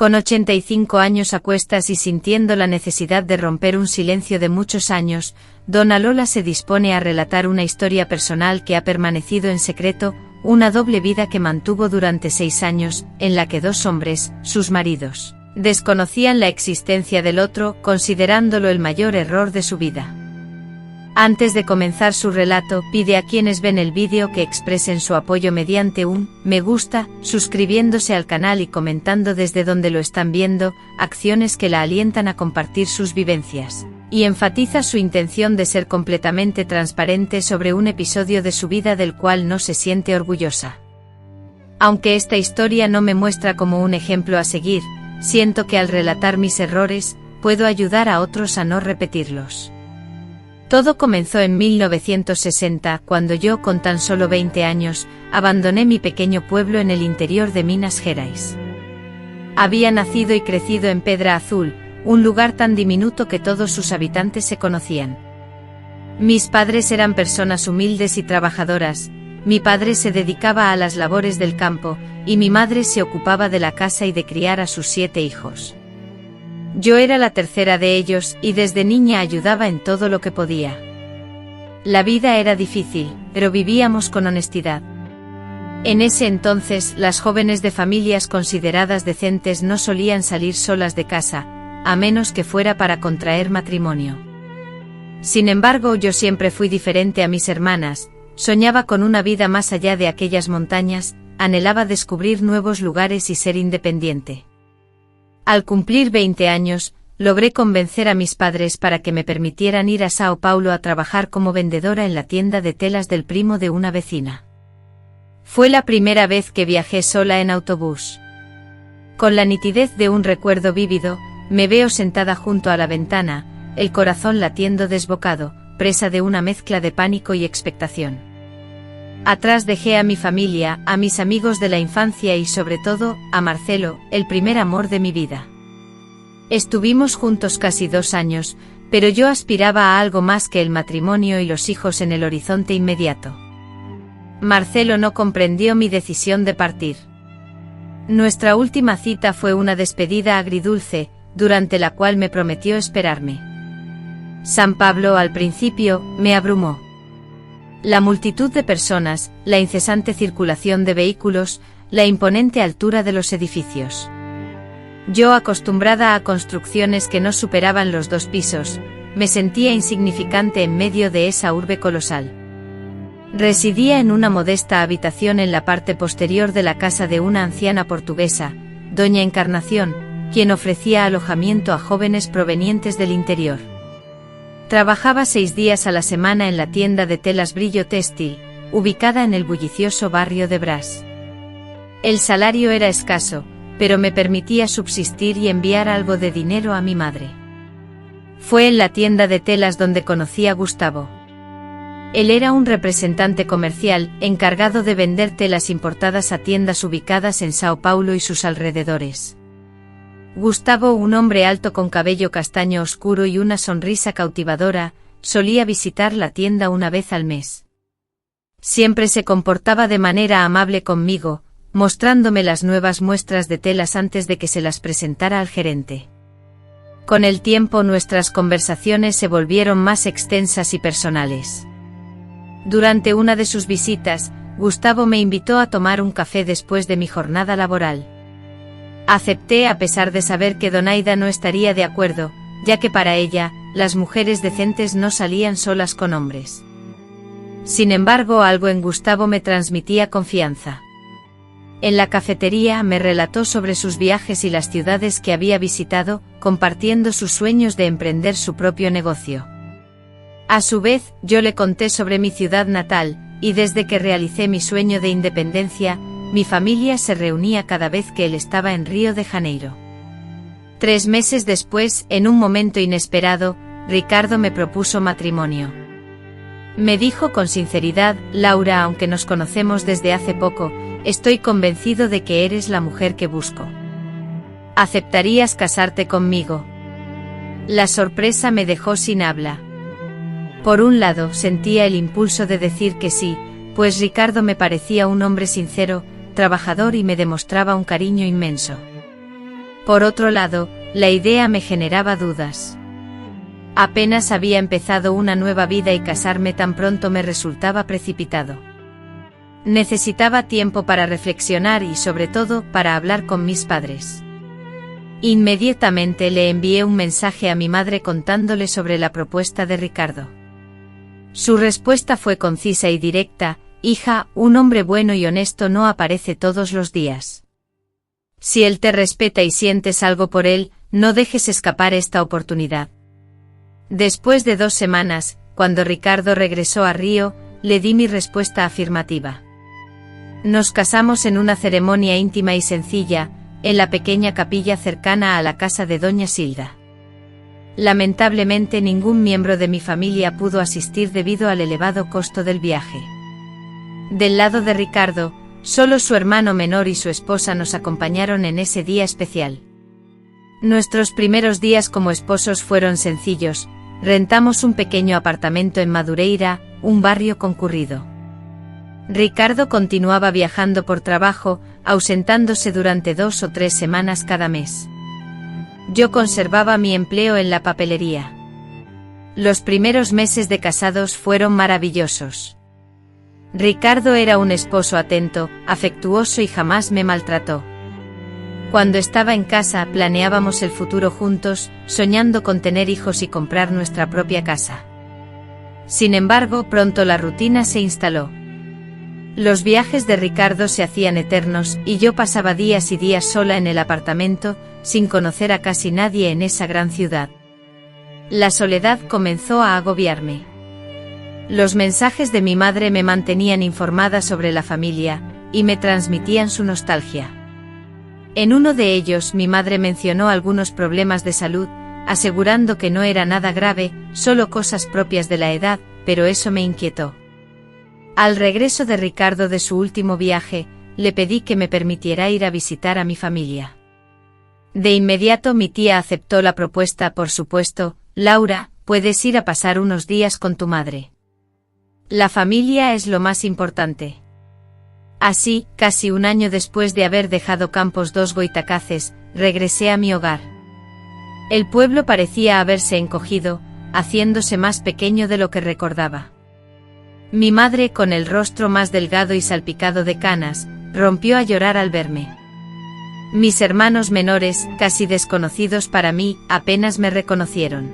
Con 85 años a cuestas y sintiendo la necesidad de romper un silencio de muchos años, Donna Lola se dispone a relatar una historia personal que ha permanecido en secreto, una doble vida que mantuvo durante 6 años, en la que 2 hombres, sus maridos, desconocían la existencia del otro, considerándolo el mayor error de su vida. Antes de comenzar su relato, pide a quienes ven el vídeo que expresen su apoyo mediante un me gusta, suscribiéndose al canal y comentando desde donde lo están viendo, acciones que la alientan a compartir sus vivencias. Y enfatiza su intención de ser completamente transparente sobre un episodio de su vida del cual no se siente orgullosa. Aunque esta historia no me muestra como un ejemplo a seguir, siento que al relatar mis errores, puedo ayudar a otros a no repetirlos. Todo comenzó en 1960, cuando yo, con tan solo 20 años, abandoné mi pequeño pueblo en el interior de Minas Gerais. Había nacido y crecido en Pedra Azul, un lugar tan diminuto que todos sus habitantes se conocían. Mis padres eran personas humildes y trabajadoras, mi padre se dedicaba a las labores del campo, y mi madre se ocupaba de la casa y de criar a sus 7 hijos. Yo era la tercera de ellos, y desde niña ayudaba en todo lo que podía. La vida era difícil, pero vivíamos con honestidad. En ese entonces, las jóvenes de familias consideradas decentes no solían salir solas de casa, a menos que fuera para contraer matrimonio. Sin embargo, yo siempre fui diferente a mis hermanas, soñaba con una vida más allá de aquellas montañas, anhelaba descubrir nuevos lugares y ser independiente. Al cumplir 20 años, logré convencer a mis padres para que me permitieran ir a Sao Paulo a trabajar como vendedora en la tienda de telas del primo de una vecina. Fue la primera vez que viajé sola en autobús. Con la nitidez de un recuerdo vívido, me veo sentada junto a la ventana, el corazón latiendo desbocado, presa de una mezcla de pánico y expectación. Atrás dejé a mi familia, a mis amigos de la infancia y sobre todo, a Marcelo, el primer amor de mi vida. Estuvimos juntos casi 2 años, pero yo aspiraba a algo más que el matrimonio y los hijos en el horizonte inmediato. Marcelo no comprendió mi decisión de partir. Nuestra última cita fue una despedida agridulce, durante la cual me prometió esperarme. San Pablo al principio, me abrumó. La multitud de personas, la incesante circulación de vehículos, la imponente altura de los edificios. Yo, acostumbrada a construcciones que no superaban los 2 pisos, me sentía insignificante en medio de esa urbe colosal. Residía en una modesta habitación en la parte posterior de la casa de una anciana portuguesa, doña Encarnación, quien ofrecía alojamiento a jóvenes provenientes del interior. Trabajaba 6 días a la semana en la tienda de telas Brillo Textil, ubicada en el bullicioso barrio de Brás. El salario era escaso, pero me permitía subsistir y enviar algo de dinero a mi madre. Fue en la tienda de telas donde conocí a Gustavo. Él era un representante comercial, encargado de vender telas importadas a tiendas ubicadas en Sao Paulo y sus alrededores. Gustavo, un hombre alto con cabello castaño oscuro y una sonrisa cautivadora, solía visitar la tienda una vez al mes. Siempre se comportaba de manera amable conmigo, mostrándome las nuevas muestras de telas antes de que se las presentara al gerente. Con el tiempo nuestras conversaciones se volvieron más extensas y personales. Durante una de sus visitas, Gustavo me invitó a tomar un café después de mi jornada laboral. Acepté a pesar de saber que Donaida no estaría de acuerdo, ya que para ella, las mujeres decentes no salían solas con hombres. Sin embargo, algo en Gustavo me transmitía confianza. En la cafetería me relató sobre sus viajes y las ciudades que había visitado, compartiendo sus sueños de emprender su propio negocio. A su vez, yo le conté sobre mi ciudad natal, y desde que realicé mi sueño de independencia, mi familia se reunía cada vez que él estaba en Río de Janeiro. 3 meses después, en un momento inesperado, Ricardo me propuso matrimonio. Me dijo con sinceridad: Laura, aunque nos conocemos desde hace poco, estoy convencido de que eres la mujer que busco. ¿Aceptarías casarte conmigo? La sorpresa me dejó sin habla. Por un lado, sentía el impulso de decir que sí, pues Ricardo me parecía un hombre sincero, trabajador y me demostraba un cariño inmenso. Por otro lado, la idea me generaba dudas. Apenas había empezado una nueva vida y casarme tan pronto me resultaba precipitado. Necesitaba tiempo para reflexionar y sobre todo para hablar con mis padres. Inmediatamente le envié un mensaje a mi madre contándole sobre la propuesta de Ricardo. Su respuesta fue concisa y directa: hija, un hombre bueno y honesto no aparece todos los días. Si él te respeta y sientes algo por él, no dejes escapar esta oportunidad. Después de 2 semanas, cuando Ricardo regresó a Río, le di mi respuesta afirmativa. Nos casamos en una ceremonia íntima y sencilla, en la pequeña capilla cercana a la casa de doña Silda. Lamentablemente ningún miembro de mi familia pudo asistir debido al elevado costo del viaje. Del lado de Ricardo, solo su hermano menor y su esposa nos acompañaron en ese día especial. Nuestros primeros días como esposos fueron sencillos. Rentamos un pequeño apartamento en Madureira, un barrio concurrido. Ricardo continuaba viajando por trabajo, ausentándose durante 2 o 3 semanas cada mes. Yo conservaba mi empleo en la papelería. Los primeros meses de casados fueron maravillosos. Ricardo era un esposo atento, afectuoso y jamás me maltrató. Cuando estaba en casa planeábamos el futuro juntos, soñando con tener hijos y comprar nuestra propia casa. Sin embargo, pronto la rutina se instaló. Los viajes de Ricardo se hacían eternos y yo pasaba días y días sola en el apartamento, sin conocer a casi nadie en esa gran ciudad. La soledad comenzó a agobiarme. Los mensajes de mi madre me mantenían informada sobre la familia, y me transmitían su nostalgia. En uno de ellos mi madre mencionó algunos problemas de salud, asegurando que no era nada grave, solo cosas propias de la edad, pero eso me inquietó. Al regreso de Ricardo de su último viaje, le pedí que me permitiera ir a visitar a mi familia. De inmediato mi tía aceptó la propuesta. Por supuesto, Laura, puedes ir a pasar unos días con tu madre. La familia es lo más importante. Así, casi un año después de haber dejado Campos dos Goytacaces, regresé a mi hogar. El pueblo parecía haberse encogido, haciéndose más pequeño de lo que recordaba. Mi madre, con el rostro más delgado y salpicado de canas, rompió a llorar al verme. Mis hermanos menores, casi desconocidos para mí, apenas me reconocieron.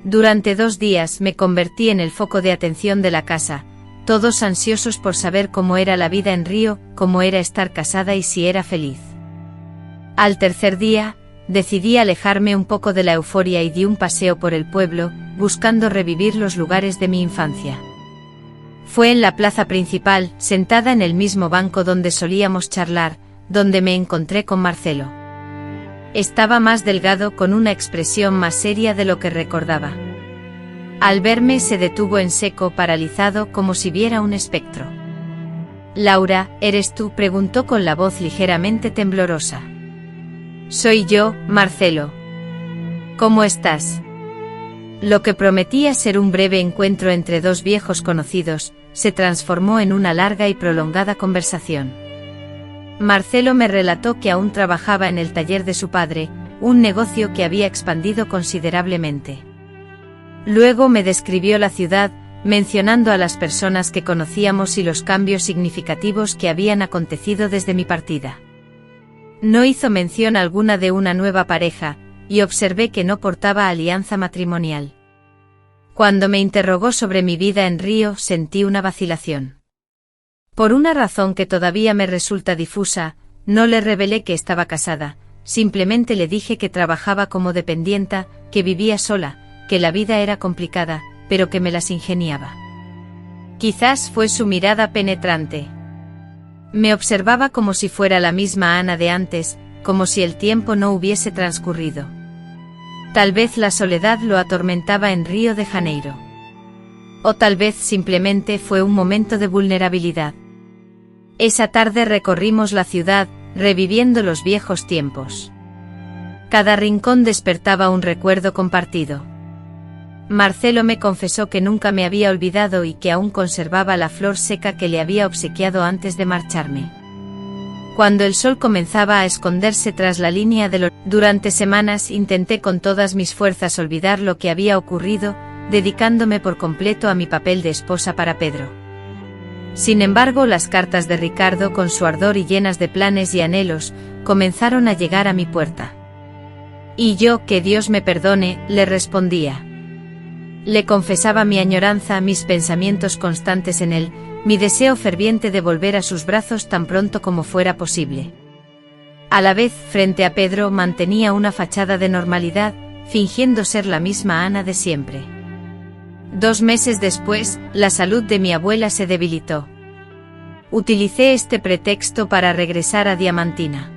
Durante 2 días me convertí en el foco de atención de la casa, todos ansiosos por saber cómo era la vida en Río, cómo era estar casada y si era feliz. Al tercer día, decidí alejarme un poco de la euforia y di un paseo por el pueblo, buscando revivir los lugares de mi infancia. Fue en la plaza principal, sentada en el mismo banco donde solíamos charlar, donde me encontré con Marcelo. Estaba más delgado, con una expresión más seria de lo que recordaba. Al verme se detuvo en seco, paralizado, como si viera un espectro. «Laura, ¿eres tú?», preguntó con la voz ligeramente temblorosa. «Soy yo, Marcelo. ¿Cómo estás?». Lo que prometía ser un breve encuentro entre 2 viejos conocidos, se transformó en una larga y prolongada conversación. Marcelo me relató que aún trabajaba en el taller de su padre, un negocio que había expandido considerablemente. Luego me describió la ciudad, mencionando a las personas que conocíamos y los cambios significativos que habían acontecido desde mi partida. No hizo mención alguna de una nueva pareja, y observé que no portaba alianza matrimonial. Cuando me interrogó sobre mi vida en Río, sentí una vacilación. Por una razón que todavía me resulta difusa, no le revelé que estaba casada, simplemente le dije que trabajaba como dependienta, que vivía sola, que la vida era complicada, pero que me las ingeniaba. Quizás fue su mirada penetrante. Me observaba como si fuera la misma Ana de antes, como si el tiempo no hubiese transcurrido. Tal vez la soledad lo atormentaba en Río de Janeiro. O tal vez simplemente fue un momento de vulnerabilidad. Esa tarde recorrimos la ciudad, reviviendo los viejos tiempos. Cada rincón despertaba un recuerdo compartido. Marcelo me confesó que nunca me había olvidado y que aún conservaba la flor seca que le había obsequiado antes de marcharme. Cuando el sol comenzaba a esconderse tras la línea del horizonte, durante semanas intenté con todas mis fuerzas olvidar lo que había ocurrido, dedicándome por completo a mi papel de esposa para Pedro. Sin embargo, las cartas de Ricardo, con su ardor y llenas de planes y anhelos, comenzaron a llegar a mi puerta. Y yo, que Dios me perdone, le respondía. Le confesaba mi añoranza, mis pensamientos constantes en él, mi deseo ferviente de volver a sus brazos tan pronto como fuera posible. A la vez, frente a Pedro, mantenía una fachada de normalidad, fingiendo ser la misma Ana de siempre. 2 meses después, la salud de mi abuela se debilitó. Utilicé este pretexto para regresar a Diamantina.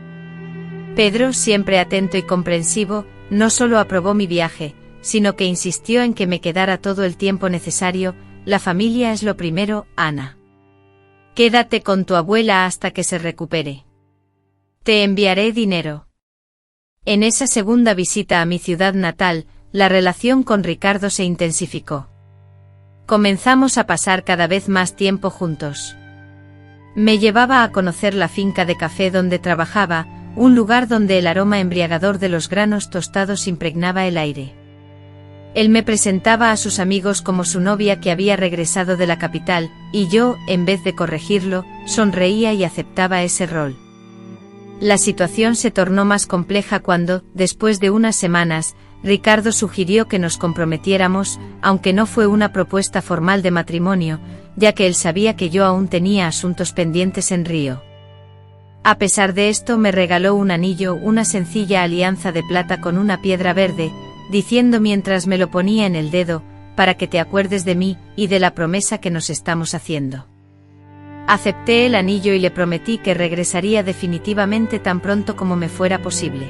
Pedro, siempre atento y comprensivo, no solo aprobó mi viaje, sino que insistió en que me quedara todo el tiempo necesario. La familia es lo primero, Ana. Quédate con tu abuela hasta que se recupere. Te enviaré dinero. En esa segunda visita a mi ciudad natal, la relación con Ricardo se intensificó. Comenzamos a pasar cada vez más tiempo juntos. Me llevaba a conocer la finca de café donde trabajaba, un lugar donde el aroma embriagador de los granos tostados impregnaba el aire. Él me presentaba a sus amigos como su novia que había regresado de la capital, y yo, en vez de corregirlo, sonreía y aceptaba ese rol. La situación se tornó más compleja cuando, después de unas semanas, Ricardo sugirió que nos comprometiéramos, aunque no fue una propuesta formal de matrimonio, ya que él sabía que yo aún tenía asuntos pendientes en Río. A pesar de esto, me regaló un anillo, una sencilla alianza de plata con una piedra verde, diciendo mientras me lo ponía en el dedo, para que te acuerdes de mí y de la promesa que nos estamos haciendo. Acepté el anillo y le prometí que regresaría definitivamente tan pronto como me fuera posible.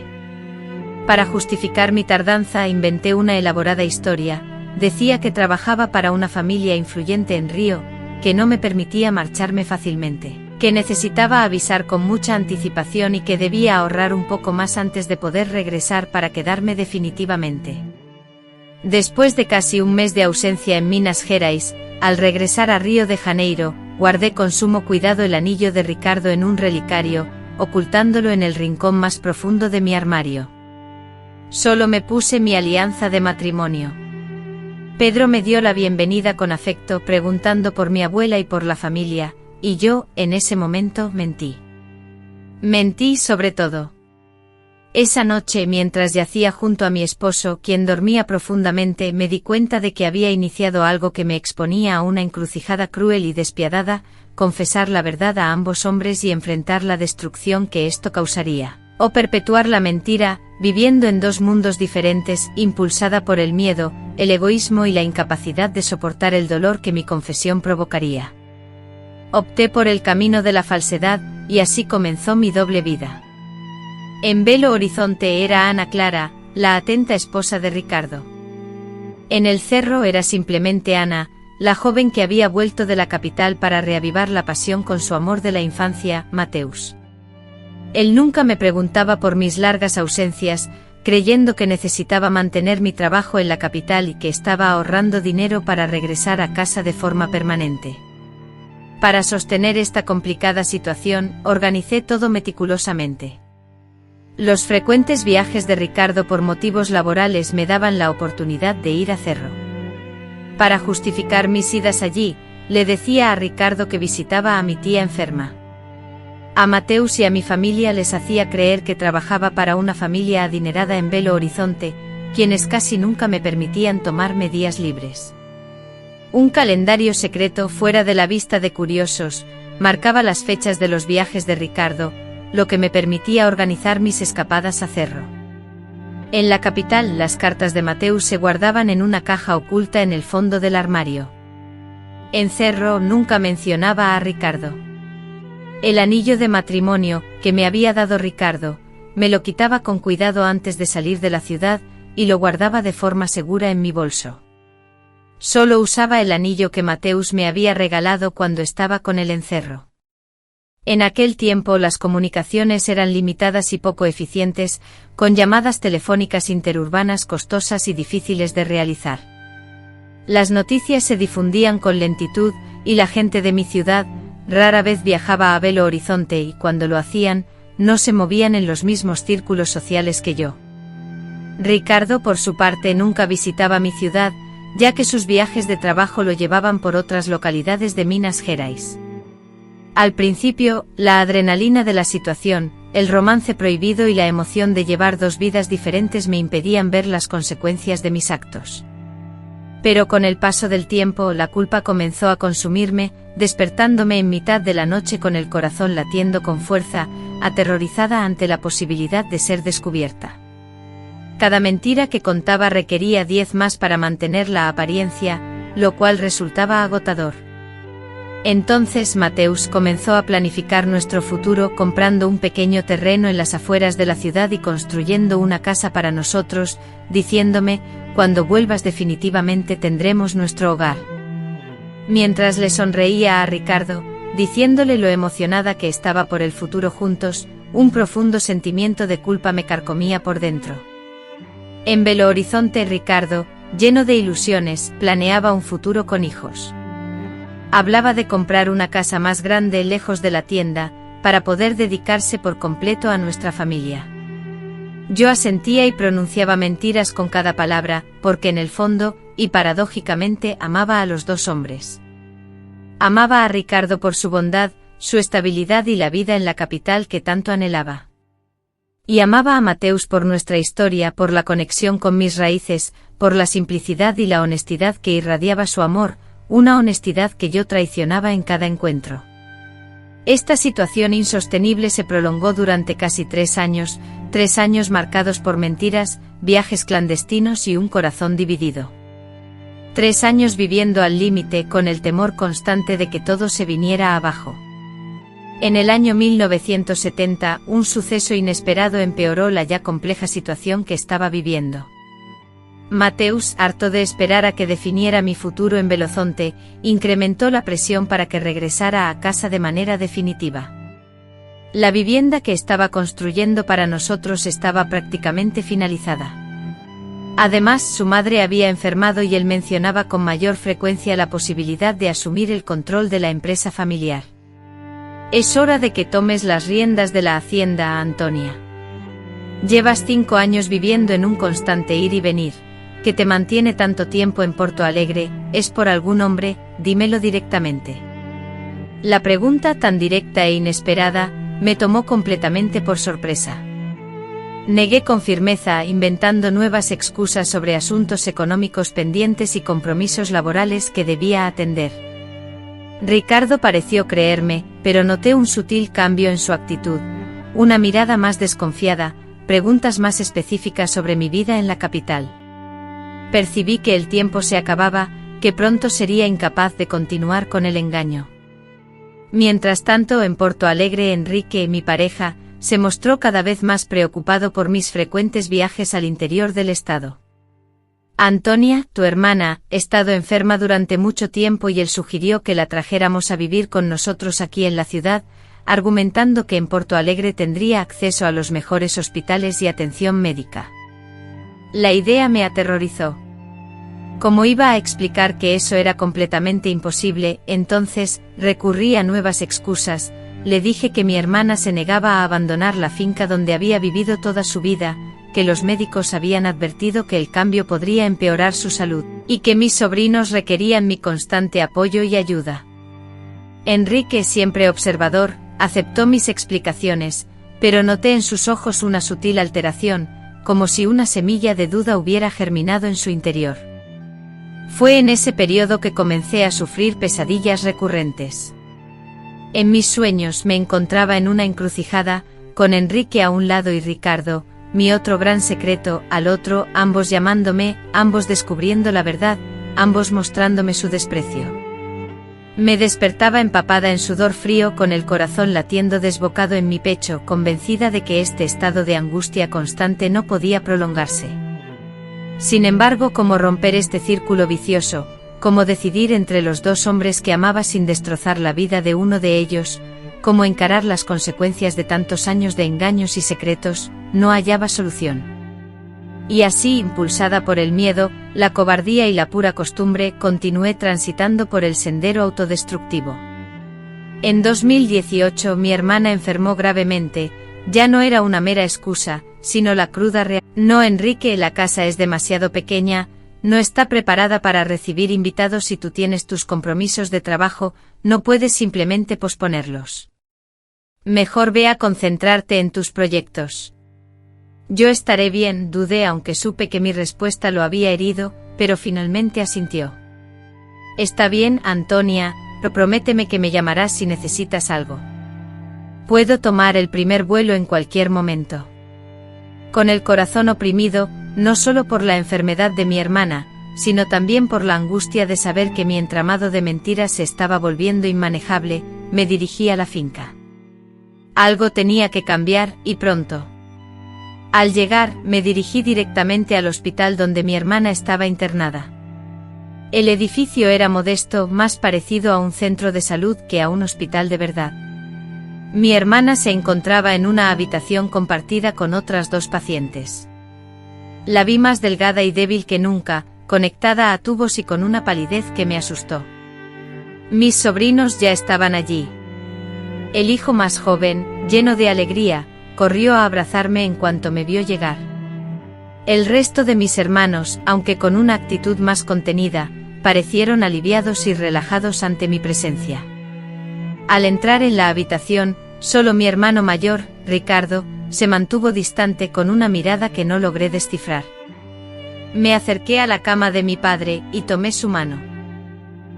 Para justificar mi tardanza inventé una elaborada historia. Decía que trabajaba para una familia influyente en Río, que no me permitía marcharme fácilmente, que necesitaba avisar con mucha anticipación y que debía ahorrar un poco más antes de poder regresar para quedarme definitivamente. Después de casi un mes de ausencia en Minas Gerais, al regresar a Río de Janeiro, guardé con sumo cuidado el anillo de Ricardo en un relicario, ocultándolo en el rincón más profundo de mi armario. Solo me puse mi alianza de matrimonio. Pedro me dio la bienvenida con afecto, preguntando por mi abuela y por la familia, y yo, en ese momento, mentí. Mentí sobre todo. Esa noche, mientras yacía junto a mi esposo, quien dormía profundamente, me di cuenta de que había iniciado algo que me exponía a una encrucijada cruel y despiadada: confesar la verdad a ambos hombres y enfrentar la destrucción que esto causaría, o perpetuar la mentira, viviendo en 2 mundos diferentes, impulsada por el miedo, el egoísmo y la incapacidad de soportar el dolor que mi confesión provocaría. Opté por el camino de la falsedad, y así comenzó mi doble vida. En Belo Horizonte era Ana Clara, la atenta esposa de Ricardo. En el Cerro era simplemente Ana, la joven que había vuelto de la capital para reavivar la pasión con su amor de la infancia, Mateus. Él nunca me preguntaba por mis largas ausencias, creyendo que necesitaba mantener mi trabajo en la capital y que estaba ahorrando dinero para regresar a casa de forma permanente. Para sostener esta complicada situación, organicé todo meticulosamente. Los frecuentes viajes de Ricardo por motivos laborales me daban la oportunidad de ir a Cerro. Para justificar mis idas allí, le decía a Ricardo que visitaba a mi tía enferma. A Mateus y a mi familia les hacía creer que trabajaba para una familia adinerada en Belo Horizonte, quienes casi nunca me permitían tomarme días libres. Un calendario secreto fuera de la vista de curiosos marcaba las fechas de los viajes de Ricardo, lo que me permitía organizar mis escapadas a Cerro. En la capital, las cartas de Mateus se guardaban en una caja oculta en el fondo del armario. En Cerro nunca mencionaba a Ricardo. El anillo de matrimonio, que me había dado Ricardo, me lo quitaba con cuidado antes de salir de la ciudad, y lo guardaba de forma segura en mi bolso. Solo usaba el anillo que Mateus me había regalado cuando estaba con él en Cerro. En aquel tiempo las comunicaciones eran limitadas y poco eficientes, con llamadas telefónicas interurbanas costosas y difíciles de realizar. Las noticias se difundían con lentitud, y la gente de mi ciudad, rara vez viajaba a Belo Horizonte y cuando lo hacían, no se movían en los mismos círculos sociales que yo. Ricardo, por su parte, nunca visitaba mi ciudad, ya que sus viajes de trabajo lo llevaban por otras localidades de Minas Gerais. Al principio, la adrenalina de la situación, el romance prohibido y la emoción de llevar dos vidas diferentes me impedían ver las consecuencias de mis actos. Pero con el paso del tiempo, la culpa comenzó a consumirme, despertándome en mitad de la noche con el corazón latiendo con fuerza, aterrorizada ante la posibilidad de ser descubierta. Cada mentira que contaba requería 10 más para mantener la apariencia, lo cual resultaba agotador. Entonces Mateus comenzó a planificar nuestro futuro comprando un pequeño terreno en las afueras de la ciudad y construyendo una casa para nosotros, diciéndome, cuando vuelvas definitivamente tendremos nuestro hogar. Mientras le sonreía a Ricardo, diciéndole lo emocionada que estaba por el futuro juntos, un profundo sentimiento de culpa me carcomía por dentro. En Belo Horizonte Ricardo, lleno de ilusiones, planeaba un futuro con hijos. Hablaba de comprar una casa más grande lejos de la tienda, para poder dedicarse por completo a nuestra familia. Yo asentía y pronunciaba mentiras con cada palabra, porque en el fondo, y paradójicamente, amaba a los dos hombres. Amaba a Ricardo por su bondad, su estabilidad y la vida en la capital que tanto anhelaba. Y amaba a Mateus por nuestra historia, por la conexión con mis raíces, por la simplicidad y la honestidad que irradiaba su amor, una honestidad que yo traicionaba en cada encuentro. Esta situación insostenible se prolongó durante casi 3 años, 3 años marcados por mentiras, viajes clandestinos y un corazón dividido. 3 años viviendo al límite con el temor constante de que todo se viniera abajo. En el año 1970, un suceso inesperado empeoró la ya compleja situación que estaba viviendo. Mateus, harto de esperar a que definiera mi futuro en Belo Horizonte, incrementó la presión para que regresara a casa de manera definitiva. La vivienda que estaba construyendo para nosotros estaba prácticamente finalizada. Además, su madre había enfermado y él mencionaba con mayor frecuencia la posibilidad de asumir el control de la empresa familiar. Es hora de que tomes las riendas de la hacienda, Antonia. Llevas 5 años viviendo en un constante ir y venir. Que te mantiene tanto tiempo en Porto Alegre, ¿es por algún hombre? Dímelo directamente. La pregunta tan directa e inesperada, me tomó completamente por sorpresa. Negué con firmeza, inventando nuevas excusas sobre asuntos económicos pendientes y compromisos laborales que debía atender. Ricardo pareció creerme, pero noté un sutil cambio en su actitud, una mirada más desconfiada, preguntas más específicas sobre mi vida en la capital. Percibí que el tiempo se acababa, que pronto sería incapaz de continuar con el engaño. Mientras tanto, en Porto Alegre, Enrique, mi pareja, se mostró cada vez más preocupado por mis frecuentes viajes al interior del estado. Antonia, tu hermana, ha estado enferma durante mucho tiempo y él sugirió que la trajéramos a vivir con nosotros aquí en la ciudad, argumentando que en Porto Alegre tendría acceso a los mejores hospitales y atención médica. La idea me aterrorizó. Como iba a explicar que eso era completamente imposible, entonces, recurrí a nuevas excusas, le dije que mi hermana se negaba a abandonar la finca donde había vivido toda su vida, que los médicos habían advertido que el cambio podría empeorar su salud, y que mis sobrinos requerían mi constante apoyo y ayuda. Enrique, siempre observador, aceptó mis explicaciones, pero noté en sus ojos una sutil alteración, como si una semilla de duda hubiera germinado en su interior. Fue en ese periodo que comencé a sufrir pesadillas recurrentes. En mis sueños me encontraba en una encrucijada, con Enrique a un lado y Ricardo, mi otro gran secreto, al otro, ambos llamándome, ambos descubriendo la verdad, ambos mostrándome su desprecio. Me despertaba empapada en sudor frío con el corazón latiendo desbocado en mi pecho, convencida de que este estado de angustia constante no podía prolongarse. Sin embargo, ¿cómo romper este círculo vicioso? ¿Cómo decidir entre los dos hombres que amaba sin destrozar la vida de uno de ellos? ¿Cómo encarar las consecuencias de tantos años de engaños y secretos? No hallaba solución. Y así, impulsada por el miedo, la cobardía y la pura costumbre, continué transitando por el sendero autodestructivo. En 2018 mi hermana enfermó gravemente, ya no era una mera excusa, sino la cruda realidad. No, Enrique, la casa es demasiado pequeña, no está preparada para recibir invitados y tú tienes tus compromisos de trabajo, no puedes simplemente posponerlos. Mejor ve a concentrarte en tus proyectos. Yo estaré bien, dudé aunque supe que mi respuesta lo había herido, pero finalmente asintió. Está bien, Antonia, pero prométeme que me llamarás si necesitas algo. Puedo tomar el primer vuelo en cualquier momento. Con el corazón oprimido, no solo por la enfermedad de mi hermana, sino también por la angustia de saber que mi entramado de mentiras se estaba volviendo inmanejable, me dirigí a la finca. Algo tenía que cambiar, y pronto. Al llegar, me dirigí directamente al hospital donde mi hermana estaba internada. El edificio era modesto, más parecido a un centro de salud que a un hospital de verdad. Mi hermana se encontraba en una habitación compartida con otras 2 pacientes. La vi más delgada y débil que nunca, conectada a tubos y con una palidez que me asustó. Mis sobrinos ya estaban allí. El hijo más joven, lleno de alegría, corrió a abrazarme en cuanto me vio llegar. El resto de mis hermanos, aunque con una actitud más contenida, parecieron aliviados y relajados ante mi presencia. Al entrar en la habitación, solo mi hermano mayor, Ricardo, se mantuvo distante con una mirada que no logré descifrar. Me acerqué a la cama de mi padre y tomé su mano.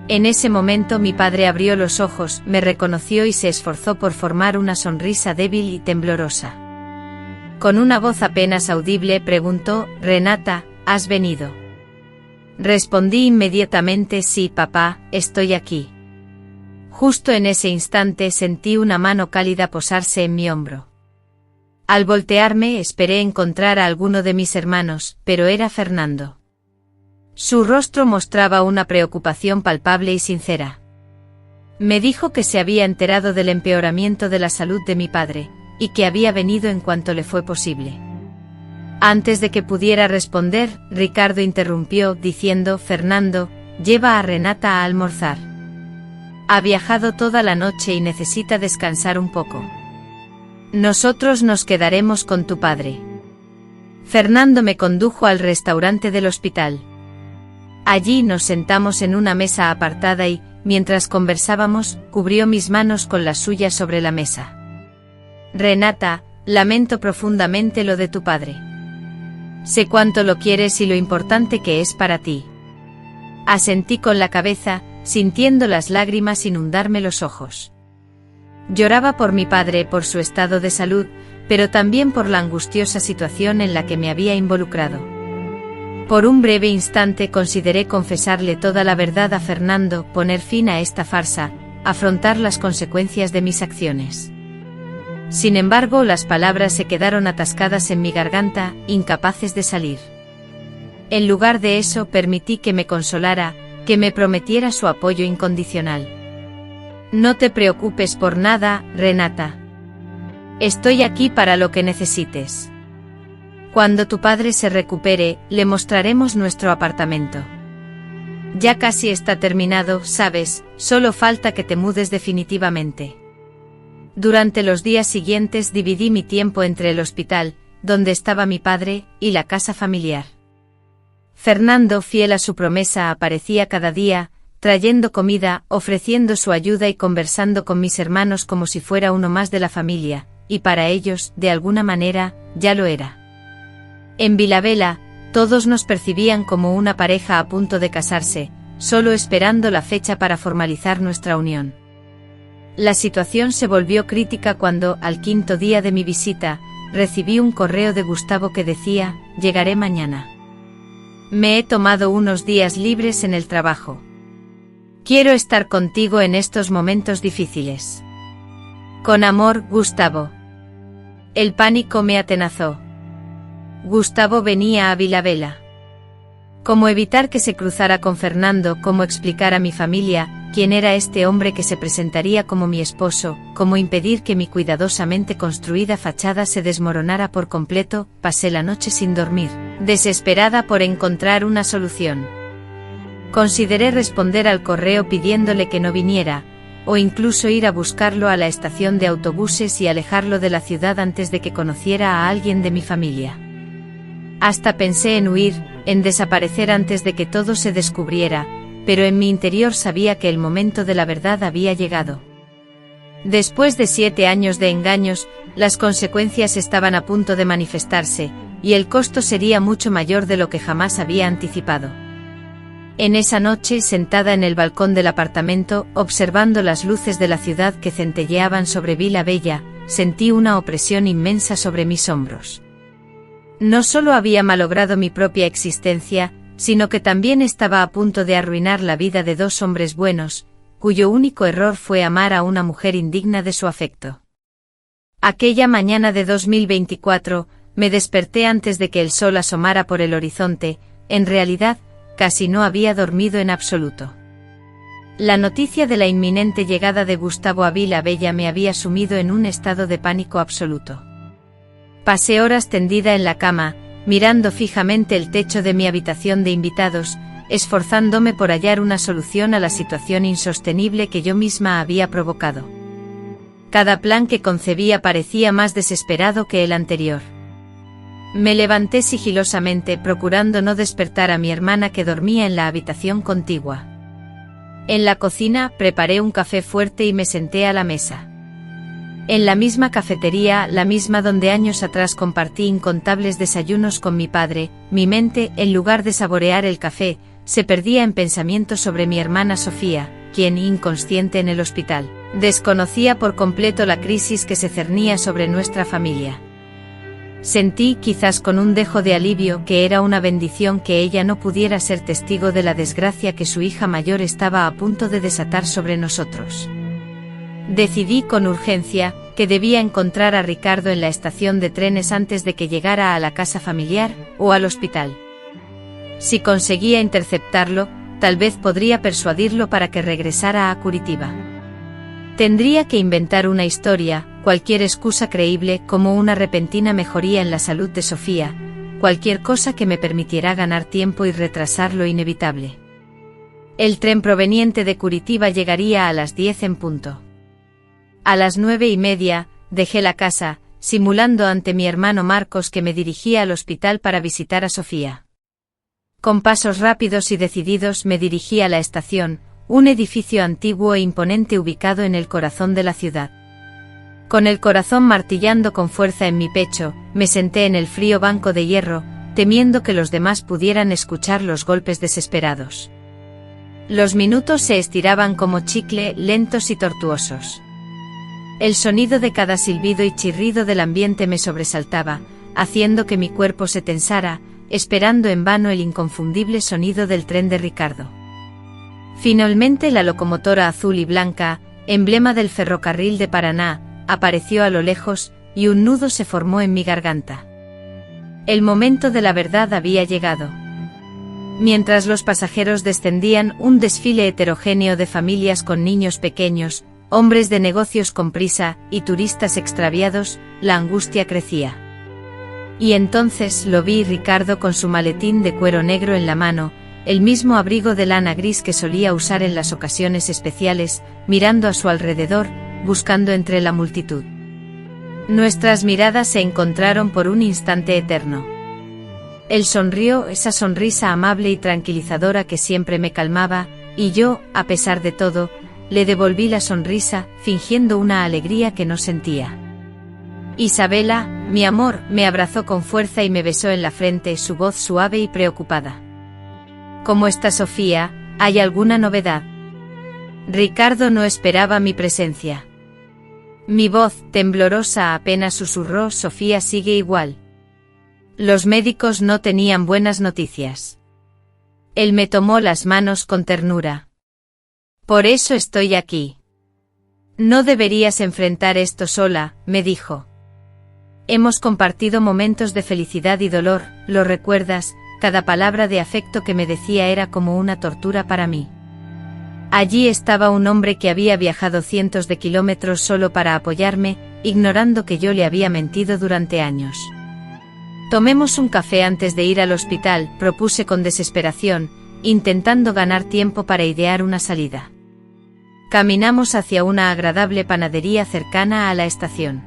En ese momento mi padre abrió los ojos, me reconoció y se esforzó por formar una sonrisa débil y temblorosa. Con una voz apenas audible preguntó: «Renata, ¿has venido?». Respondí inmediatamente: «Sí, papá, estoy aquí». Justo en ese instante sentí una mano cálida posarse en mi hombro. Al voltearme esperé encontrar a alguno de mis hermanos, pero era Fernando. Su rostro mostraba una preocupación palpable y sincera. Me dijo que se había enterado del empeoramiento de la salud de mi padre, y que había venido en cuanto le fue posible. Antes de que pudiera responder, Ricardo interrumpió diciendo: «Fernando, lleva a Renata a almorzar. Ha viajado toda la noche y necesita descansar un poco. Nosotros nos quedaremos con tu padre». Fernando me condujo al restaurante del hospital. Allí nos sentamos en una mesa apartada y, mientras conversábamos, cubrió mis manos con las suyas sobre la mesa. «Renata, lamento profundamente lo de tu padre. Sé cuánto lo quieres y lo importante que es para ti». Asentí con la cabeza, sintiendo las lágrimas inundarme los ojos. Lloraba por mi padre, por su estado de salud, pero también por la angustiosa situación en la que me había involucrado. Por un breve instante consideré confesarle toda la verdad a Fernando, poner fin a esta farsa, afrontar las consecuencias de mis acciones. Sin embargo, las palabras se quedaron atascadas en mi garganta, incapaces de salir. En lugar de eso, permití que me consolara, que me prometiera su apoyo incondicional. «No te preocupes por nada, Renata. Estoy aquí para lo que necesites. Cuando tu padre se recupere, le mostraremos nuestro apartamento. Ya casi está terminado, sabes, solo falta que te mudes definitivamente». Durante los días siguientes dividí mi tiempo entre el hospital, donde estaba mi padre, y la casa familiar. Fernando, fiel a su promesa, aparecía cada día, trayendo comida, ofreciendo su ayuda y conversando con mis hermanos como si fuera uno más de la familia, y para ellos, de alguna manera, ya lo era. En Villavela, todos nos percibían como una pareja a punto de casarse, solo esperando la fecha para formalizar nuestra unión. La situación se volvió crítica cuando, al 5.º día de mi visita, recibí un correo de Gustavo que decía: «Llegaré mañana. Me he tomado unos días libres en el trabajo. Quiero estar contigo en estos momentos difíciles. Con amor, Gustavo». El pánico me atenazó. Gustavo venía a Villavela. ¿Cómo evitar que se cruzara con Fernando? ¿Cómo explicar a mi familia quién era este hombre que se presentaría como mi esposo? ¿Cómo impedir que mi cuidadosamente construida fachada se desmoronara por completo? Pasé la noche sin dormir, desesperada por encontrar una solución. Consideré responder al correo pidiéndole que no viniera, o incluso ir a buscarlo a la estación de autobuses y alejarlo de la ciudad antes de que conociera a alguien de mi familia. Hasta pensé en huir, en desaparecer antes de que todo se descubriera, pero en mi interior sabía que el momento de la verdad había llegado. Después de 7 años de engaños, las consecuencias estaban a punto de manifestarse, y el costo sería mucho mayor de lo que jamás había anticipado. En esa noche, sentada en el balcón del apartamento, observando las luces de la ciudad que centelleaban sobre Vila Bella, sentí una opresión inmensa sobre mis hombros. No solo había malogrado mi propia existencia, sino que también estaba a punto de arruinar la vida de 2 hombres buenos, cuyo único error fue amar a una mujer indigna de su afecto. Aquella mañana de 2024, me desperté antes de que el sol asomara por el horizonte. En realidad, casi no había dormido en absoluto. La noticia de la inminente llegada de Gustavo a Vila Bella me había sumido en un estado de pánico absoluto. Pasé horas tendida en la cama, mirando fijamente el techo de mi habitación de invitados, esforzándome por hallar una solución a la situación insostenible que yo misma había provocado. Cada plan que concebía parecía más desesperado que el anterior. Me levanté sigilosamente, procurando no despertar a mi hermana que dormía en la habitación contigua. En la cocina, preparé un café fuerte y me senté a la mesa. En la misma cafetería, la misma donde años atrás compartí incontables desayunos con mi padre, mi mente, en lugar de saborear el café, se perdía en pensamientos sobre mi hermana Sofía, quien, inconsciente en el hospital, desconocía por completo la crisis que se cernía sobre nuestra familia. Sentí, quizás con un dejo de alivio, que era una bendición que ella no pudiera ser testigo de la desgracia que su hija mayor estaba a punto de desatar sobre nosotros. Decidí con urgencia que debía encontrar a Ricardo en la estación de trenes antes de que llegara a la casa familiar o al hospital. Si conseguía interceptarlo, tal vez podría persuadirlo para que regresara a Curitiba. Tendría que inventar una historia, cualquier excusa creíble, como una repentina mejoría en la salud de Sofía, cualquier cosa que me permitiera ganar tiempo y retrasar lo inevitable. El tren proveniente de Curitiba llegaría a las 10 en punto. A las 9:30, dejé la casa, simulando ante mi hermano Marcos que me dirigía al hospital para visitar a Sofía. Con pasos rápidos y decididos me dirigí a la estación, un edificio antiguo e imponente ubicado en el corazón de la ciudad. Con el corazón martillando con fuerza en mi pecho, me senté en el frío banco de hierro, temiendo que los demás pudieran escuchar los golpes desesperados. Los minutos se estiraban como chicle, lentos y tortuosos. El sonido de cada silbido y chirrido del ambiente me sobresaltaba, haciendo que mi cuerpo se tensara, esperando en vano el inconfundible sonido del tren de Ricardo. Finalmente la locomotora azul y blanca, emblema del ferrocarril de Paraná, apareció a lo lejos, y un nudo se formó en mi garganta. El momento de la verdad había llegado. Mientras los pasajeros descendían, un desfile heterogéneo de familias con niños pequeños, hombres de negocios con prisa, y turistas extraviados, la angustia crecía. Y entonces lo vi Ricardo con su maletín de cuero negro en la mano, el mismo abrigo de lana gris que solía usar en las ocasiones especiales, mirando a su alrededor, buscando entre la multitud. Nuestras miradas se encontraron por un instante eterno. Él sonrió, esa sonrisa amable y tranquilizadora que siempre me calmaba, y yo, a pesar de todo, le devolví la sonrisa, fingiendo una alegría que no sentía. Isabela, mi amor, me abrazó con fuerza y me besó en la frente, su voz suave y preocupada. ¿Cómo está Sofía? ¿Hay alguna novedad? Ricardo no esperaba mi presencia. Mi voz, temblorosa, apenas susurró: Sofía sigue igual. Los médicos no tenían buenas noticias. Él me tomó las manos con ternura. Por eso estoy aquí. No deberías enfrentar esto sola, me dijo. Hemos compartido momentos de felicidad y dolor, ¿lo recuerdas? Cada palabra de afecto que me decía era como una tortura para mí. Allí estaba un hombre que había viajado cientos de kilómetros solo para apoyarme, ignorando que yo le había mentido durante años. Tomemos un café antes de ir al hospital, propuse con desesperación, intentando ganar tiempo para idear una salida. Caminamos hacia una agradable panadería cercana a la estación.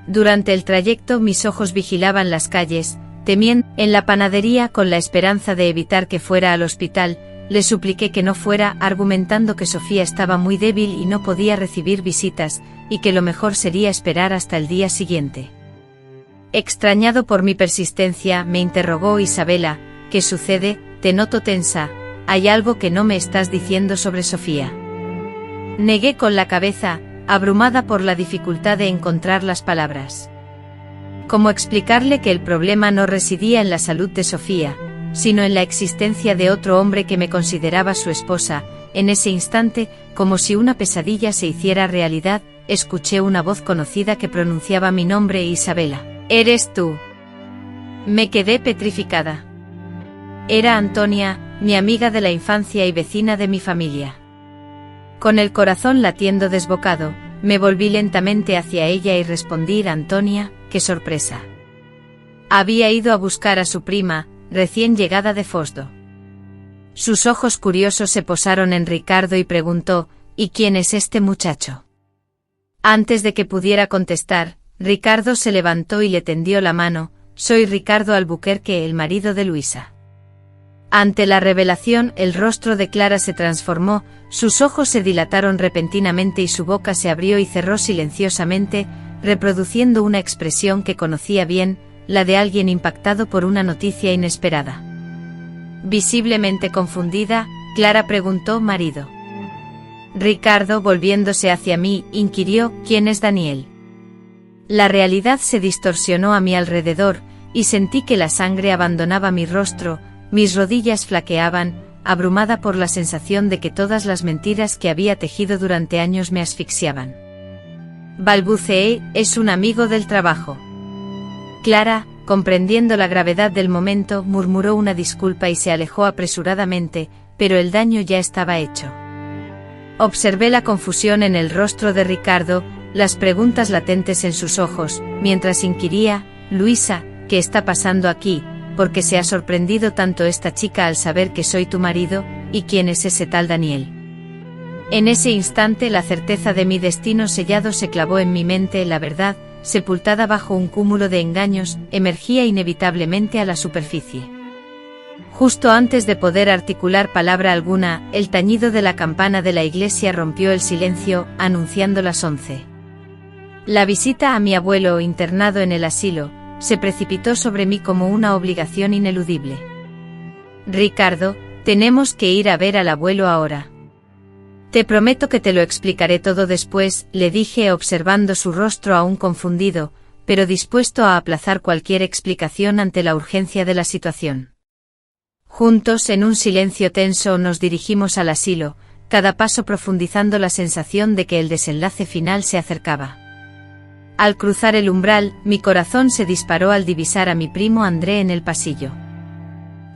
Durante el trayecto mis ojos vigilaban las calles, temiendo. En la panadería, con la esperanza de evitar que fuera al hospital, le supliqué que no fuera, argumentando que Sofía estaba muy débil y no podía recibir visitas, y que lo mejor sería esperar hasta el día siguiente. Extrañado por mi persistencia, me interrogó Isabela: ¿qué sucede? Te noto tensa, ¿hay algo que no me estás diciendo sobre Sofía? Negué con la cabeza, abrumada por la dificultad de encontrar las palabras. ¿Cómo explicarle que el problema no residía en la salud de Sofía, sino en la existencia de otro hombre que me consideraba su esposa? En ese instante, como si una pesadilla se hiciera realidad, escuché una voz conocida que pronunciaba mi nombre: Isabela. ¿Eres tú? Me quedé petrificada. Era Antonia, mi amiga de la infancia y vecina de mi familia. Con el corazón latiendo desbocado, me volví lentamente hacia ella y respondí: Antonia, qué sorpresa. Había ido a buscar a su prima, recién llegada de Fosdo. Sus ojos curiosos se posaron en Ricardo y preguntó: ¿y quién es este muchacho? Antes de que pudiera contestar, Ricardo se levantó y le tendió la mano: soy Ricardo Albuquerque, el marido de Luisa. Ante la revelación, el rostro de Clara se transformó, sus ojos se dilataron repentinamente y su boca se abrió y cerró silenciosamente, reproduciendo una expresión que conocía bien, la de alguien impactado por una noticia inesperada. Visiblemente confundida, Clara preguntó: ¿marido? Ricardo, volviéndose hacia mí, inquirió: ¿quién es Daniel? La realidad se distorsionó a mi alrededor, y sentí que la sangre abandonaba mi rostro, mis rodillas flaqueaban, abrumada por la sensación de que todas las mentiras que había tejido durante años me asfixiaban. Balbuceé: es un amigo del trabajo. Clara, comprendiendo la gravedad del momento, murmuró una disculpa y se alejó apresuradamente, pero el daño ya estaba hecho. Observé la confusión en el rostro de Ricardo, las preguntas latentes en sus ojos, mientras inquiría: Luisa, ¿qué está pasando aquí? ¿Por qué se ha sorprendido tanto esta chica al saber que soy tu marido? ¿Y quién es ese tal Daniel? En ese instante la certeza de mi destino sellado se clavó en mi mente. La verdad, sepultada bajo un cúmulo de engaños, emergía inevitablemente a la superficie. Justo antes de poder articular palabra alguna, el tañido de la campana de la iglesia rompió el silencio, anunciando las 11. La visita a mi abuelo, internado en el asilo, se precipitó sobre mí como una obligación ineludible. Ricardo, tenemos que ir a ver al abuelo ahora. Te prometo que te lo explicaré todo después, le dije, observando su rostro aún confundido, pero dispuesto a aplazar cualquier explicación ante la urgencia de la situación. Juntos, en un silencio tenso, nos dirigimos al asilo, cada paso profundizando la sensación de que el desenlace final se acercaba. Al cruzar el umbral, mi corazón se disparó al divisar a mi primo André en el pasillo.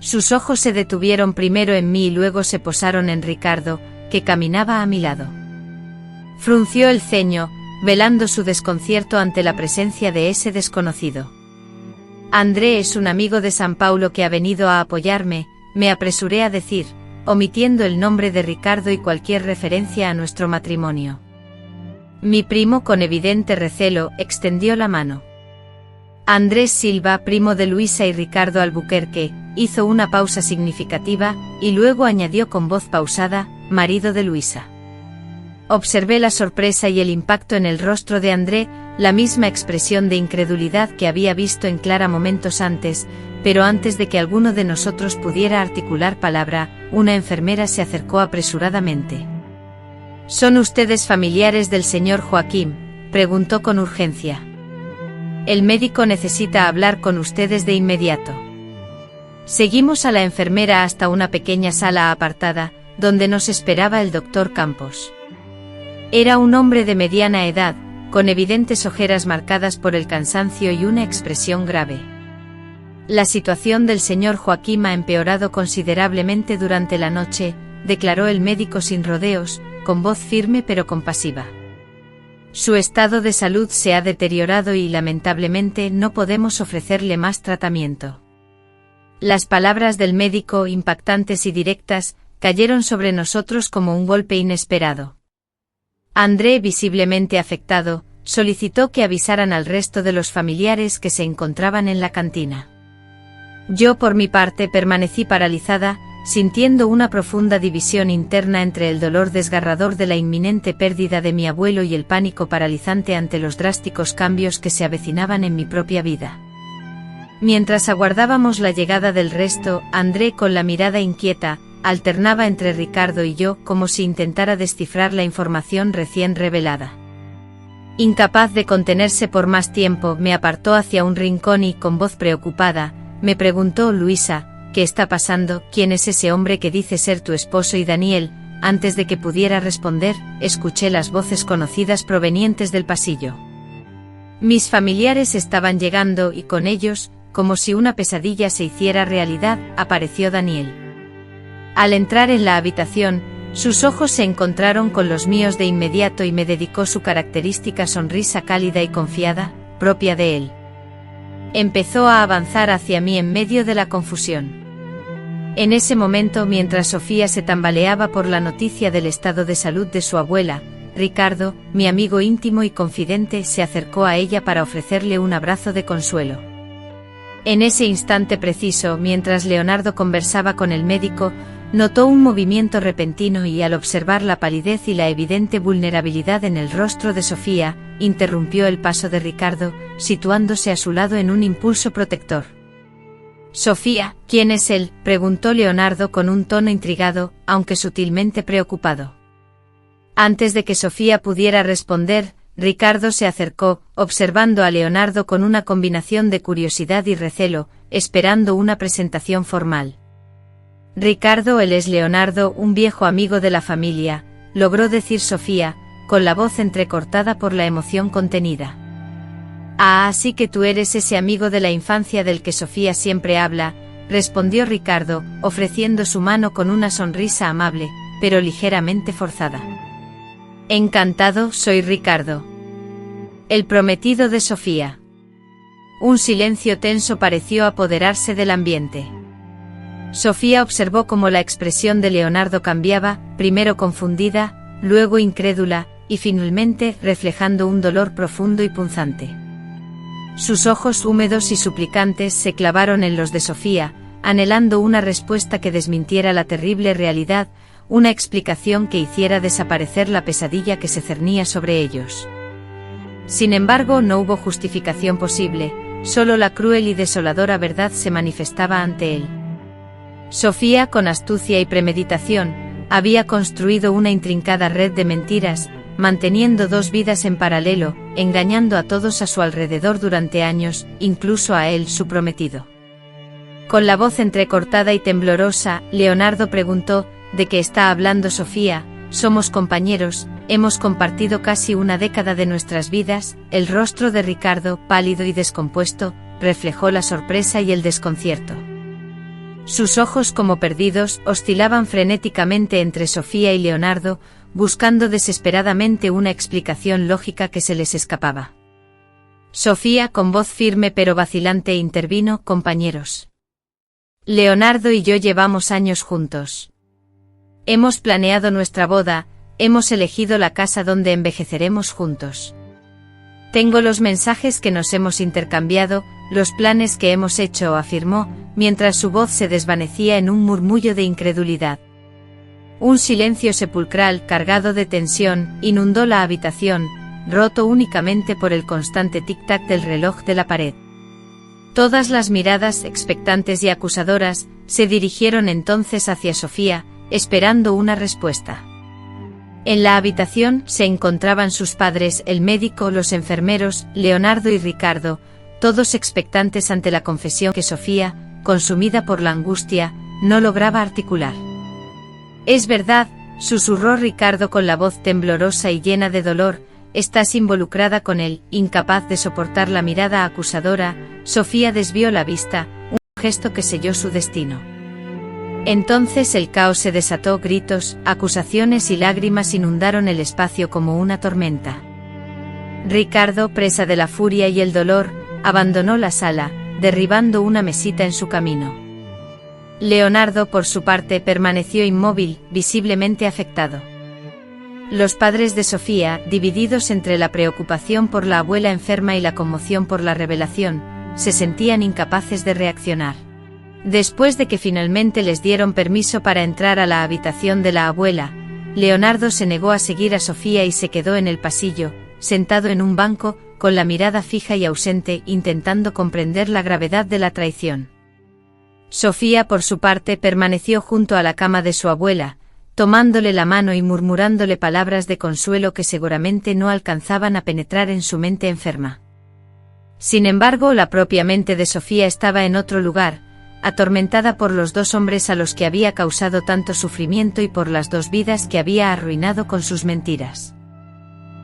Sus ojos se detuvieron primero en mí y luego se posaron en Ricardo, que caminaba a mi lado. Frunció el ceño, velando su desconcierto ante la presencia de ese desconocido. André es un amigo de San Paulo que ha venido a apoyarme, me apresuré a decir, omitiendo el nombre de Ricardo y cualquier referencia a nuestro matrimonio. Mi primo, con evidente recelo, extendió la mano. Andrés Silva, primo de Luisa y Ricardo Albuquerque, hizo una pausa significativa, y luego añadió con voz pausada: marido de Luisa. Observé la sorpresa y el impacto en el rostro de André, la misma expresión de incredulidad que había visto en Clara momentos antes, pero antes de que alguno de nosotros pudiera articular palabra, una enfermera se acercó apresuradamente. ¿Son ustedes familiares del señor Joaquín?, preguntó con urgencia. El médico necesita hablar con ustedes de inmediato. Seguimos a la enfermera hasta una pequeña sala apartada, donde nos esperaba el doctor Campos. Era un hombre de mediana edad, con evidentes ojeras marcadas por el cansancio y una expresión grave. La situación del señor Joaquín ha empeorado considerablemente durante la noche, declaró el médico sin rodeos, con voz firme pero compasiva. Su estado de salud se ha deteriorado y lamentablemente no podemos ofrecerle más tratamiento. Las palabras del médico, impactantes y directas, cayeron sobre nosotros como un golpe inesperado. André, visiblemente afectado, solicitó que avisaran al resto de los familiares que se encontraban en la cantina. Yo, por mi parte, permanecí paralizada, sintiendo una profunda división interna entre el dolor desgarrador de la inminente pérdida de mi abuelo y el pánico paralizante ante los drásticos cambios que se avecinaban en mi propia vida. Mientras aguardábamos la llegada del resto, André, con la mirada inquieta, alternaba entre Ricardo y yo como si intentara descifrar la información recién revelada. Incapaz de contenerse por más tiempo, me apartó hacia un rincón y, con voz preocupada, me preguntó: Luisa, ¿qué está pasando? ¿Quién es ese hombre que dice ser tu esposo? Y Daniel, antes de que pudiera responder, escuché las voces conocidas provenientes del pasillo. Mis familiares estaban llegando y con ellos, como si una pesadilla se hiciera realidad, apareció Daniel. Al entrar en la habitación, sus ojos se encontraron con los míos de inmediato y me dedicó su característica sonrisa cálida y confiada, propia de él. Empezó a avanzar hacia mí en medio de la confusión. En ese momento, mientras Sofía se tambaleaba por la noticia del estado de salud de su abuela, Ricardo, mi amigo íntimo y confidente, se acercó a ella para ofrecerle un abrazo de consuelo. En ese instante preciso, mientras Leonardo conversaba con el médico, notó un movimiento repentino y, al observar la palidez y la evidente vulnerabilidad en el rostro de Sofía, interrumpió el paso de Ricardo, situándose a su lado en un impulso protector. «Sofía, ¿quién es él?», preguntó Leonardo con un tono intrigado, aunque sutilmente preocupado. Antes de que Sofía pudiera responder, Ricardo se acercó, observando a Leonardo con una combinación de curiosidad y recelo, esperando una presentación formal. «Ricardo, él es Leonardo, un viejo amigo de la familia», logró decir Sofía, con la voz entrecortada por la emoción contenida. «Ah, así que tú eres ese amigo de la infancia del que Sofía siempre habla», respondió Ricardo, ofreciendo su mano con una sonrisa amable, pero ligeramente forzada. «Encantado, soy Ricardo. El prometido de Sofía». Un silencio tenso pareció apoderarse del ambiente. Sofía observó cómo la expresión de Leonardo cambiaba, primero confundida, luego incrédula, y finalmente reflejando un dolor profundo y punzante. Sus ojos húmedos y suplicantes se clavaron en los de Sofía, anhelando una respuesta que desmintiera la terrible realidad, una explicación que hiciera desaparecer la pesadilla que se cernía sobre ellos. Sin embargo, no hubo justificación posible, solo la cruel y desoladora verdad se manifestaba ante él. Sofía, con astucia y premeditación, había construido una intrincada red de mentiras, manteniendo dos vidas en paralelo, engañando a todos a su alrededor durante años, incluso a él, su prometido. Con la voz entrecortada y temblorosa, Leonardo preguntó: «¿De qué está hablando Sofía? Somos compañeros, hemos compartido casi una década de nuestras vidas». El rostro de Ricardo, pálido y descompuesto, reflejó la sorpresa y el desconcierto. Sus ojos, como perdidos, oscilaban frenéticamente entre Sofía y Leonardo, buscando desesperadamente una explicación lógica que se les escapaba. Sofía, con voz firme pero vacilante, intervino: «Compañeros. Leonardo y yo llevamos años juntos. Hemos planeado nuestra boda, hemos elegido la casa donde envejeceremos juntos. Tengo los mensajes que nos hemos intercambiado, los planes que hemos hecho», afirmó, mientras su voz se desvanecía en un murmullo de incredulidad. Un silencio sepulcral, cargado de tensión, inundó la habitación, roto únicamente por el constante tic-tac del reloj de la pared. Todas las miradas, expectantes y acusadoras, se dirigieron entonces hacia Sofía, esperando una respuesta. En la habitación se encontraban sus padres, el médico, los enfermeros, Leonardo y Ricardo, todos expectantes ante la confesión que Sofía, consumida por la angustia, no lograba articular. «Es verdad», susurró Ricardo con la voz temblorosa y llena de dolor, «estás involucrada con él». Incapaz de soportar la mirada acusadora, Sofía desvió la vista, un gesto que selló su destino. Entonces el caos se desató, gritos, acusaciones y lágrimas inundaron el espacio como una tormenta. Ricardo, presa de la furia y el dolor, abandonó la sala, derribando una mesita en su camino. Leonardo, por su parte, permaneció inmóvil, visiblemente afectado. Los padres de Sofía, divididos entre la preocupación por la abuela enferma y la conmoción por la revelación, se sentían incapaces de reaccionar. Después de que finalmente les dieron permiso para entrar a la habitación de la abuela, Leonardo se negó a seguir a Sofía y se quedó en el pasillo, sentado en un banco, con la mirada fija y ausente, intentando comprender la gravedad de la traición. Sofía, por su parte, permaneció junto a la cama de su abuela, tomándole la mano y murmurándole palabras de consuelo que seguramente no alcanzaban a penetrar en su mente enferma. Sin embargo, la propia mente de Sofía estaba en otro lugar, atormentada por los dos hombres a los que había causado tanto sufrimiento y por las dos vidas que había arruinado con sus mentiras.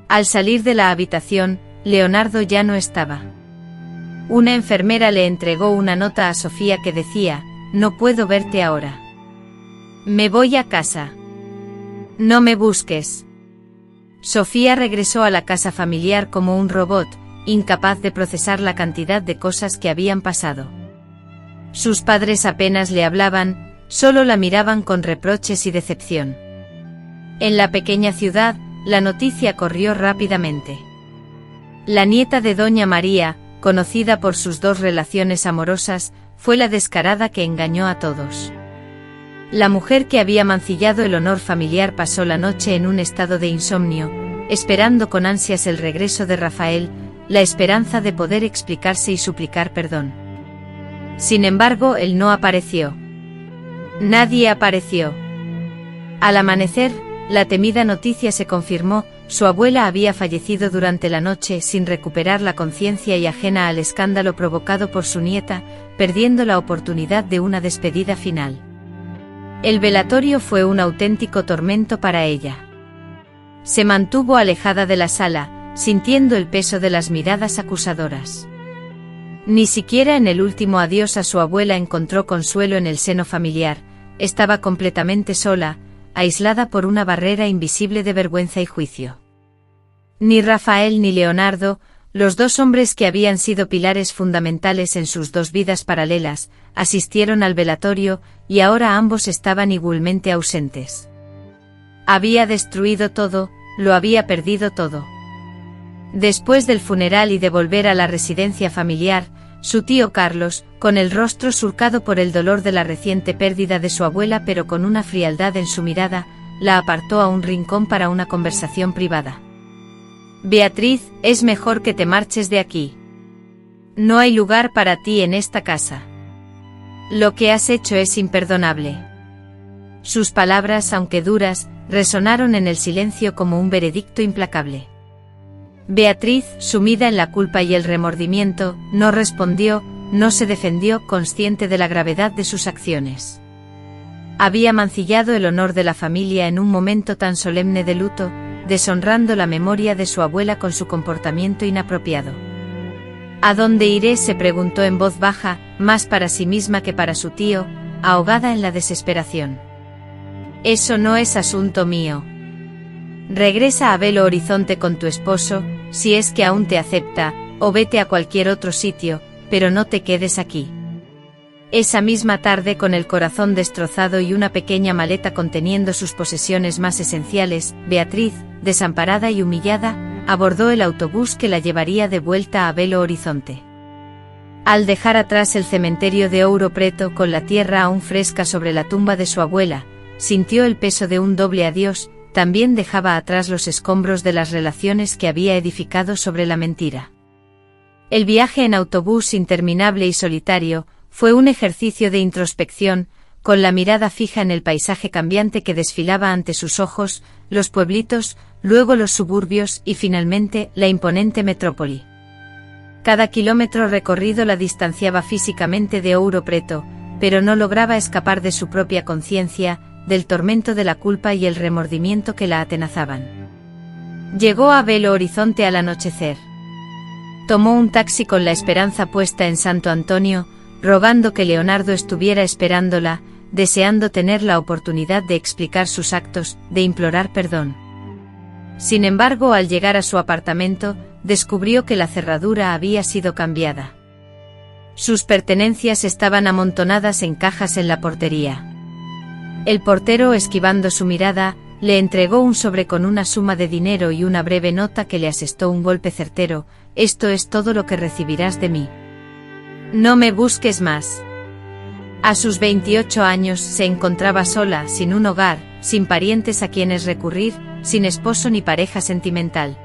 Al salir de la habitación, Leonardo ya no estaba. Una enfermera le entregó una nota a Sofía que decía: «No puedo verte ahora. Me voy a casa. No me busques». Sofía regresó a la casa familiar como un robot, incapaz de procesar la cantidad de cosas que habían pasado. Sus padres apenas le hablaban, solo la miraban con reproches y decepción. En la pequeña ciudad, la noticia corrió rápidamente. La nieta de Doña María, conocida por sus dos relaciones amorosas, fue la descarada que engañó a todos. La mujer que había mancillado el honor familiar pasó la noche en un estado de insomnio, esperando con ansias el regreso de Rafael, la esperanza de poder explicarse y suplicar perdón. Sin embargo, él no apareció. Nadie apareció. Al amanecer, la temida noticia se confirmó: su abuela había fallecido durante la noche sin recuperar la conciencia y ajena al escándalo provocado por su nieta, perdiendo la oportunidad de una despedida final. El velatorio fue un auténtico tormento para ella. Se mantuvo alejada de la sala, sintiendo el peso de las miradas acusadoras. Ni siquiera en el último adiós a su abuela encontró consuelo en el seno familiar, estaba completamente sola, aislada por una barrera invisible de vergüenza y juicio. Ni Rafael ni Leonardo, los dos hombres que habían sido pilares fundamentales en sus dos vidas paralelas, asistieron al velatorio, y ahora ambos estaban igualmente ausentes. Había destruido todo, lo había perdido todo. Después del funeral y de volver a la residencia familiar, su tío Carlos, con el rostro surcado por el dolor de la reciente pérdida de su abuela pero con una frialdad en su mirada, la apartó a un rincón para una conversación privada. «Beatriz, es mejor que te marches de aquí. No hay lugar para ti en esta casa. Lo que has hecho es imperdonable». Sus palabras, aunque duras, resonaron en el silencio como un veredicto implacable. Beatriz, sumida en la culpa y el remordimiento, no respondió, no se defendió, consciente de la gravedad de sus acciones. Había mancillado el honor de la familia en un momento tan solemne de luto, deshonrando la memoria de su abuela con su comportamiento inapropiado. «¿A dónde iré?», se preguntó en voz baja, más para sí misma que para su tío, ahogada en la desesperación. «Eso no es asunto mío. Regresa a Belo Horizonte con tu esposo, si es que aún te acepta, o vete a cualquier otro sitio, pero no te quedes aquí». Esa misma tarde, con el corazón destrozado y una pequeña maleta conteniendo sus posesiones más esenciales, Beatriz, desamparada y humillada, abordó el autobús que la llevaría de vuelta a Belo Horizonte. Al dejar atrás el cementerio de Ouro Preto con la tierra aún fresca sobre la tumba de su abuela, sintió el peso de un doble adiós. También dejaba atrás los escombros de las relaciones que había edificado sobre la mentira. El viaje en autobús, interminable y solitario, fue un ejercicio de introspección, con la mirada fija en el paisaje cambiante que desfilaba ante sus ojos, los pueblitos, luego los suburbios y finalmente la imponente metrópoli. Cada kilómetro recorrido la distanciaba físicamente de Ouro Preto, pero no lograba escapar de su propia conciencia, del tormento de la culpa y el remordimiento que la atenazaban. Llegó a Belo Horizonte al anochecer. Tomó un taxi con la esperanza puesta en Santo Antonio, rogando que Leonardo estuviera esperándola, deseando tener la oportunidad de explicar sus actos, de implorar perdón. Sin embargo, al llegar a su apartamento, descubrió que la cerradura había sido cambiada. Sus pertenencias estaban amontonadas en cajas en la portería. El portero, esquivando su mirada, le entregó un sobre con una suma de dinero y una breve nota que le asestó un golpe certero: «Esto es todo lo que recibirás de mí. No me busques más». A sus 28 años se encontraba sola, sin un hogar, sin parientes a quienes recurrir, sin esposo ni pareja sentimental.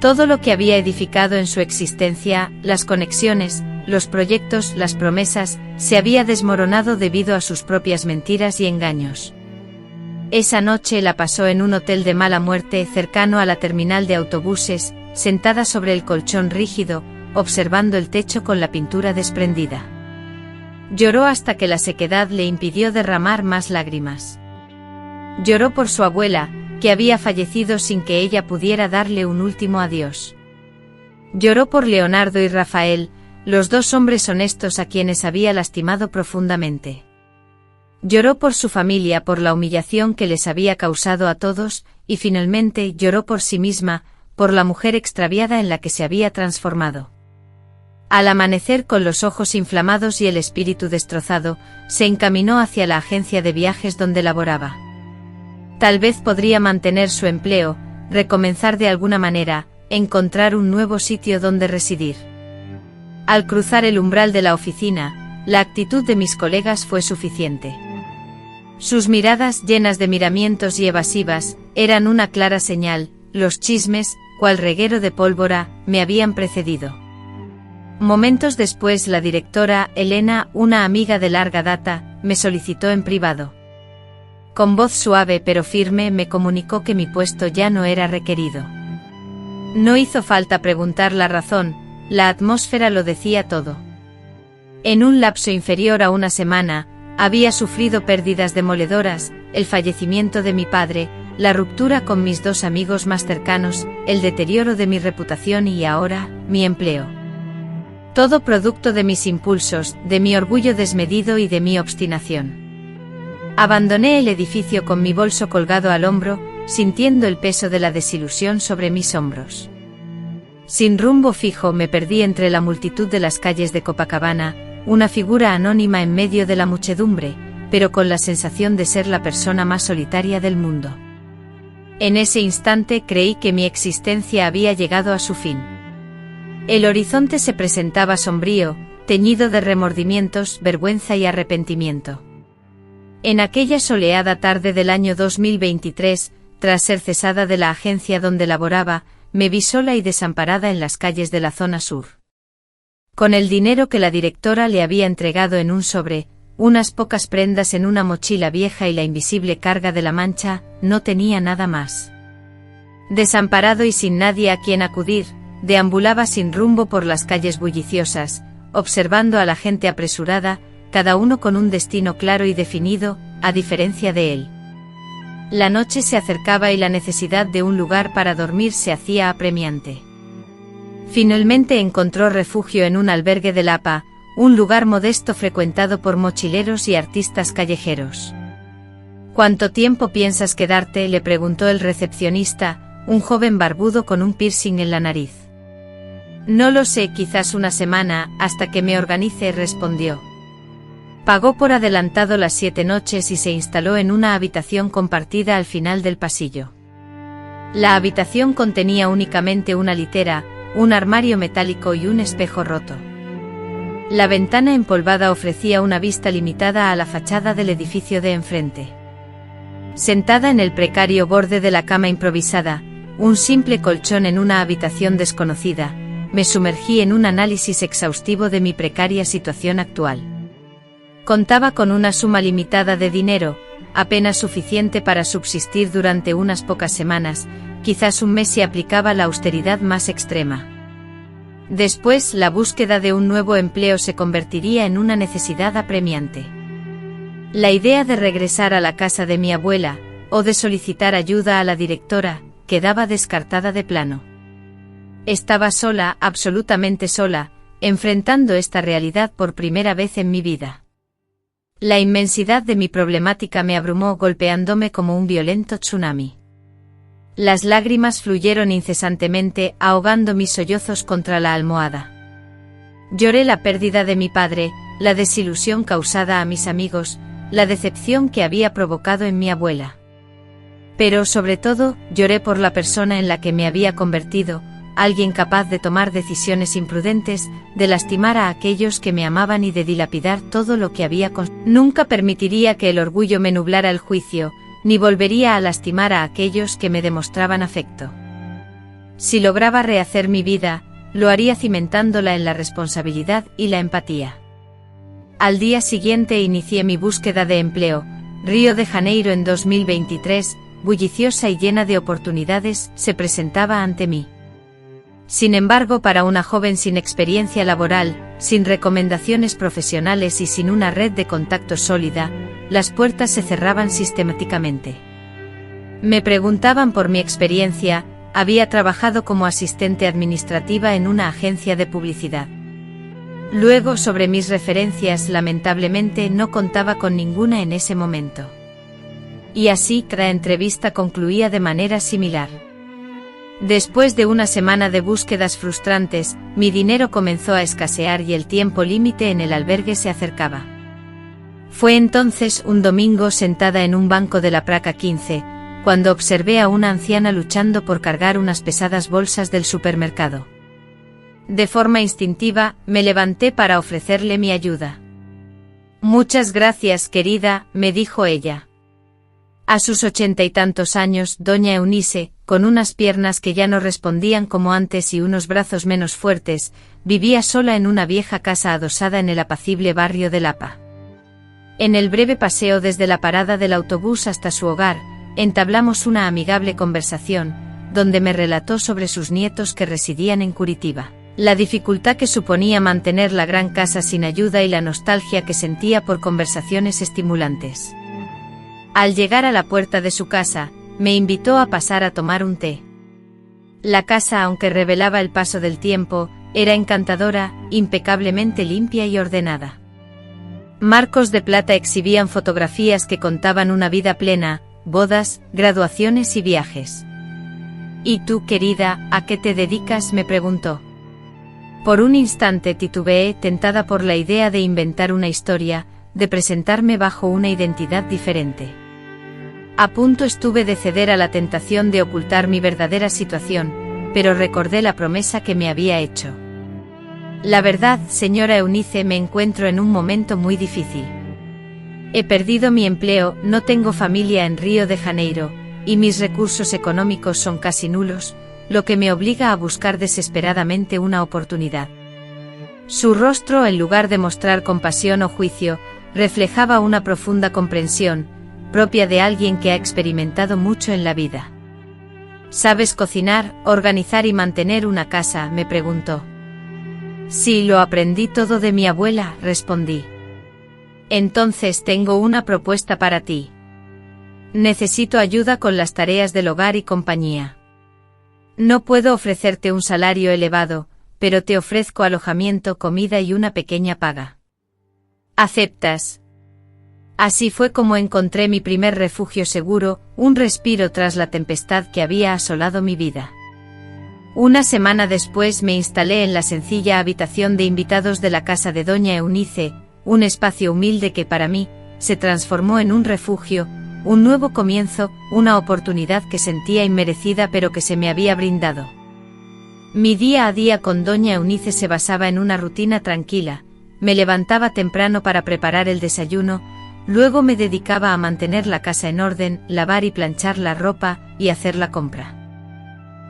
Todo lo que había edificado en su existencia, las conexiones, los proyectos, las promesas, se había desmoronado debido a sus propias mentiras y engaños. Esa noche la pasó en un hotel de mala muerte cercano a la terminal de autobuses, sentada sobre el colchón rígido, observando el techo con la pintura desprendida. Lloró hasta que la sequedad le impidió derramar más lágrimas. Lloró por su abuela, que había fallecido sin que ella pudiera darle un último adiós. Lloró por Leonardo y Rafael, los dos hombres honestos a quienes había lastimado profundamente. Lloró por su familia, por la humillación que les había causado a todos, y finalmente lloró por sí misma, por la mujer extraviada en la que se había transformado. Al amanecer, con los ojos inflamados y el espíritu destrozado, se encaminó hacia la agencia de viajes donde laboraba. Tal vez podría mantener su empleo, recomenzar de alguna manera, encontrar un nuevo sitio donde residir. Al cruzar el umbral de la oficina, la actitud de mis colegas fue suficiente. Sus miradas, llenas de miramientos y evasivas, eran una clara señal: los chismes, cual reguero de pólvora, me habían precedido. Momentos después, la directora, Elena, una amiga de larga data, me solicitó en privado. Con voz suave pero firme me comunicó que mi puesto ya no era requerido. No hizo falta preguntar la razón, la atmósfera lo decía todo. En un lapso inferior a una semana, había sufrido pérdidas demoledoras: el fallecimiento de mi padre, la ruptura con mis dos amigos más cercanos, el deterioro de mi reputación y ahora, mi empleo. Todo producto de mis impulsos, de mi orgullo desmedido y de mi obstinación. Abandoné el edificio con mi bolso colgado al hombro, sintiendo el peso de la desilusión sobre mis hombros. Sin rumbo fijo me perdí entre la multitud de las calles de Copacabana, una figura anónima en medio de la muchedumbre, pero con la sensación de ser la persona más solitaria del mundo. En ese instante creí que mi existencia había llegado a su fin. El horizonte se presentaba sombrío, teñido de remordimientos, vergüenza y arrepentimiento. En aquella soleada tarde del año 2023, tras ser cesada de la agencia donde laboraba, me vi sola y desamparada en las calles de la zona sur. Con el dinero que la directora le había entregado en un sobre, unas pocas prendas en una mochila vieja y la invisible carga de la mancha, no tenía nada más. Desamparado y sin nadie a quien acudir, deambulaba sin rumbo por las calles bulliciosas, observando a la gente apresurada, cada uno con un destino claro y definido, a diferencia de él. La noche se acercaba y la necesidad de un lugar para dormir se hacía apremiante. Finalmente encontró refugio en un albergue de Lapa, un lugar modesto frecuentado por mochileros y artistas callejeros. ¿Cuánto tiempo piensas quedarte?, le preguntó el recepcionista, un joven barbudo con un piercing en la nariz. No lo sé, quizás una semana, hasta que me organice, respondió. Pagó por adelantado las 7 noches y se instaló en una habitación compartida al final del pasillo. La habitación contenía únicamente una litera, un armario metálico y un espejo roto. La ventana empolvada ofrecía una vista limitada a la fachada del edificio de enfrente. Sentada en el precario borde de la cama improvisada, un simple colchón en una habitación desconocida, me sumergí en un análisis exhaustivo de mi precaria situación actual. Contaba con una suma limitada de dinero, apenas suficiente para subsistir durante unas pocas semanas, quizás un mes si aplicaba la austeridad más extrema. Después, la búsqueda de un nuevo empleo se convertiría en una necesidad apremiante. La idea de regresar a la casa de mi abuela, o de solicitar ayuda a la directora, quedaba descartada de plano. Estaba sola, absolutamente sola, enfrentando esta realidad por primera vez en mi vida. La inmensidad de mi problemática me abrumó, golpeándome como un violento tsunami. Las lágrimas fluyeron incesantemente, ahogando mis sollozos contra la almohada. Lloré la pérdida de mi padre, la desilusión causada a mis amigos, la decepción que había provocado en mi abuela. Pero, sobre todo, lloré por la persona en la que me había convertido, alguien capaz de tomar decisiones imprudentes, de lastimar a aquellos que me amaban y de dilapidar todo lo que había construido. Nunca permitiría que el orgullo me nublara el juicio, ni volvería a lastimar a aquellos que me demostraban afecto. Si lograba rehacer mi vida, lo haría cimentándola en la responsabilidad y la empatía. Al día siguiente inicié mi búsqueda de empleo. Río de Janeiro en 2023, bulliciosa y llena de oportunidades, se presentaba ante mí. Sin embargo, para una joven sin experiencia laboral, sin recomendaciones profesionales y sin una red de contactos sólida, las puertas se cerraban sistemáticamente. Me preguntaban por mi experiencia. Había trabajado como asistente administrativa en una agencia de publicidad. Luego, sobre mis referencias, lamentablemente no contaba con ninguna en ese momento. Y así, cada entrevista concluía de manera similar. Después de una semana de búsquedas frustrantes, mi dinero comenzó a escasear y el tiempo límite en el albergue se acercaba. Fue entonces un domingo, sentada en un banco de la Praca 15, cuando observé a una anciana luchando por cargar unas pesadas bolsas del supermercado. De forma instintiva, me levanté para ofrecerle mi ayuda. «Muchas gracias, querida», me dijo ella. A sus 80 y tantos años, doña Eunice, con unas piernas que ya no respondían como antes y unos brazos menos fuertes, vivía sola en una vieja casa adosada en el apacible barrio de Lapa. En el breve paseo desde la parada del autobús hasta su hogar, entablamos una amigable conversación, donde me relató sobre sus nietos que residían en Curitiba, la dificultad que suponía mantener la gran casa sin ayuda y la nostalgia que sentía por conversaciones estimulantes. Al llegar a la puerta de su casa, me invitó a pasar a tomar un té. La casa, aunque revelaba el paso del tiempo, era encantadora, impecablemente limpia y ordenada. Marcos de plata exhibían fotografías que contaban una vida plena, bodas, graduaciones y viajes. «¿Y tú, querida, a qué te dedicas?», me preguntó. Por un instante titubeé, tentada por la idea de inventar una historia, de presentarme bajo una identidad diferente. A punto estuve de ceder a la tentación de ocultar mi verdadera situación, pero recordé la promesa que me había hecho. «La verdad, señora Eunice, me encuentro en un momento muy difícil. He perdido mi empleo, no tengo familia en Río de Janeiro, y mis recursos económicos son casi nulos, lo que me obliga a buscar desesperadamente una oportunidad». Su rostro, en lugar de mostrar compasión o juicio, reflejaba una profunda comprensión, propia de alguien que ha experimentado mucho en la vida. «¿Sabes cocinar, organizar y mantener una casa?», me preguntó. «Sí, lo aprendí todo de mi abuela», respondí. «Entonces tengo una propuesta para ti. Necesito ayuda con las tareas del hogar y compañía. No puedo ofrecerte un salario elevado, pero te ofrezco alojamiento, comida y una pequeña paga. ¿Aceptas?». Así fue como encontré mi primer refugio seguro, un respiro tras la tempestad que había asolado mi vida. Una semana después me instalé en la sencilla habitación de invitados de la casa de doña Eunice, un espacio humilde que para mí se transformó en un refugio, un nuevo comienzo, una oportunidad que sentía inmerecida pero que se me había brindado. Mi día a día con doña Eunice se basaba en una rutina tranquila. Me levantaba temprano para preparar el desayuno, luego me dedicaba a mantener la casa en orden, lavar y planchar la ropa, y hacer la compra.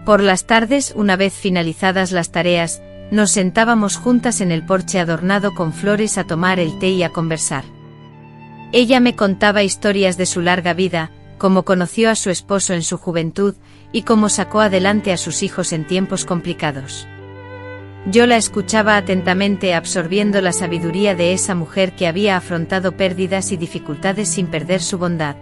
Por las tardes, una vez finalizadas las tareas, nos sentábamos juntas en el porche adornado con flores a tomar el té y a conversar. Ella me contaba historias de su larga vida, cómo conoció a su esposo en su juventud, y cómo sacó adelante a sus hijos en tiempos complicados. Yo la escuchaba atentamente, absorbiendo la sabiduría de esa mujer que había afrontado pérdidas y dificultades sin perder su bondad.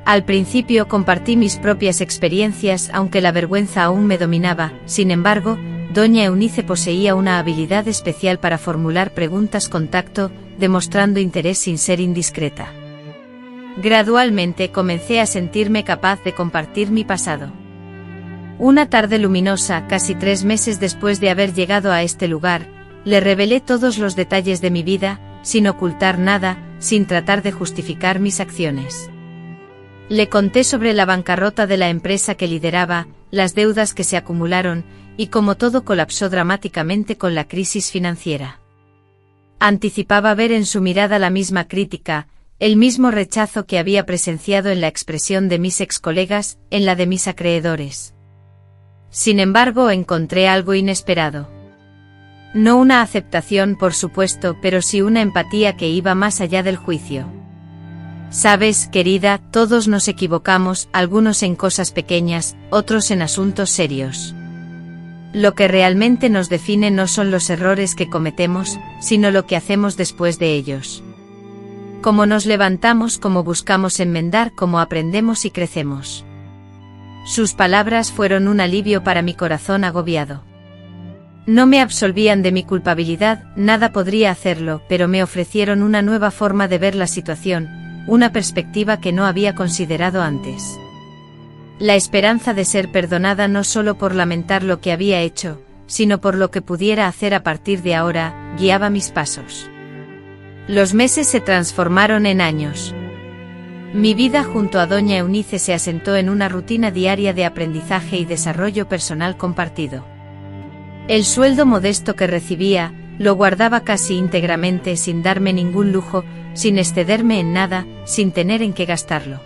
Al principio compartí mis propias experiencias, aunque la vergüenza aún me dominaba. Sin embargo, doña Eunice poseía una habilidad especial para formular preguntas con tacto, demostrando interés sin ser indiscreta. Gradualmente comencé a sentirme capaz de compartir mi pasado. Una tarde luminosa, casi 3 meses después de haber llegado a este lugar, le revelé todos los detalles de mi vida, sin ocultar nada, sin tratar de justificar mis acciones. Le conté sobre la bancarrota de la empresa que lideraba, las deudas que se acumularon, y cómo todo colapsó dramáticamente con la crisis financiera. Anticipaba ver en su mirada la misma crítica, el mismo rechazo que había presenciado en la expresión de mis ex colegas, en la de mis acreedores. Sin embargo, encontré algo inesperado. No una aceptación, por supuesto, pero sí una empatía que iba más allá del juicio. Sabes, querida, todos nos equivocamos, algunos en cosas pequeñas, otros en asuntos serios. Lo que realmente nos define no son los errores que cometemos, sino lo que hacemos después de ellos. Cómo nos levantamos, cómo buscamos enmendar, cómo aprendemos y crecemos. Sus palabras fueron un alivio para mi corazón agobiado. No me absolvían de mi culpabilidad, nada podría hacerlo, pero me ofrecieron una nueva forma de ver la situación, una perspectiva que no había considerado antes. La esperanza de ser perdonada no solo por lamentar lo que había hecho, sino por lo que pudiera hacer a partir de ahora, guiaba mis pasos. Los meses se transformaron en años. Mi vida junto a doña Eunice se asentó en una rutina diaria de aprendizaje y desarrollo personal compartido. El sueldo modesto que recibía, lo guardaba casi íntegramente sin darme ningún lujo, sin excederme en nada, sin tener en qué gastarlo.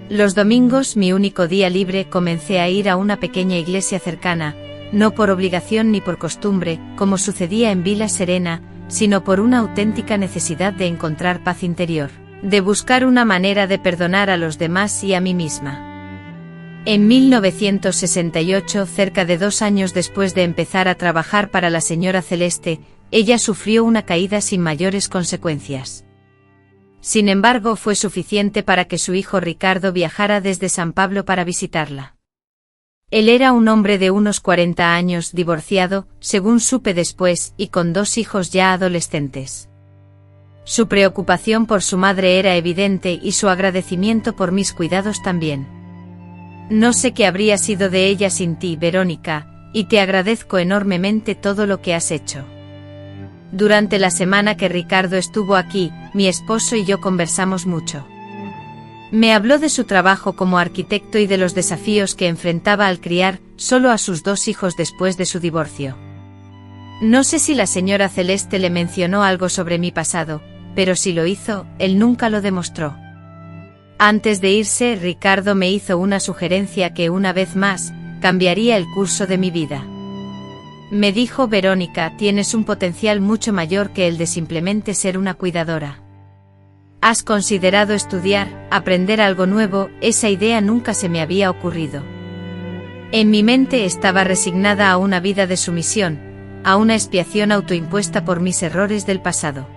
Los domingos, mi único día libre, comencé a ir a una pequeña iglesia cercana, no por obligación ni por costumbre, como sucedía en Vila Serena, sino por una auténtica necesidad de encontrar paz interior, de buscar una manera de perdonar a los demás y a mí misma. En 1968, cerca de 2 años después de empezar a trabajar para la señora Celeste, ella sufrió una caída sin mayores consecuencias. Sin embargo, fue suficiente para que su hijo Ricardo viajara desde San Pablo para visitarla. Él era un hombre de unos 40 años, divorciado, según supe después, y con 2 hijos ya adolescentes. Su preocupación por su madre era evidente y su agradecimiento por mis cuidados también. No sé qué habría sido de ella sin ti, Verónica, y te agradezco enormemente todo lo que has hecho. Durante la semana que Ricardo estuvo aquí, mi esposo y yo conversamos mucho. Me habló de su trabajo como arquitecto y de los desafíos que enfrentaba al criar solo a sus 2 hijos después de su divorcio. No sé si la señora Celeste le mencionó algo sobre mi pasado, pero si lo hizo, él nunca lo demostró. Antes de irse, Ricardo me hizo una sugerencia que una vez más, cambiaría el curso de mi vida. Me dijo: Verónica, tienes un potencial mucho mayor que el de simplemente ser una cuidadora. ¿Has considerado estudiar, aprender algo nuevo? Esa idea nunca se me había ocurrido. En mi mente estaba resignada a una vida de sumisión, a una expiación autoimpuesta por mis errores del pasado.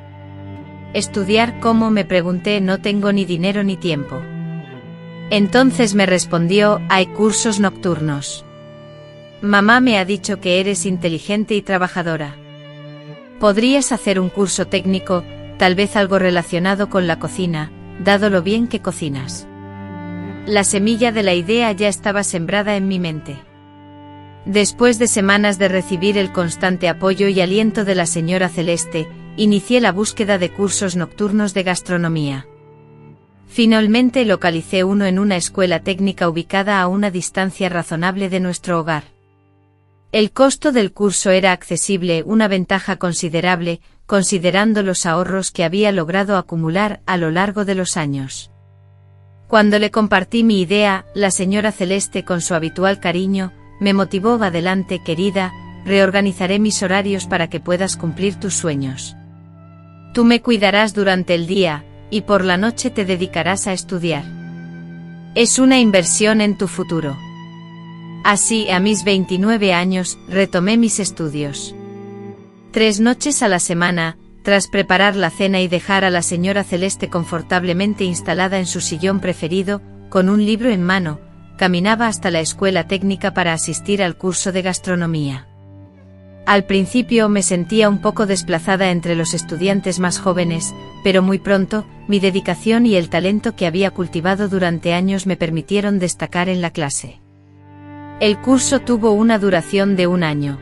¿Estudiar cómo?, me pregunté. No tengo ni dinero ni tiempo. Entonces me respondió: hay cursos nocturnos. Mamá me ha dicho que eres inteligente y trabajadora. Podrías hacer un curso técnico, tal vez algo relacionado con la cocina, dado lo bien que cocinas. La semilla de la idea ya estaba sembrada en mi mente. Después de semanas de recibir el constante apoyo y aliento de la señora Celeste, inicié la búsqueda de cursos nocturnos de gastronomía. Finalmente localicé uno en una escuela técnica ubicada a una distancia razonable de nuestro hogar. El costo del curso era accesible, una ventaja considerable, considerando los ahorros que había logrado acumular a lo largo de los años. Cuando le compartí mi idea, la señora Celeste, con su habitual cariño, me motivó: adelante, querida, reorganizaré mis horarios para que puedas cumplir tus sueños. Tú me cuidarás durante el día, y por la noche te dedicarás a estudiar. Es una inversión en tu futuro. Así, a mis 29 años, retomé mis estudios. 3 noches a la semana, tras preparar la cena y dejar a la señora Celeste confortablemente instalada en su sillón preferido, con un libro en mano, caminaba hasta la escuela técnica para asistir al curso de gastronomía. Al principio me sentía un poco desplazada entre los estudiantes más jóvenes, pero muy pronto, mi dedicación y el talento que había cultivado durante años me permitieron destacar en la clase. El curso tuvo una duración de 1 año.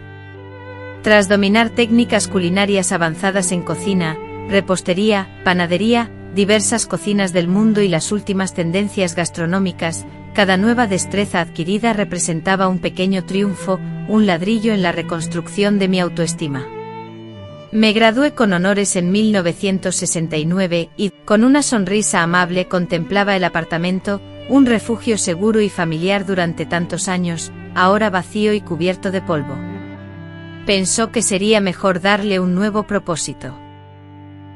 Tras dominar técnicas culinarias avanzadas en cocina, repostería, panadería, diversas cocinas del mundo y las últimas tendencias gastronómicas, cada nueva destreza adquirida representaba un pequeño triunfo, un ladrillo en la reconstrucción de mi autoestima. Me gradué con honores en 1969 y, con una sonrisa amable, contemplaba el apartamento, un refugio seguro y familiar durante tantos años, ahora vacío y cubierto de polvo. Pensó que sería mejor darle un nuevo propósito.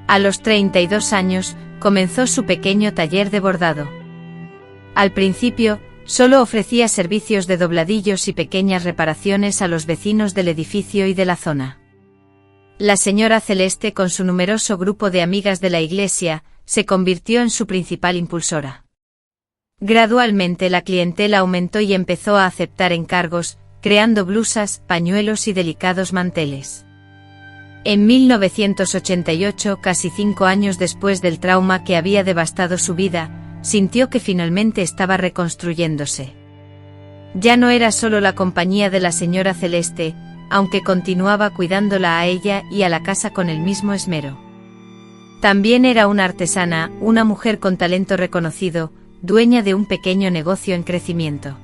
A los 32 años, comenzó su pequeño taller de bordado. Al principio, solo ofrecía servicios de dobladillos y pequeñas reparaciones a los vecinos del edificio y de la zona. La señora Celeste, con su numeroso grupo de amigas de la iglesia, se convirtió en su principal impulsora. Gradualmente la clientela aumentó y empezó a aceptar encargos, creando blusas, pañuelos y delicados manteles. En 1988, casi 5 años después del trauma que había devastado su vida, sintió que finalmente estaba reconstruyéndose. Ya no era solo la compañía de la señora Celeste, aunque continuaba cuidándola a ella y a la casa con el mismo esmero. También era una artesana, una mujer con talento reconocido, dueña de un pequeño negocio en crecimiento.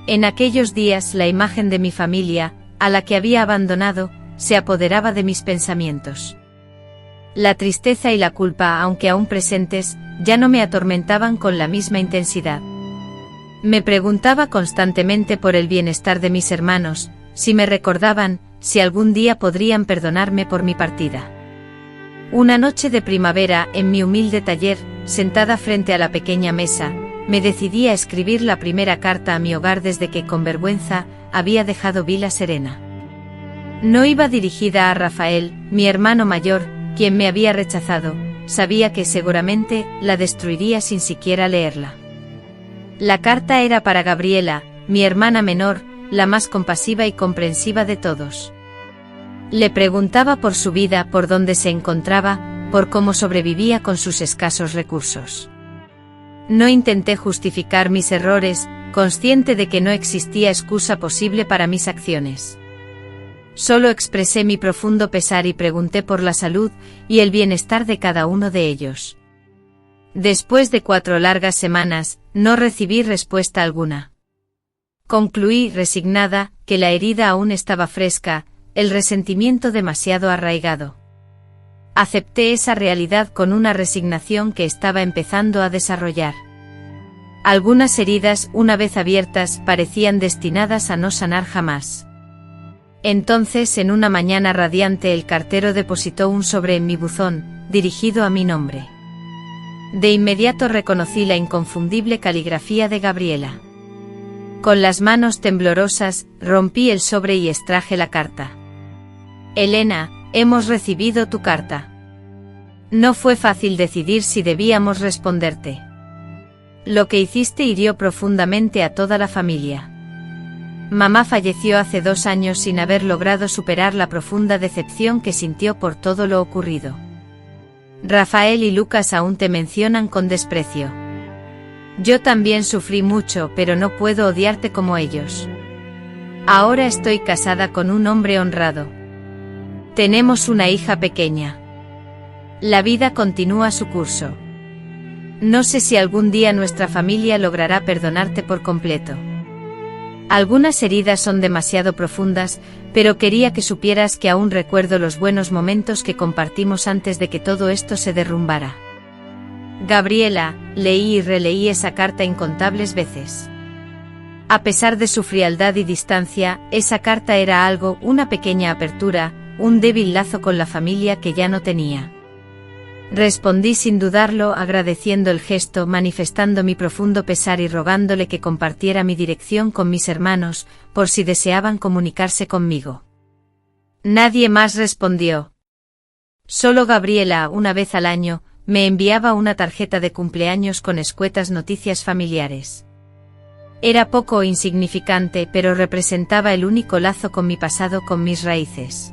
En aquellos días la imagen de mi familia, a la que había abandonado, se apoderaba de mis pensamientos. La tristeza y la culpa, aunque aún presentes, ya no me atormentaban con la misma intensidad. Me preguntaba constantemente por el bienestar de mis hermanos, si me recordaban, si algún día podrían perdonarme por mi partida. Una noche de primavera, en mi humilde taller, sentada frente a la pequeña mesa, me decidí a escribir la primera carta a mi hogar desde que, con vergüenza, había dejado Vila Serena. No iba dirigida a Rafael, mi hermano mayor, quien me había rechazado. Sabía que seguramente la destruiría sin siquiera leerla. La carta era para Gabriela, mi hermana menor, la más compasiva y comprensiva de todos. Le preguntaba por su vida, por dónde se encontraba, por cómo sobrevivía con sus escasos recursos. No intenté justificar mis errores, consciente de que no existía excusa posible para mis acciones. Solo expresé mi profundo pesar y pregunté por la salud y el bienestar de cada uno de ellos. Después de 4 largas semanas, no recibí respuesta alguna. Concluí, resignada, que la herida aún estaba fresca, el resentimiento demasiado arraigado. Acepté esa realidad con una resignación que estaba empezando a desarrollar. Algunas heridas, una vez abiertas, parecían destinadas a no sanar jamás. Entonces, en una mañana radiante, el cartero depositó un sobre en mi buzón, dirigido a mi nombre. De inmediato reconocí la inconfundible caligrafía de Gabriela. Con las manos temblorosas, rompí el sobre y extraje la carta. Elena, hemos recibido tu carta. No fue fácil decidir si debíamos responderte. Lo que hiciste hirió profundamente a toda la familia. Mamá falleció hace 2 años sin haber logrado superar la profunda decepción que sintió por todo lo ocurrido. Rafael y Lucas aún te mencionan con desprecio. Yo también sufrí mucho, pero no puedo odiarte como ellos. Ahora estoy casada con un hombre honrado. Tenemos una hija pequeña. La vida continúa su curso. No sé si algún día nuestra familia logrará perdonarte por completo. Algunas heridas son demasiado profundas, pero quería que supieras que aún recuerdo los buenos momentos que compartimos antes de que todo esto se derrumbara. Gabriela, leí y releí esa carta incontables veces. A pesar de su frialdad y distancia, esa carta era algo, una pequeña apertura, un débil lazo con la familia que ya no tenía. Respondí sin dudarlo, agradeciendo el gesto, manifestando mi profundo pesar y rogándole que compartiera mi dirección con mis hermanos, por si deseaban comunicarse conmigo. Nadie más respondió. Solo Gabriela, una vez al año, me enviaba una tarjeta de cumpleaños con escuetas noticias familiares. Era poco o insignificante, pero representaba el único lazo con mi pasado, con mis raíces.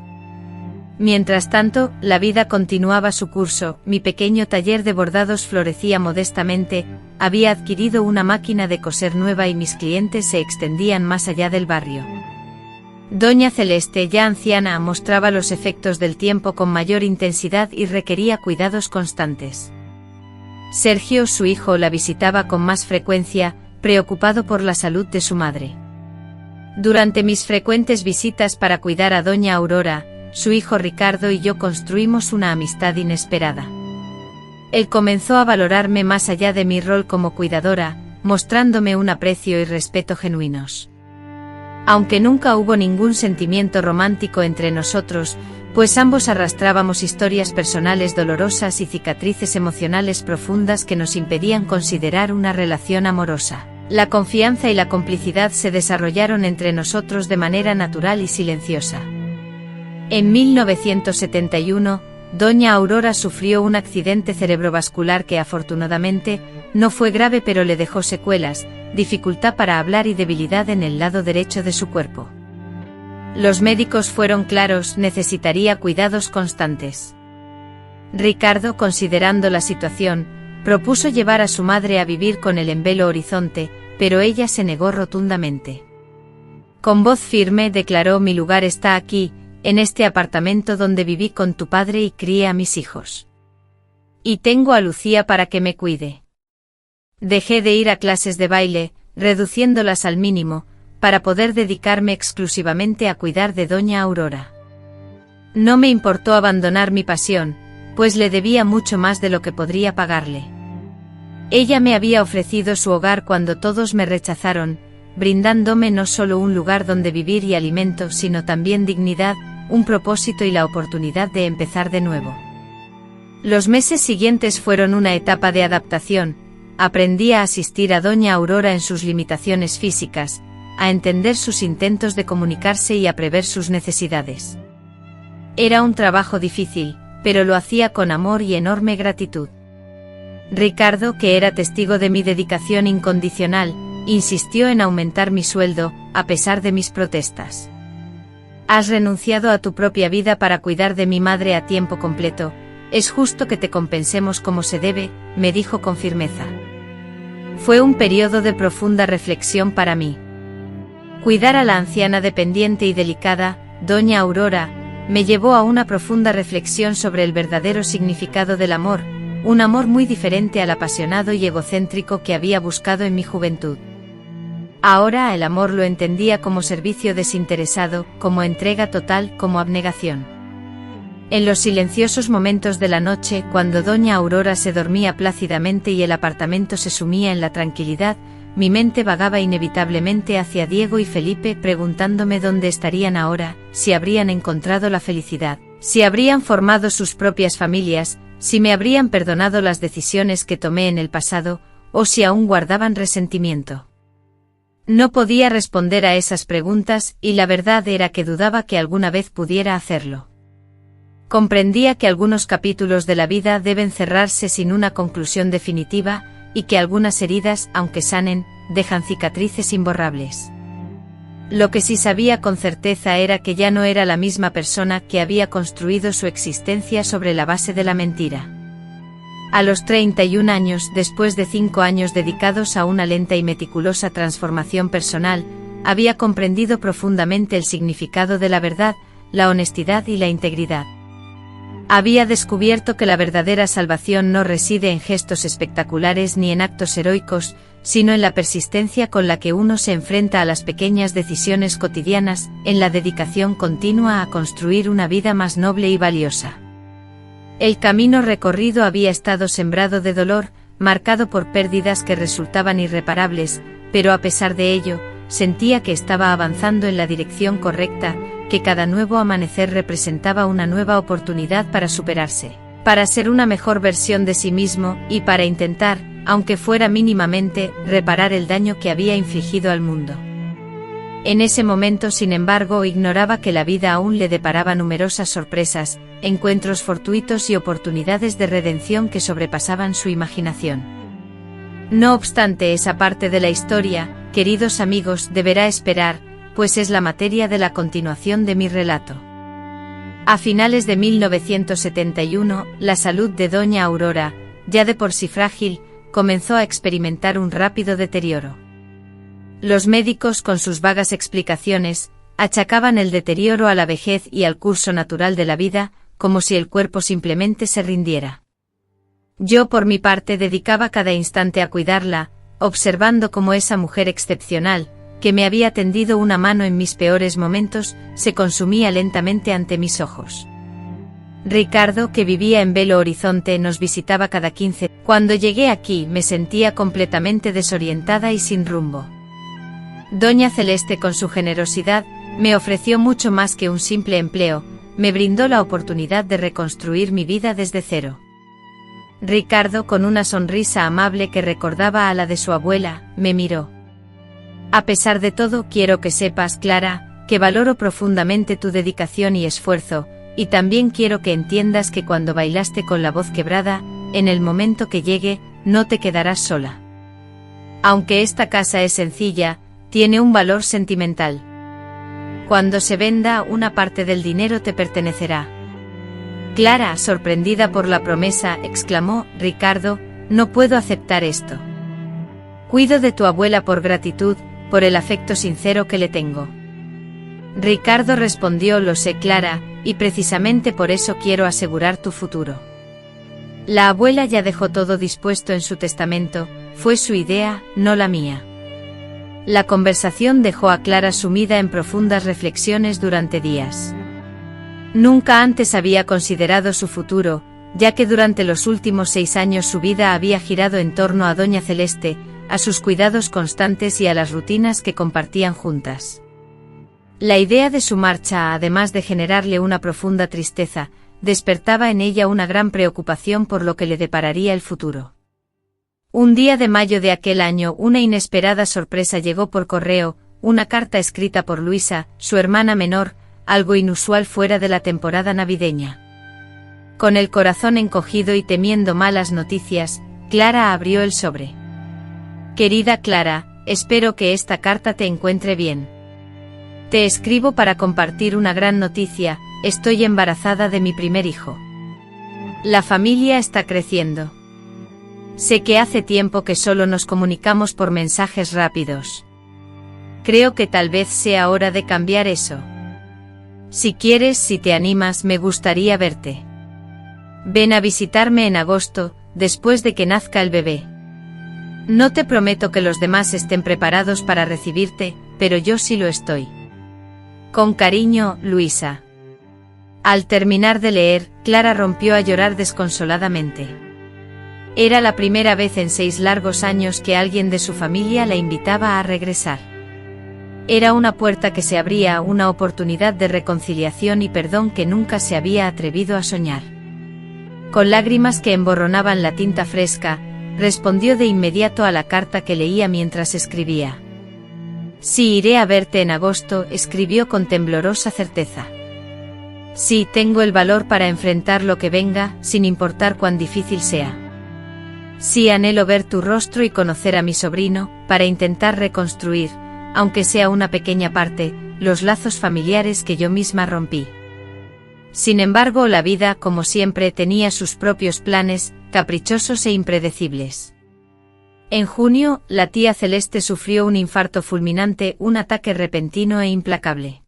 Mientras tanto, la vida continuaba su curso, mi pequeño taller de bordados florecía modestamente, había adquirido una máquina de coser nueva y mis clientes se extendían más allá del barrio. Doña Celeste, ya anciana, mostraba los efectos del tiempo con mayor intensidad y requería cuidados constantes. Sergio, su hijo, la visitaba con más frecuencia, preocupado por la salud de su madre. Durante mis frecuentes visitas para cuidar a doña Aurora, su hijo Ricardo y yo construimos una amistad inesperada. Él comenzó a valorarme más allá de mi rol como cuidadora, mostrándome un aprecio y respeto genuinos. Aunque nunca hubo ningún sentimiento romántico entre nosotros, pues ambos arrastrábamos historias personales dolorosas y cicatrices emocionales profundas que nos impedían considerar una relación amorosa. La confianza y la complicidad se desarrollaron entre nosotros de manera natural y silenciosa. En 1971, doña Aurora sufrió un accidente cerebrovascular que afortunadamente no fue grave, pero le dejó secuelas, dificultad para hablar y debilidad en el lado derecho de su cuerpo. Los médicos fueron claros: necesitaría cuidados constantes. Ricardo, considerando la situación, propuso llevar a su madre a vivir con él en Belo Horizonte, pero ella se negó rotundamente. Con voz firme declaró: mi lugar está aquí, en este apartamento donde viví con tu padre y crié a mis hijos. Y tengo a Lucía para que me cuide. Dejé de ir a clases de baile, reduciéndolas al mínimo, para poder dedicarme exclusivamente a cuidar de doña Aurora. No me importó abandonar mi pasión, pues le debía mucho más de lo que podría pagarle. Ella me había ofrecido su hogar cuando todos me rechazaron, brindándome no solo un lugar donde vivir y alimento, sino también dignidad, un propósito y la oportunidad de empezar de nuevo. Los meses siguientes fueron una etapa de adaptación. Aprendí a asistir a doña Aurora en sus limitaciones físicas, a entender sus intentos de comunicarse y a prever sus necesidades. Era un trabajo difícil, pero lo hacía con amor y enorme gratitud. Ricardo, que era testigo de mi dedicación incondicional, insistió en aumentar mi sueldo, a pesar de mis protestas. Has renunciado a tu propia vida para cuidar de mi madre a tiempo completo. Es justo que te compensemos como se debe, me dijo con firmeza. Fue un periodo de profunda reflexión para mí. Cuidar a la anciana dependiente y delicada, doña Aurora, me llevó a una profunda reflexión sobre el verdadero significado del amor, un amor muy diferente al apasionado y egocéntrico que había buscado en mi juventud. Ahora el amor lo entendía como servicio desinteresado, como entrega total, como abnegación. En los silenciosos momentos de la noche, cuando doña Aurora se dormía plácidamente y el apartamento se sumía en la tranquilidad, mi mente vagaba inevitablemente hacia Diego y Felipe, preguntándome dónde estarían ahora, si habrían encontrado la felicidad, si habrían formado sus propias familias, si me habrían perdonado las decisiones que tomé en el pasado, o si aún guardaban resentimiento. No podía responder a esas preguntas, y la verdad era que dudaba que alguna vez pudiera hacerlo. Comprendía que algunos capítulos de la vida deben cerrarse sin una conclusión definitiva, y que algunas heridas, aunque sanen, dejan cicatrices imborrables. Lo que sí sabía con certeza era que ya no era la misma persona que había construido su existencia sobre la base de la mentira. A los 31 años, después de 5 años dedicados a una lenta y meticulosa transformación personal, había comprendido profundamente el significado de la verdad, la honestidad y la integridad. Había descubierto que la verdadera salvación no reside en gestos espectaculares ni en actos heroicos, sino en la persistencia con la que uno se enfrenta a las pequeñas decisiones cotidianas, en la dedicación continua a construir una vida más noble y valiosa. El camino recorrido había estado sembrado de dolor, marcado por pérdidas que resultaban irreparables, pero a pesar de ello, sentía que estaba avanzando en la dirección correcta, que cada nuevo amanecer representaba una nueva oportunidad para superarse, para ser una mejor versión de sí mismo, y para intentar, aunque fuera mínimamente, reparar el daño que había infligido al mundo. En ese momento, sin embargo, ignoraba que la vida aún le deparaba numerosas sorpresas, encuentros fortuitos y oportunidades de redención que sobrepasaban su imaginación. No obstante, esa parte de la historia, queridos amigos, deberá esperar, pues es la materia de la continuación de mi relato. A finales de 1971, la salud de doña Aurora, ya de por sí frágil, comenzó a experimentar un rápido deterioro. Los médicos, con sus vagas explicaciones, achacaban el deterioro a la vejez y al curso natural de la vida, como si el cuerpo simplemente se rindiera. Yo por mi parte dedicaba cada instante a cuidarla, observando cómo esa mujer excepcional, que me había tendido una mano en mis peores momentos, se consumía lentamente ante mis ojos. Ricardo, que vivía en Belo Horizonte, nos visitaba cada 15. Cuando llegué aquí me sentía completamente desorientada y sin rumbo. Doña Celeste, con su generosidad, me ofreció mucho más que un simple empleo, me brindó la oportunidad de reconstruir mi vida desde cero. Ricardo, con una sonrisa amable que recordaba a la de su abuela, me miró. A pesar de todo, quiero que sepas, Clara, que valoro profundamente tu dedicación y esfuerzo, y también quiero que entiendas que cuando bailaste con la voz quebrada, en el momento que llegue, no te quedarás sola. Aunque esta casa es sencilla, tiene un valor sentimental. Cuando se venda, una parte del dinero te pertenecerá. Clara, sorprendida por la promesa, exclamó: Ricardo, no puedo aceptar esto. Cuido de tu abuela por gratitud, por el afecto sincero que le tengo. Ricardo respondió: lo sé, Clara, y precisamente por eso quiero asegurar tu futuro. La abuela ya dejó todo dispuesto en su testamento, fue su idea, no la mía. La conversación dejó a Clara sumida en profundas reflexiones durante días. Nunca antes había considerado su futuro, ya que durante los últimos 6 años su vida había girado en torno a Doña Celeste, a sus cuidados constantes y a las rutinas que compartían juntas. La idea de su marcha, además de generarle una profunda tristeza, despertaba en ella una gran preocupación por lo que le depararía el futuro. Un día de mayo de aquel año, una inesperada sorpresa llegó por correo, una carta escrita por Luisa, su hermana menor, algo inusual fuera de la temporada navideña. Con el corazón encogido y temiendo malas noticias, Clara abrió el sobre. Querida Clara, espero que esta carta te encuentre bien. Te escribo para compartir una gran noticia: estoy embarazada de mi primer hijo. La familia está creciendo. Sé que hace tiempo que solo nos comunicamos por mensajes rápidos. Creo que tal vez sea hora de cambiar eso. Si quieres, si te animas, me gustaría verte. Ven a visitarme en agosto, después de que nazca el bebé. No te prometo que los demás estén preparados para recibirte, pero yo sí lo estoy. Con cariño, Luisa. Al terminar de leer, Clara rompió a llorar desconsoladamente. Era la primera vez en 6 largos años que alguien de su familia la invitaba a regresar. Era una puerta que se abría, una oportunidad de reconciliación y perdón que nunca se había atrevido a soñar. Con lágrimas que emborronaban la tinta fresca, respondió de inmediato a la carta que leía mientras escribía. Sí, iré a verte en agosto, escribió con temblorosa certeza. Sí, tengo el valor para enfrentar lo que venga, sin importar cuán difícil sea. Sí, anhelo ver tu rostro y conocer a mi sobrino, para intentar reconstruir, aunque sea una pequeña parte, los lazos familiares que yo misma rompí. Sin embargo, la vida, como siempre, tenía sus propios planes, caprichosos e impredecibles. En junio, la tía Celeste sufrió un infarto fulminante, un ataque repentino e implacable.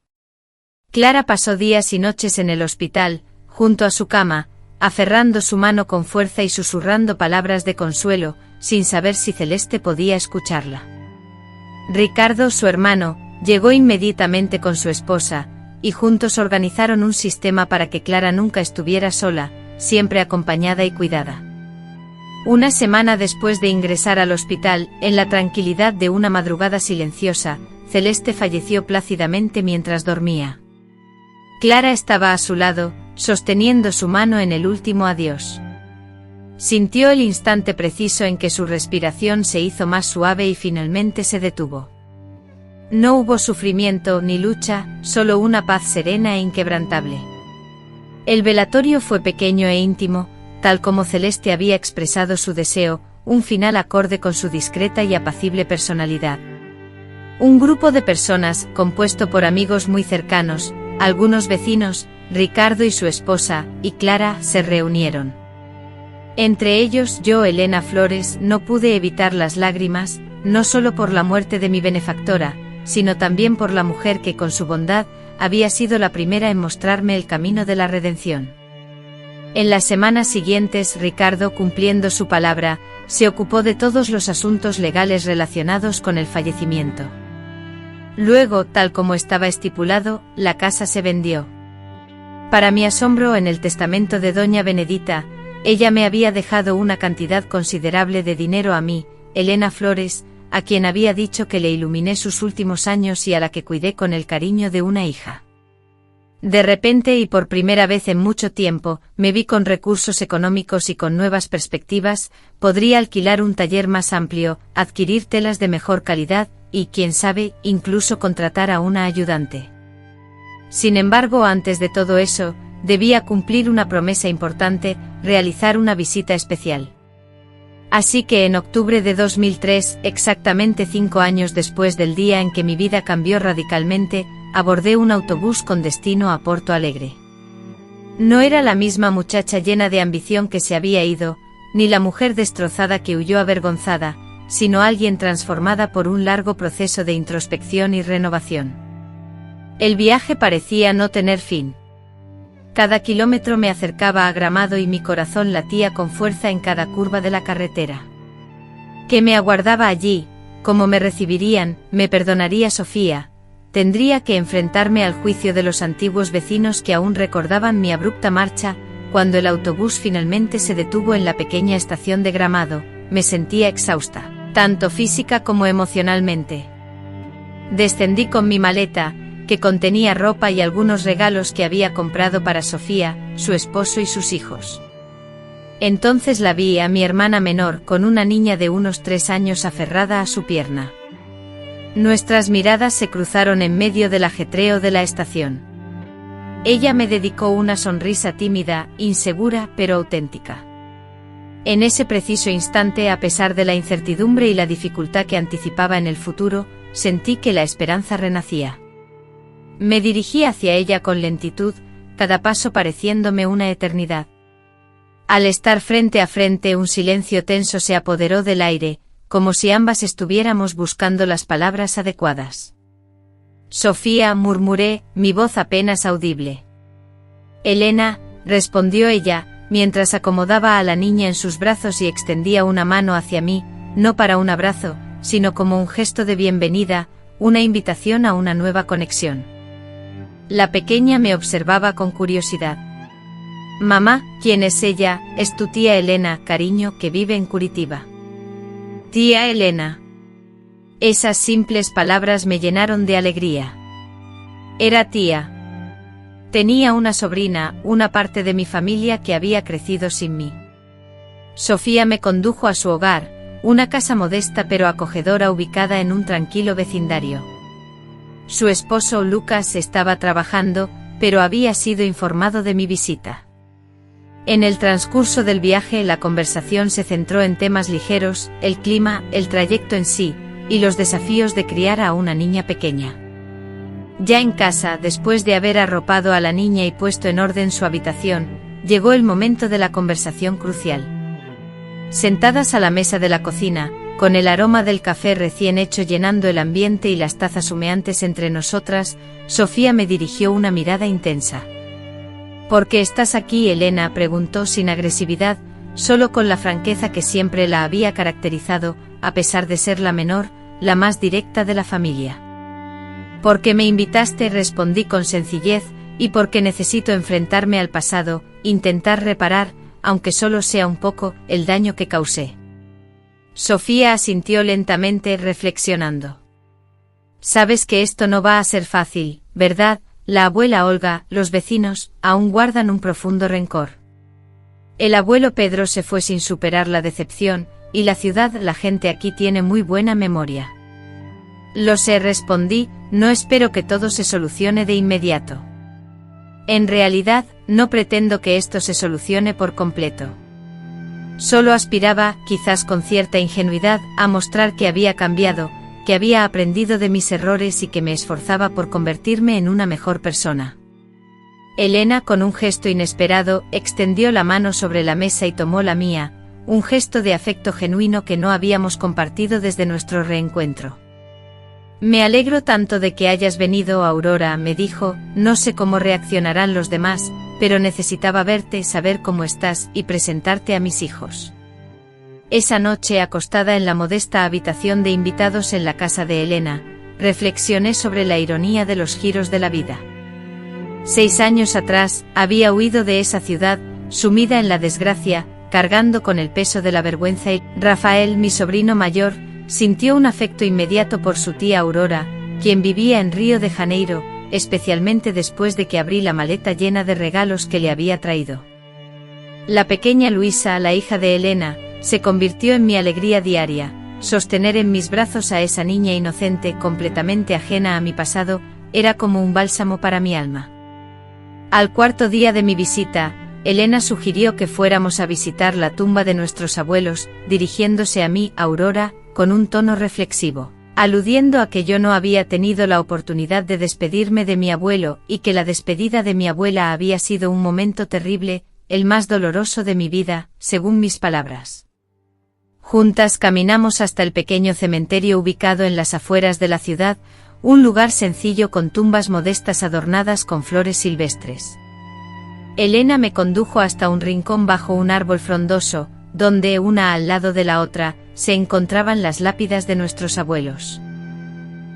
Clara pasó días y noches en el hospital, junto a su cama, aferrando su mano con fuerza y susurrando palabras de consuelo, sin saber si Celeste podía escucharla. Ricardo, su hermano, llegó inmediatamente con su esposa, y juntos organizaron un sistema para que Clara nunca estuviera sola, siempre acompañada y cuidada. Una semana después de ingresar al hospital, en la tranquilidad de una madrugada silenciosa, Celeste falleció plácidamente mientras dormía. Clara estaba a su lado, sosteniendo su mano en el último adiós. Sintió el instante preciso en que su respiración se hizo más suave y finalmente se detuvo. No hubo sufrimiento ni lucha, solo una paz serena e inquebrantable. El velatorio fue pequeño e íntimo, tal como Celeste había expresado su deseo, un final acorde con su discreta y apacible personalidad. Un grupo de personas, compuesto por amigos muy cercanos, algunos vecinos, Ricardo y su esposa, y Clara, se reunieron. Entre ellos yo, Elena Flores, no pude evitar las lágrimas, no solo por la muerte de mi benefactora, sino también por la mujer que con su bondad, había sido la primera en mostrarme el camino de la redención. En las semanas siguientes, Ricardo, cumpliendo su palabra, se ocupó de todos los asuntos legales relacionados con el fallecimiento. Luego, tal como estaba estipulado, la casa se vendió. Para mi asombro, en el testamento de doña Benedita, ella me había dejado una cantidad considerable de dinero a mí, Elena Flores, a quien había dicho que le iluminé sus últimos años y a la que cuidé con el cariño de una hija. De repente y por primera vez en mucho tiempo, me vi con recursos económicos y con nuevas perspectivas, podría alquilar un taller más amplio, adquirir telas de mejor calidad, y, quién sabe, incluso contratar a una ayudante. Sin embargo, antes de todo eso, debía cumplir una promesa importante, realizar una visita especial. Así que en octubre de 2003, exactamente 5 años después del día en que mi vida cambió radicalmente, abordé un autobús con destino a Porto Alegre. No era la misma muchacha llena de ambición que se había ido, ni la mujer destrozada que huyó avergonzada, sino alguien transformada por un largo proceso de introspección y renovación. El viaje parecía no tener fin. Cada kilómetro me acercaba a Gramado y mi corazón latía con fuerza en cada curva de la carretera. ¿Qué me aguardaba allí? ¿Cómo me recibirían? ¿Me perdonaría Sofía? Tendría que enfrentarme al juicio de los antiguos vecinos que aún recordaban mi abrupta marcha. Cuando el autobús finalmente se detuvo en la pequeña estación de Gramado, me sentía exhausta, tanto física como emocionalmente. Descendí con mi maleta, que contenía ropa y algunos regalos que había comprado para Sofía, su esposo y sus hijos. Entonces la vi a mi hermana menor con una niña de unos 3 años aferrada a su pierna. Nuestras miradas se cruzaron en medio del ajetreo de la estación. Ella me dedicó una sonrisa tímida, insegura pero auténtica. En ese preciso instante, a pesar de la incertidumbre y la dificultad que anticipaba en el futuro, sentí que la esperanza renacía. Me dirigí hacia ella con lentitud, cada paso pareciéndome una eternidad. Al estar frente a frente, un silencio tenso se apoderó del aire, como si ambas estuviéramos buscando las palabras adecuadas. Sofía, murmuré, mi voz apenas audible. Elena, respondió ella, mientras acomodaba a la niña en sus brazos y extendía una mano hacia mí, no para un abrazo, sino como un gesto de bienvenida, una invitación a una nueva conexión. La pequeña me observaba con curiosidad. Mamá, ¿quién es ella? Es tu tía Elena, cariño, que vive en Curitiba. Tía Elena. Esas simples palabras me llenaron de alegría. Era tía. Tenía una sobrina, una parte de mi familia que había crecido sin mí. Sofía me condujo a su hogar, una casa modesta pero acogedora ubicada en un tranquilo vecindario. Su esposo Lucas estaba trabajando, pero había sido informado de mi visita. En el transcurso del viaje la conversación se centró en temas ligeros, el clima, el trayecto en sí, y los desafíos de criar a una niña pequeña. Ya en casa, después de haber arropado a la niña y puesto en orden su habitación, llegó el momento de la conversación crucial. Sentadas a la mesa de la cocina, con el aroma del café recién hecho llenando el ambiente y las tazas humeantes entre nosotras, Sofía me dirigió una mirada intensa. ¿Por qué estás aquí, Elena?, preguntó sin agresividad, solo con la franqueza que siempre la había caracterizado, a pesar de ser la menor, la más directa de la familia. Porque me invitaste, respondí con sencillez, y porque necesito enfrentarme al pasado, intentar reparar, aunque solo sea un poco, el daño que causé. Sofía asintió lentamente, reflexionando. Sabes que esto no va a ser fácil, ¿verdad? La abuela Olga, los vecinos, aún guardan un profundo rencor. El abuelo Pedro se fue sin superar la decepción, y la ciudad, la gente aquí tiene muy buena memoria. Lo sé, respondí, no espero que todo se solucione de inmediato. En realidad, no pretendo que esto se solucione por completo. Solo aspiraba, quizás con cierta ingenuidad, a mostrar que había cambiado, que había aprendido de mis errores y que me esforzaba por convertirme en una mejor persona. Elena, con un gesto inesperado, extendió la mano sobre la mesa y tomó la mía, un gesto de afecto genuino que no habíamos compartido desde nuestro reencuentro. Me alegro tanto de que hayas venido, Aurora, me dijo, no sé cómo reaccionarán los demás, pero necesitaba verte, saber cómo estás y presentarte a mis hijos. Esa noche, acostada en la modesta habitación de invitados en la casa de Elena, reflexioné sobre la ironía de los giros de la vida. 6 años atrás, había huido de esa ciudad, sumida en la desgracia, cargando con el peso de la vergüenza, y Rafael, mi sobrino mayor, sintió un afecto inmediato por su tía Aurora, quien vivía en Río de Janeiro, especialmente después de que abrí la maleta llena de regalos que le había traído. La pequeña Luisa, la hija de Elena, se convirtió en mi alegría diaria. Sostener en mis brazos a esa niña inocente, completamente ajena a mi pasado, era como un bálsamo para mi alma. Al 4.º día de mi visita, Elena sugirió que fuéramos a visitar la tumba de nuestros abuelos, dirigiéndose a mí, Aurora, con un tono reflexivo, aludiendo a que yo no había tenido la oportunidad de despedirme de mi abuelo y que la despedida de mi abuela había sido un momento terrible, el más doloroso de mi vida, según mis palabras. Juntas caminamos hasta el pequeño cementerio ubicado en las afueras de la ciudad, un lugar sencillo con tumbas modestas adornadas con flores silvestres. Elena me condujo hasta un rincón bajo un árbol frondoso, donde, una al lado de la otra, se encontraban las lápidas de nuestros abuelos.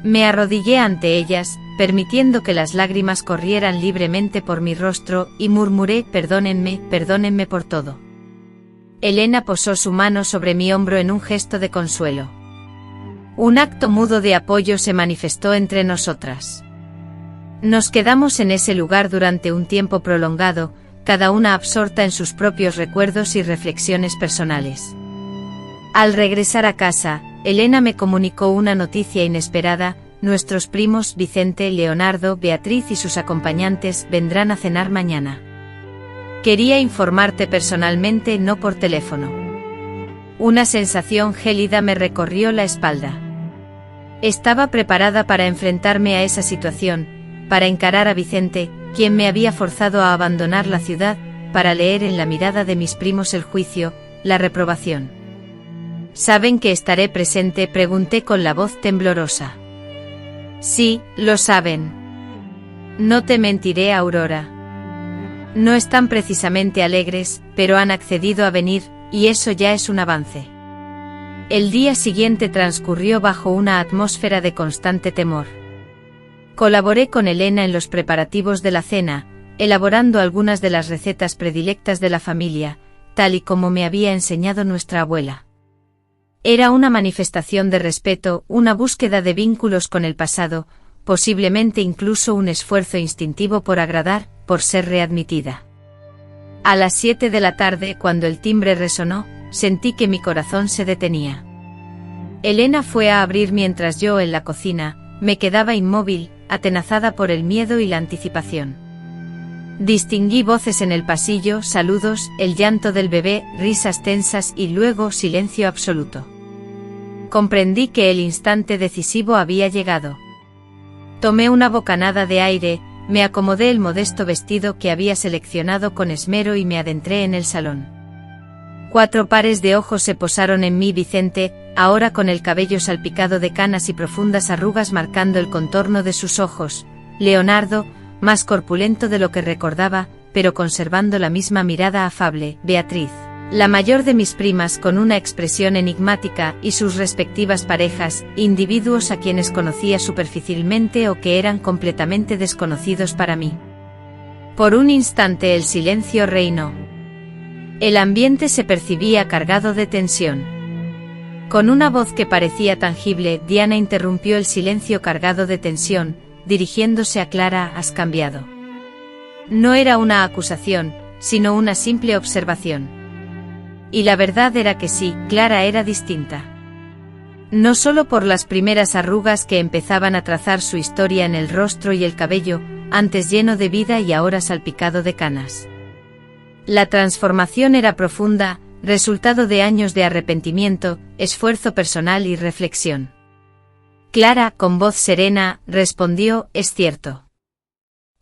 Me arrodillé ante ellas, permitiendo que las lágrimas corrieran libremente por mi rostro, y murmuré: perdónenme, perdónenme por todo. Elena posó su mano sobre mi hombro en un gesto de consuelo. Un acto mudo de apoyo se manifestó entre nosotras. Nos quedamos en ese lugar durante un tiempo prolongado, cada una absorta en sus propios recuerdos y reflexiones personales. Al regresar a casa, Elena me comunicó una noticia inesperada: nuestros primos Vicente, Leonardo, Beatriz y sus acompañantes vendrán a cenar mañana. Quería informarte personalmente, no por teléfono. Una sensación gélida me recorrió la espalda. Estaba preparada para enfrentarme a esa situación, para encarar a Vicente, quien me había forzado a abandonar la ciudad, para leer en la mirada de mis primos el juicio, la reprobación. ¿Saben que estaré presente?, pregunté con la voz temblorosa. Sí, lo saben. No te mentiré, Aurora. No están precisamente alegres, pero han accedido a venir, y eso ya es un avance. El día siguiente transcurrió bajo una atmósfera de constante temor. Colaboré con Elena en los preparativos de la cena, elaborando algunas de las recetas predilectas de la familia, tal y como me había enseñado nuestra abuela. Era una manifestación de respeto, una búsqueda de vínculos con el pasado, posiblemente incluso un esfuerzo instintivo por agradar, por ser readmitida. A las 7 de la tarde, cuando el timbre resonó, sentí que mi corazón se detenía. Elena fue a abrir mientras yo, en la cocina, me quedaba inmóvil, atenazada por el miedo y la anticipación. Distinguí voces en el pasillo, saludos, el llanto del bebé, risas tensas y luego silencio absoluto. Comprendí que el instante decisivo había llegado. Tomé una bocanada de aire, me acomodé el modesto vestido que había seleccionado con esmero y me adentré en el salón. 4 pares de ojos se posaron en mí: Vicente, ahora con el cabello salpicado de canas y profundas arrugas marcando el contorno de sus ojos; Leonardo, más corpulento de lo que recordaba, pero conservando la misma mirada afable; Beatriz, la mayor de mis primas, con una expresión enigmática; y sus respectivas parejas, individuos a quienes conocía superficialmente o que eran completamente desconocidos para mí. Por un instante el silencio reinó. El ambiente se percibía cargado de tensión. Con una voz que parecía tangible, Diana interrumpió el silencio cargado de tensión, dirigiéndose a Clara: has cambiado. No era una acusación, sino una simple observación. Y la verdad era que sí, Clara era distinta. No solo por las primeras arrugas que empezaban a trazar su historia en el rostro y el cabello, antes lleno de vida y ahora salpicado de canas. La transformación era profunda, resultado de años de arrepentimiento, esfuerzo personal y reflexión. Clara, con voz serena, respondió: es cierto.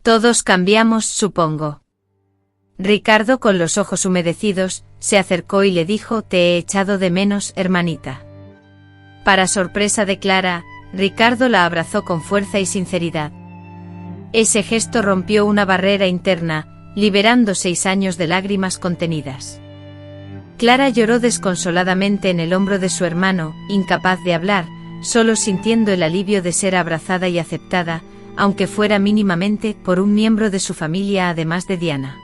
Todos cambiamos, supongo. Ricardo, con los ojos humedecidos, se acercó y le dijo: te he echado de menos, hermanita. Para sorpresa de Clara, Ricardo la abrazó con fuerza y sinceridad. Ese gesto rompió una barrera interna, liberando 6 años de lágrimas contenidas. Clara lloró desconsoladamente en el hombro de su hermano, incapaz de hablar, solo sintiendo el alivio de ser abrazada y aceptada, aunque fuera mínimamente, por un miembro de su familia además de Diana.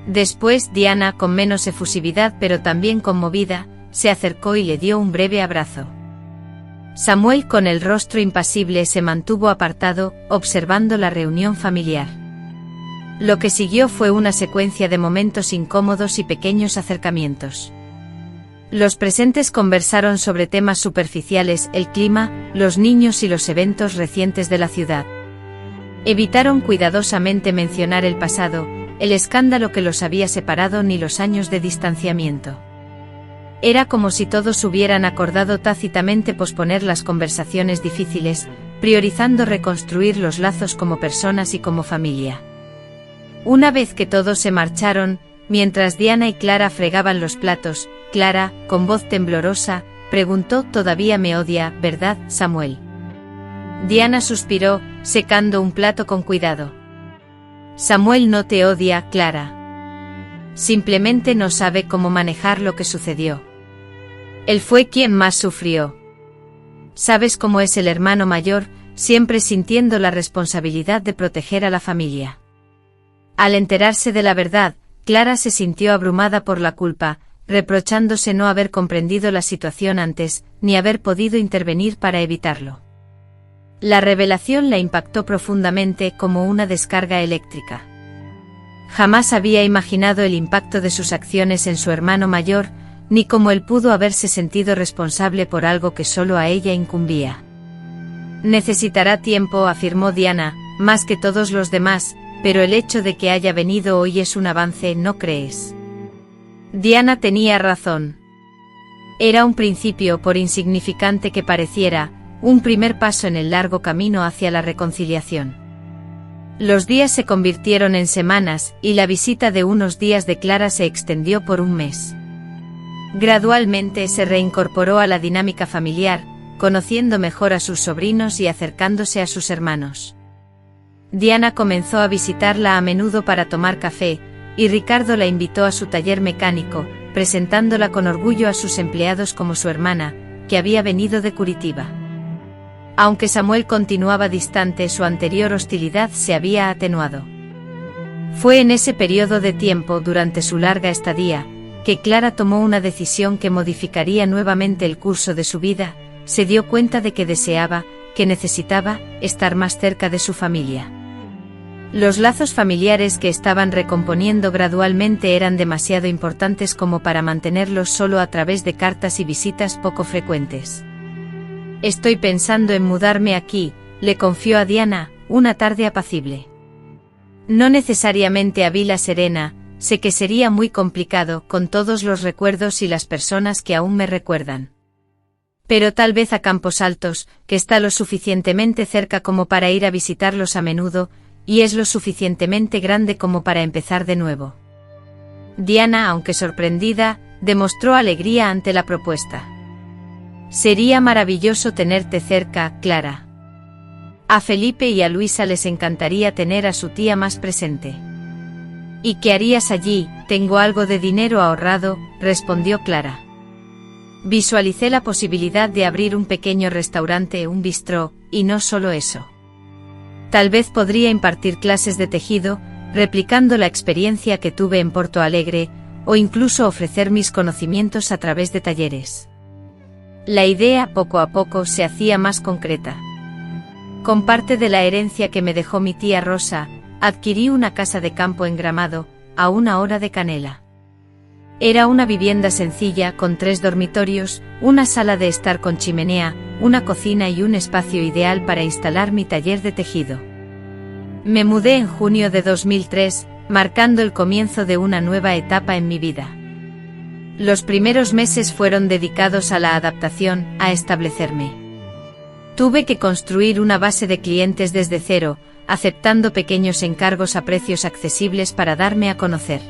Después Diana, con menos efusividad pero también conmovida, se acercó y le dio un breve abrazo. Samuel, con el rostro impasible, se mantuvo apartado, observando la reunión familiar. Lo que siguió fue una secuencia de momentos incómodos y pequeños acercamientos. Los presentes conversaron sobre temas superficiales, el clima, los niños y los eventos recientes de la ciudad. Evitaron cuidadosamente mencionar el pasado, el escándalo que los había separado ni los años de distanciamiento. Era como si todos hubieran acordado tácitamente posponer las conversaciones difíciles, priorizando reconstruir los lazos como personas y como familia. Una vez que todos se marcharon, mientras Diana y Clara fregaban los platos, Clara, con voz temblorosa, preguntó: «Todavía me odia, ¿verdad, Samuel?». Diana suspiró, secando un plato con cuidado. «Samuel no te odia, Clara. Simplemente no sabe cómo manejar lo que sucedió. Él fue quien más sufrió. Sabes cómo es el hermano mayor, siempre sintiendo la responsabilidad de proteger a la familia». Al enterarse de la verdad, Clara se sintió abrumada por la culpa, reprochándose no haber comprendido la situación antes, ni haber podido intervenir para evitarlo. La revelación la impactó profundamente como una descarga eléctrica. Jamás había imaginado el impacto de sus acciones en su hermano mayor, ni cómo él pudo haberse sentido responsable por algo que solo a ella incumbía. «Necesitará tiempo», afirmó Diana, «más que todos los demás, pero el hecho de que haya venido hoy es un avance, ¿no crees?». Diana tenía razón. Era un principio, por insignificante que pareciera, un primer paso en el largo camino hacia la reconciliación. Los días se convirtieron en semanas, y la visita de unos días de Clara se extendió por un mes. Gradualmente se reincorporó a la dinámica familiar, conociendo mejor a sus sobrinos y acercándose a sus hermanos. Diana comenzó a visitarla a menudo para tomar café, y Ricardo la invitó a su taller mecánico, presentándola con orgullo a sus empleados como su hermana, que había venido de Curitiba. Aunque Samuel continuaba distante, su anterior hostilidad se había atenuado. Fue en ese periodo de tiempo, durante su larga estadía, que Clara tomó una decisión que modificaría nuevamente el curso de su vida. Se dio cuenta de que deseaba, que necesitaba, estar más cerca de su familia. Los lazos familiares que estaban recomponiendo gradualmente eran demasiado importantes como para mantenerlos solo a través de cartas y visitas poco frecuentes. «Estoy pensando en mudarme aquí», le confió a Diana, una tarde apacible. «No necesariamente a Vila Serena, sé que sería muy complicado con todos los recuerdos y las personas que aún me recuerdan. Pero tal vez a Campos Altos, que está lo suficientemente cerca como para ir a visitarlos a menudo, y es lo suficientemente grande como para empezar de nuevo». Diana, aunque sorprendida, demostró alegría ante la propuesta. «Sería maravilloso tenerte cerca, Clara. A Felipe y a Luisa les encantaría tener a su tía más presente». «¿Y qué harías allí? Tengo algo de dinero ahorrado», respondió Clara. «Visualicé la posibilidad de abrir un pequeño restaurante, un bistró, y no solo eso. Tal vez podría impartir clases de tejido, replicando la experiencia que tuve en Porto Alegre, o incluso ofrecer mis conocimientos a través de talleres». La idea poco a poco se hacía más concreta. «Con parte de la herencia que me dejó mi tía Rosa, adquirí una casa de campo en Gramado, a 1 hora de Canela. Era una vivienda sencilla con 3 dormitorios, una sala de estar con chimenea, una cocina y un espacio ideal para instalar mi taller de tejido. Me mudé en junio de 2003, marcando el comienzo de una nueva etapa en mi vida. Los primeros meses fueron dedicados a la adaptación, a establecerme. Tuve que construir una base de clientes desde cero, aceptando pequeños encargos a precios accesibles para darme a conocer.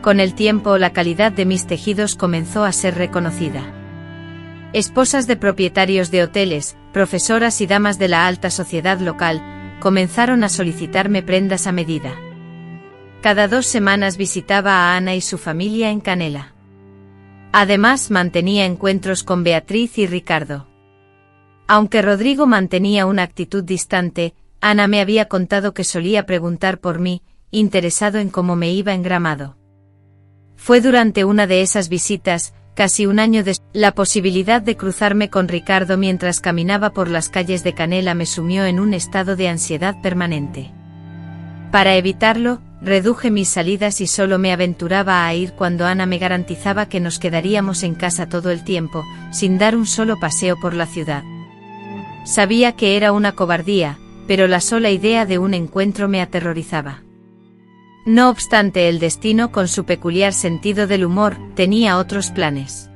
Con el tiempo, la calidad de mis tejidos comenzó a ser reconocida. Esposas de propietarios de hoteles, profesoras y damas de la alta sociedad local, comenzaron a solicitarme prendas a medida. Cada 2 semanas visitaba a Ana y su familia en Canela. Además, mantenía encuentros con Beatriz y Ricardo. Aunque Rodrigo mantenía una actitud distante, Ana me había contado que solía preguntar por mí, interesado en cómo me iba en Gramado. Fue durante una de esas visitas, casi un año después, la posibilidad de cruzarme con Ricardo mientras caminaba por las calles de Canela me sumió en un estado de ansiedad permanente. Para evitarlo, reduje mis salidas y solo me aventuraba a ir cuando Ana me garantizaba que nos quedaríamos en casa todo el tiempo, sin dar un solo paseo por la ciudad. Sabía que era una cobardía, pero la sola idea de un encuentro me aterrorizaba. No obstante, el destino, con su peculiar sentido del humor, tenía otros planes.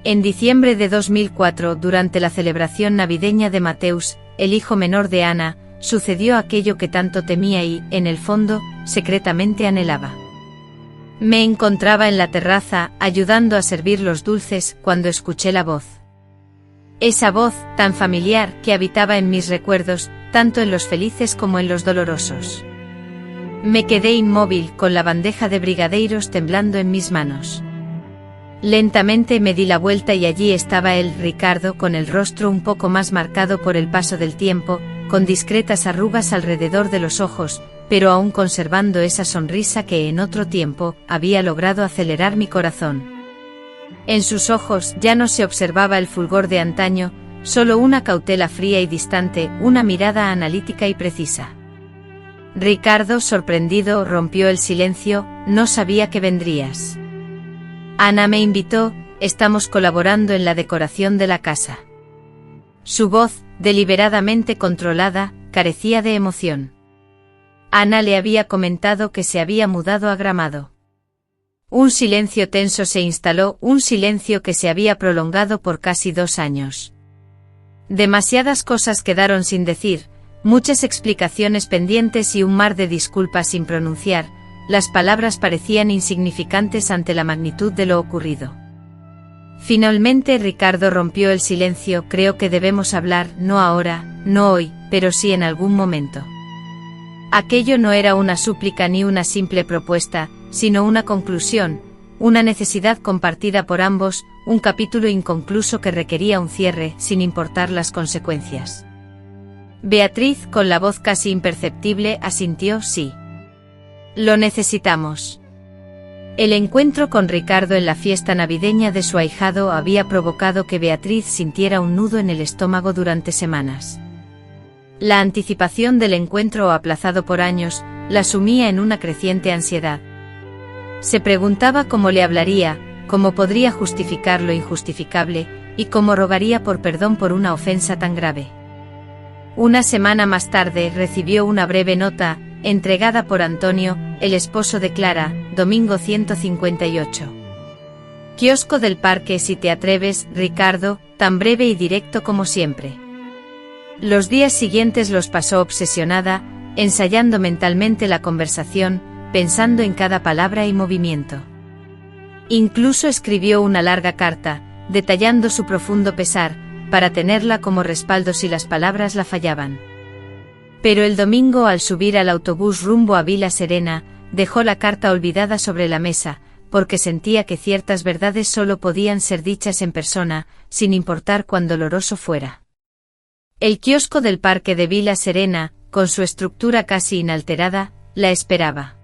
En diciembre de 2004, durante la celebración navideña de Mateus, el hijo menor de Ana, sucedió aquello que tanto temía y, en el fondo, secretamente anhelaba. Me encontraba en la terraza, ayudando a servir los dulces, cuando escuché la voz. Esa voz, tan familiar, que habitaba en mis recuerdos, tanto en los felices como en los dolorosos. Me quedé inmóvil, con la bandeja de brigadeiros temblando en mis manos. Lentamente me di la vuelta y allí estaba él, Ricardo, con el rostro un poco más marcado por el paso del tiempo, con discretas arrugas alrededor de los ojos, pero aún conservando esa sonrisa que en otro tiempo había logrado acelerar mi corazón. En sus ojos ya no se observaba el fulgor de antaño, solo una cautela fría y distante, una mirada analítica y precisa. Ricardo, sorprendido, rompió el silencio: no sabía que vendrías. Ana me invitó, estamos colaborando en la decoración de la casa. Su voz, deliberadamente controlada, carecía de emoción. Ana le había comentado que se había mudado a Gramado. Un silencio tenso se instaló, un silencio que se había prolongado por casi 2 años. Demasiadas cosas quedaron sin decir, muchas explicaciones pendientes y un mar de disculpas sin pronunciar. Las palabras parecían insignificantes ante la magnitud de lo ocurrido. Finalmente Ricardo rompió el silencio: creo que debemos hablar, no ahora, no hoy, pero sí en algún momento. Aquello no era una súplica ni una simple propuesta, sino una conclusión, una necesidad compartida por ambos, un capítulo inconcluso que requería un cierre, sin importar las consecuencias. Beatriz, con la voz casi imperceptible, asintió: sí. Lo necesitamos. El encuentro con Ricardo en la fiesta navideña de su ahijado había provocado que Beatriz sintiera un nudo en el estómago durante semanas. La anticipación del encuentro, aplazado por años, la sumía en una creciente ansiedad. Se preguntaba cómo le hablaría, cómo podría justificar lo injustificable, y cómo rogaría por perdón por una ofensa tan grave. Una semana más tarde recibió una breve nota, entregada por Antonio, el esposo de Clara: domingo 158. Kiosco del Parque, si te atreves, Ricardo, tan breve y directo como siempre. Los días siguientes los pasó obsesionada, ensayando mentalmente la conversación, pensando en cada palabra y movimiento. Incluso escribió una larga carta, detallando su profundo pesar, para tenerla como respaldo si las palabras la fallaban. Pero el domingo, al subir al autobús rumbo a Vila Serena, dejó la carta olvidada sobre la mesa, porque sentía que ciertas verdades solo podían ser dichas en persona, sin importar cuán doloroso fuera. El kiosco del Parque de Vila Serena, con su estructura casi inalterada, la esperaba.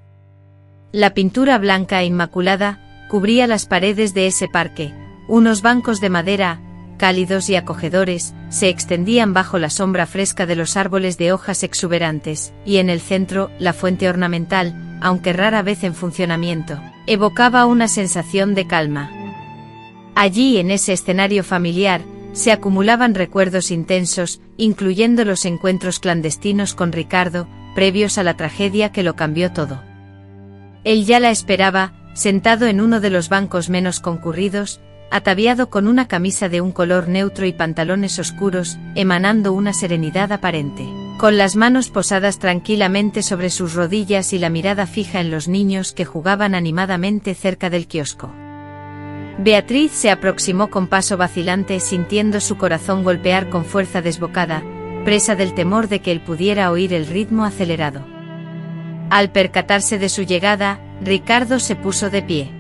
La pintura blanca e inmaculada cubría las paredes de ese parque. Unos bancos de madera, cálidos y acogedores, se extendían bajo la sombra fresca de los árboles de hojas exuberantes, y en el centro, la fuente ornamental, aunque rara vez en funcionamiento, evocaba una sensación de calma. Allí, en ese escenario familiar, se acumulaban recuerdos intensos, incluyendo los encuentros clandestinos con Ricardo, previos a la tragedia que lo cambió todo. Él ya la esperaba, sentado en uno de los bancos menos concurridos, ataviado con una camisa de un color neutro y pantalones oscuros, emanando una serenidad aparente, con las manos posadas tranquilamente sobre sus rodillas y la mirada fija en los niños que jugaban animadamente cerca del kiosco. Beatriz se aproximó con paso vacilante, sintiendo su corazón golpear con fuerza desbocada, presa del temor de que él pudiera oír el ritmo acelerado. Al percatarse de su llegada, Ricardo se puso de pie.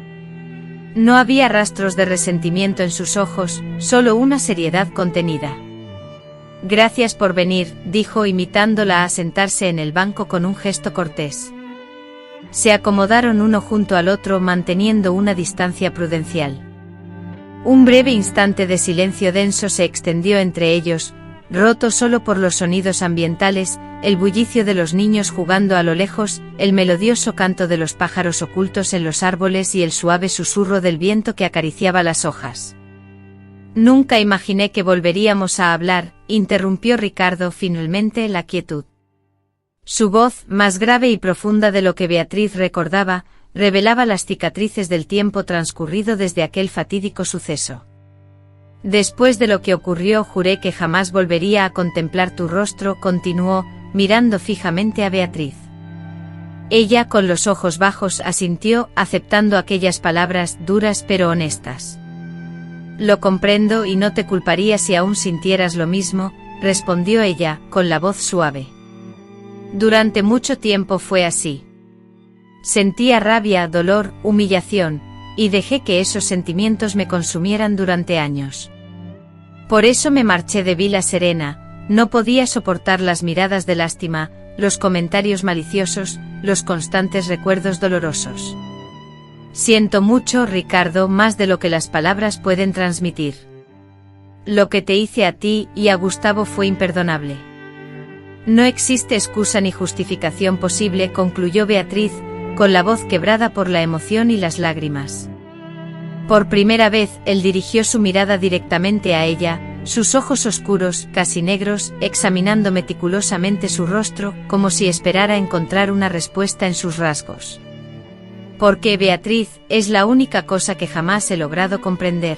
No había rastros de resentimiento en sus ojos, solo una seriedad contenida. «Gracias por venir», dijo imitándola a sentarse en el banco con un gesto cortés. Se acomodaron uno junto al otro manteniendo una distancia prudencial. Un breve instante de silencio denso se extendió entre ellos, roto solo por los sonidos ambientales, el bullicio de los niños jugando a lo lejos, el melodioso canto de los pájaros ocultos en los árboles y el suave susurro del viento que acariciaba las hojas. «Nunca imaginé que volveríamos a hablar», interrumpió Ricardo finalmente la quietud. Su voz, más grave y profunda de lo que Beatriz recordaba, revelaba las cicatrices del tiempo transcurrido desde aquel fatídico suceso. «Después de lo que ocurrió juré que jamás volvería a contemplar tu rostro», continuó, mirando fijamente a Beatriz. Ella con los ojos bajos asintió, aceptando aquellas palabras duras pero honestas. «Lo comprendo y no te culparía si aún sintieras lo mismo», respondió ella, con la voz suave. «Durante mucho tiempo fue así. Sentía rabia, dolor, humillación, y dejé que esos sentimientos me consumieran durante años. Por eso me marché de Vila Serena, no podía soportar las miradas de lástima, los comentarios maliciosos, los constantes recuerdos dolorosos. Siento mucho, Ricardo, más de lo que las palabras pueden transmitir. Lo que te hice a ti y a Gustavo fue imperdonable. No existe excusa ni justificación posible», concluyó Beatriz, con la voz quebrada por la emoción y las lágrimas. Por primera vez, él dirigió su mirada directamente a ella, sus ojos oscuros, casi negros, examinando meticulosamente su rostro, como si esperara encontrar una respuesta en sus rasgos. «Porque, Beatriz, es la única cosa que jamás he logrado comprender.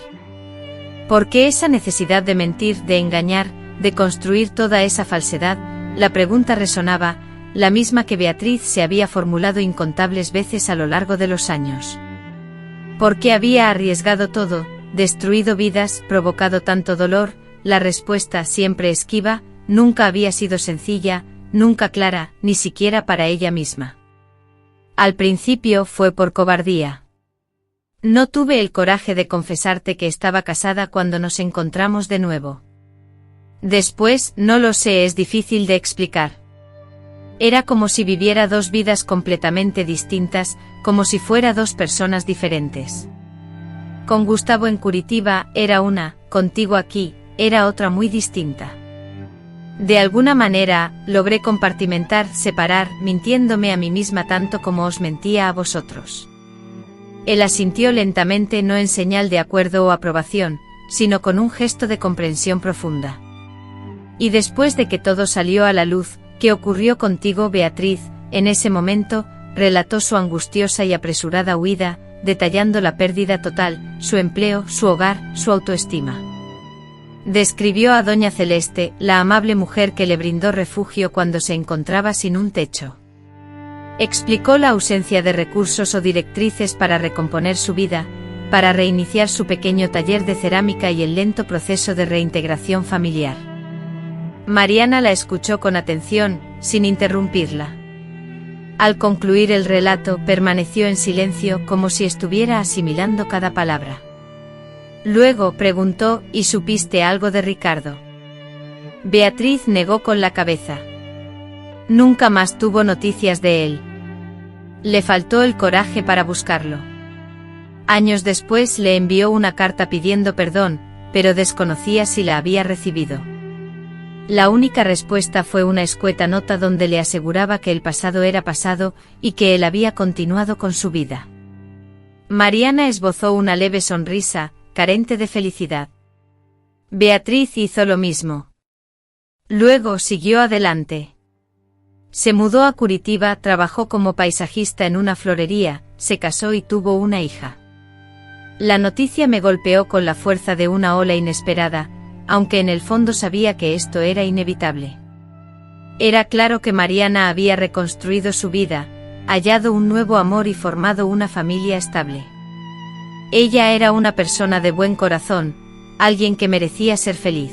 ¿Por qué esa necesidad de mentir, de engañar, de construir toda esa falsedad?» La pregunta resonaba, la misma que Beatriz se había formulado incontables veces a lo largo de los años. ¿Por qué había arriesgado todo, destruido vidas, provocado tanto dolor? La respuesta, siempre esquiva, nunca había sido sencilla, nunca clara, ni siquiera para ella misma. Al principio fue por cobardía. No tuve el coraje de confesarte que estaba casada cuando nos encontramos de nuevo. Después, no lo sé, es difícil de explicar. Era como si viviera dos vidas completamente distintas, como si fuera dos personas diferentes. Con Gustavo en Curitiba era una, contigo aquí, era otra muy distinta. De alguna manera, logré compartimentar, separar, mintiéndome a mí misma tanto como os mentía a vosotros. Él asintió lentamente, no en señal de acuerdo o aprobación, sino con un gesto de comprensión profunda. «Y después de que todo salió a la luz, ¿qué ocurrió contigo, Beatriz?» En ese momento, relató su angustiosa y apresurada huida, detallando la pérdida total, su empleo, su hogar, su autoestima. Describió a doña Celeste, la amable mujer que le brindó refugio cuando se encontraba sin un techo. Explicó la ausencia de recursos o directrices para recomponer su vida, para reiniciar su pequeño taller de cerámica y el lento proceso de reintegración familiar. Mariana la escuchó con atención, sin interrumpirla. Al concluir el relato, permaneció en silencio como si estuviera asimilando cada palabra. Luego preguntó, ¿y supiste algo de Ricardo? Beatriz negó con la cabeza. Nunca más tuvo noticias de él. Le faltó el coraje para buscarlo. Años después le envió una carta pidiendo perdón, pero desconocía si la había recibido. La única respuesta fue una escueta nota donde le aseguraba que el pasado era pasado y que él había continuado con su vida. Mariana esbozó una leve sonrisa, carente de felicidad. Beatriz hizo lo mismo. Luego siguió adelante. Se mudó a Curitiba, trabajó como paisajista en una florería, se casó y tuvo una hija. La noticia me golpeó con la fuerza de una ola inesperada, aunque en el fondo sabía que esto era inevitable. Era claro que Mariana había reconstruido su vida, hallado un nuevo amor y formado una familia estable. Ella era una persona de buen corazón, alguien que merecía ser feliz.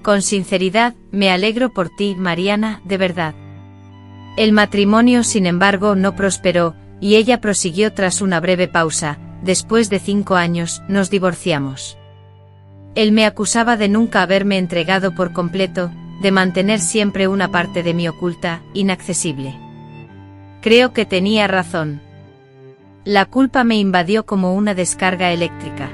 Con sinceridad, me alegro por ti, Mariana, de verdad. El matrimonio, sin embargo, no prosperó, y ella prosiguió tras una breve pausa: después de 5 años, nos divorciamos. Él me acusaba de nunca haberme entregado por completo, de mantener siempre una parte de mí oculta, inaccesible. Creo que tenía razón. La culpa me invadió como una descarga eléctrica.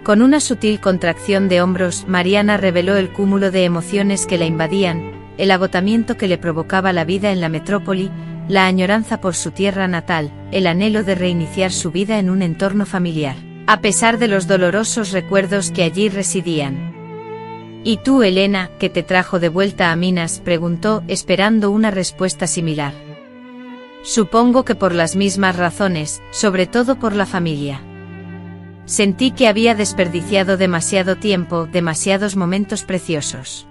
Con una sutil contracción de hombros, Mariana reveló el cúmulo de emociones que la invadían: el agotamiento que le provocaba la vida en la metrópoli, la añoranza por su tierra natal, el anhelo de reiniciar su vida en un entorno familiar, a pesar de los dolorosos recuerdos que allí residían. ¿Y tú, Elena, qué te trajo de vuelta a Minas?, preguntó, esperando una respuesta similar. Supongo que por las mismas razones, sobre todo por la familia. Sentí que había desperdiciado demasiado tiempo, demasiados momentos preciosos.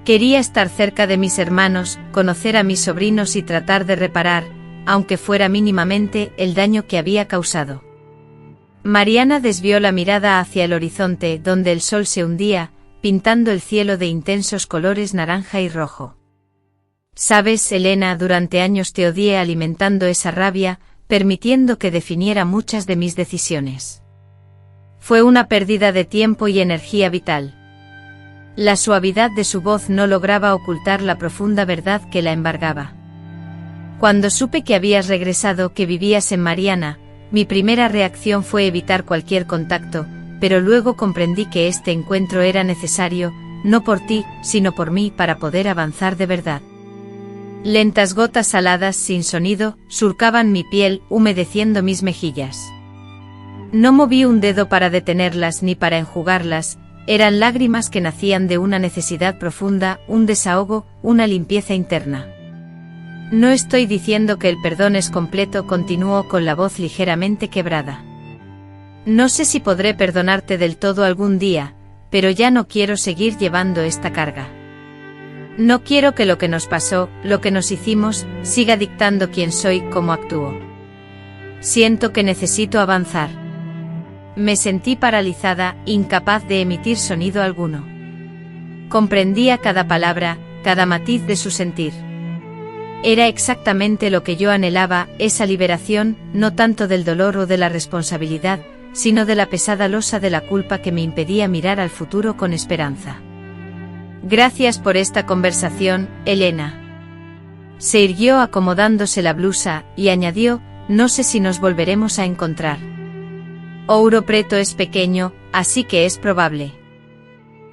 Quería estar cerca de mis hermanos, conocer a mis sobrinos y tratar de reparar, aunque fuera mínimamente, el daño que había causado. Mariana desvió la mirada hacia el horizonte, donde el sol se hundía, pintando el cielo de intensos colores naranja y rojo. Sabes, Elena, durante años te odié alimentando esa rabia, permitiendo que definiera muchas de mis decisiones. Fue una pérdida de tiempo y energía vital. La suavidad de su voz no lograba ocultar la profunda verdad que la embargaba. Cuando supe que habías regresado, que vivías en Mariana, mi primera reacción fue evitar cualquier contacto, pero luego comprendí que este encuentro era necesario, no por ti, sino por mí, para poder avanzar de verdad. Lentas gotas saladas sin sonido surcaban mi piel, humedeciendo mis mejillas. No moví un dedo para detenerlas ni para enjugarlas, eran lágrimas que nacían de una necesidad profunda, un desahogo, una limpieza interna. No estoy diciendo que el perdón es completo, continuó con la voz ligeramente quebrada. No sé si podré perdonarte del todo algún día, pero ya no quiero seguir llevando esta carga. No quiero que lo que nos pasó, lo que nos hicimos, siga dictando quién soy, cómo actúo. Siento que necesito avanzar. Me sentí paralizada, incapaz de emitir sonido alguno. Comprendía cada palabra, cada matiz de su sentir. Era exactamente lo que yo anhelaba, esa liberación, no tanto del dolor o de la responsabilidad, sino de la pesada losa de la culpa que me impedía mirar al futuro con esperanza. Gracias por esta conversación, Elena. Se irguió acomodándose la blusa, y añadió: no sé si nos volveremos a encontrar. Ouro Preto es pequeño, así que es probable.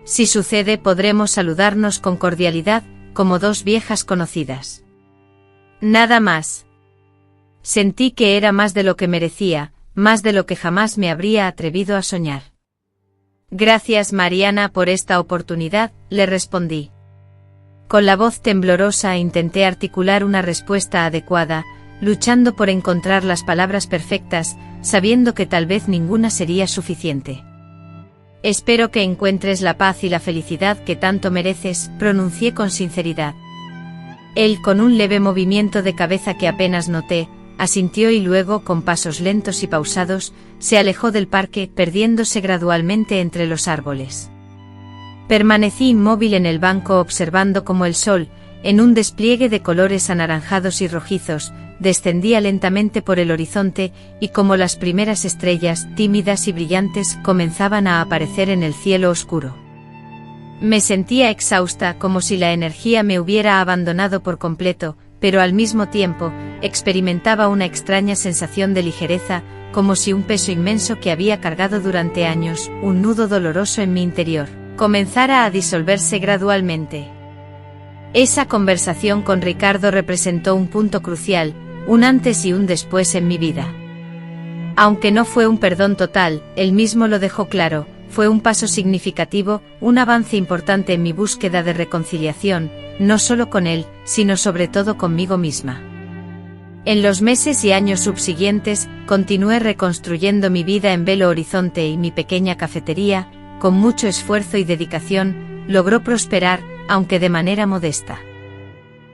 Si sucede, podremos saludarnos con cordialidad, como dos viejas conocidas. Nada más. Sentí que era más de lo que merecía, más de lo que jamás me habría atrevido a soñar. Gracias, Mariana, por esta oportunidad, le respondí. Con la voz temblorosa intenté articular una respuesta adecuada, luchando por encontrar las palabras perfectas, sabiendo que tal vez ninguna sería suficiente. Espero que encuentres la paz y la felicidad que tanto mereces, pronuncié con sinceridad. Él, con un leve movimiento de cabeza que apenas noté, asintió y luego, con pasos lentos y pausados, se alejó del parque, perdiéndose gradualmente entre los árboles. Permanecí inmóvil en el banco observando cómo el sol, en un despliegue de colores anaranjados y rojizos, descendía lentamente por el horizonte, y como las primeras estrellas, tímidas y brillantes, comenzaban a aparecer en el cielo oscuro. Me sentía exhausta, como si la energía me hubiera abandonado por completo, pero al mismo tiempo, experimentaba una extraña sensación de ligereza, como si un peso inmenso que había cargado durante años, un nudo doloroso en mi interior, comenzara a disolverse gradualmente. Esa conversación con Ricardo representó un punto crucial, un antes y un después en mi vida. Aunque no fue un perdón total, él mismo lo dejó claro, fue un paso significativo, un avance importante en mi búsqueda de reconciliación, no solo con él, sino sobre todo conmigo misma. En los meses y años subsiguientes, continué reconstruyendo mi vida en Belo Horizonte, y mi pequeña cafetería, con mucho esfuerzo y dedicación, logró prosperar, aunque de manera modesta.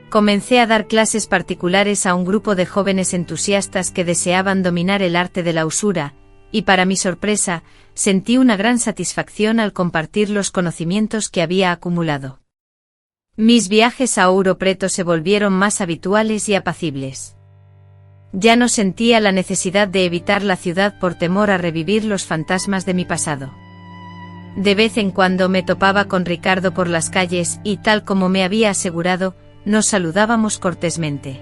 Comencé a dar clases particulares a un grupo de jóvenes entusiastas que deseaban dominar el arte de la usura, y para mi sorpresa, sentí una gran satisfacción al compartir los conocimientos que había acumulado. Mis viajes a Ouro Preto se volvieron más habituales y apacibles. Ya no sentía la necesidad de evitar la ciudad por temor a revivir los fantasmas de mi pasado. De vez en cuando me topaba con Ricardo por las calles y, tal como me había asegurado, nos saludábamos cortésmente.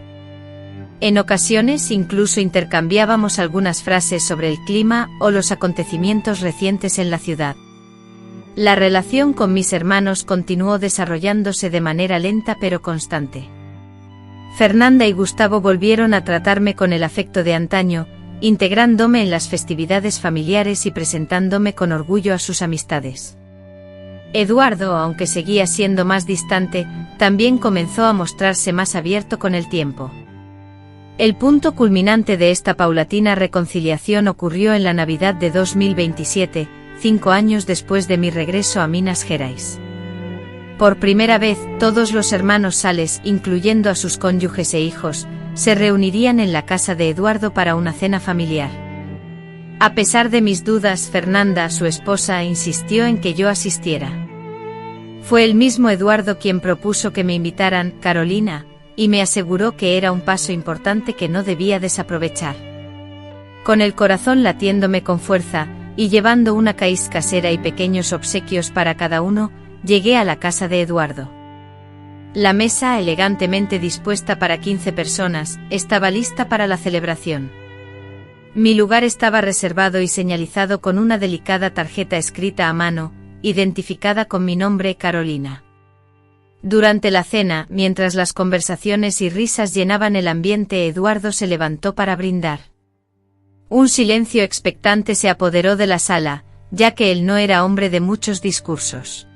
En ocasiones incluso intercambiábamos algunas frases sobre el clima o los acontecimientos recientes en la ciudad. La relación con mis hermanos continuó desarrollándose de manera lenta pero constante. Fernanda y Gustavo volvieron a tratarme con el afecto de antaño, integrándome en las festividades familiares y presentándome con orgullo a sus amistades. Eduardo, aunque seguía siendo más distante, también comenzó a mostrarse más abierto con el tiempo. El punto culminante de esta paulatina reconciliación ocurrió en la Navidad de 2027, 5 años después de mi regreso a Minas Gerais. Por primera vez, todos los hermanos Sales, incluyendo a sus cónyuges e hijos, se reunirían en la casa de Eduardo para una cena familiar. A pesar de mis dudas, Fernanda, su esposa, insistió en que yo asistiera. Fue el mismo Eduardo quien propuso que me invitaran, Carolina, y me aseguró que era un paso importante que no debía desaprovechar. Con el corazón latiéndome con fuerza, y llevando una caíz casera y pequeños obsequios para cada uno, llegué a la casa de Eduardo. La mesa, elegantemente dispuesta para 15 personas, estaba lista para la celebración. Mi lugar estaba reservado y señalizado con una delicada tarjeta escrita a mano, identificada con mi nombre, Carolina. Durante la cena, mientras las conversaciones y risas llenaban el ambiente, Eduardo se levantó para brindar. Un silencio expectante se apoderó de la sala, ya que él no era hombre de muchos discursos.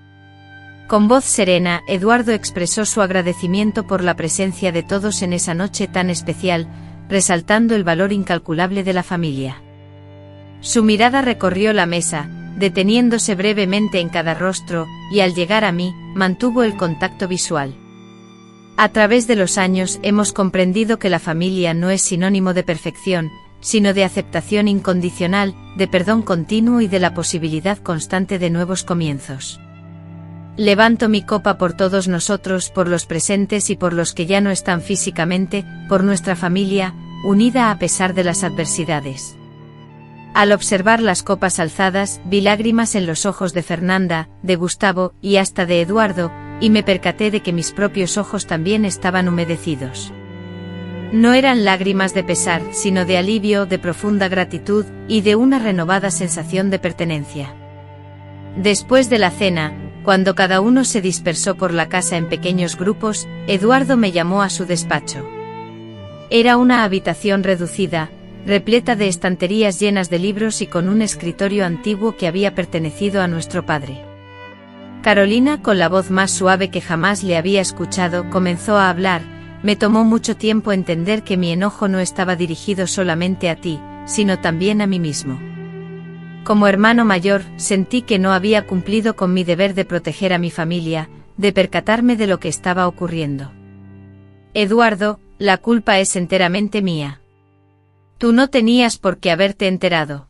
Con voz serena, Eduardo expresó su agradecimiento por la presencia de todos en esa noche tan especial, resaltando el valor incalculable de la familia. Su mirada recorrió la mesa, deteniéndose brevemente en cada rostro, y al llegar a mí, mantuvo el contacto visual. A través de los años hemos comprendido que la familia no es sinónimo de perfección, sino de aceptación incondicional, de perdón continuo y de la posibilidad constante de nuevos comienzos. Levanto mi copa por todos nosotros, por los presentes y por los que ya no están físicamente, por nuestra familia, unida a pesar de las adversidades. Al observar las copas alzadas, vi lágrimas en los ojos de Fernanda, de Gustavo, y hasta de Eduardo, y me percaté de que mis propios ojos también estaban humedecidos. No eran lágrimas de pesar, sino de alivio, de profunda gratitud, y de una renovada sensación de pertenencia. Después de la cena, cuando cada uno se dispersó por la casa en pequeños grupos, Eduardo me llamó a su despacho. Era una habitación reducida, repleta de estanterías llenas de libros y con un escritorio antiguo que había pertenecido a nuestro padre. Carolina, con la voz más suave que jamás le había escuchado, comenzó a hablar. Me tomó mucho tiempo entender que mi enojo no estaba dirigido solamente a ti, sino también a mí mismo. Como hermano mayor, sentí que no había cumplido con mi deber de proteger a mi familia, de percatarme de lo que estaba ocurriendo. Eduardo, la culpa es enteramente mía. Tú no tenías por qué haberte enterado.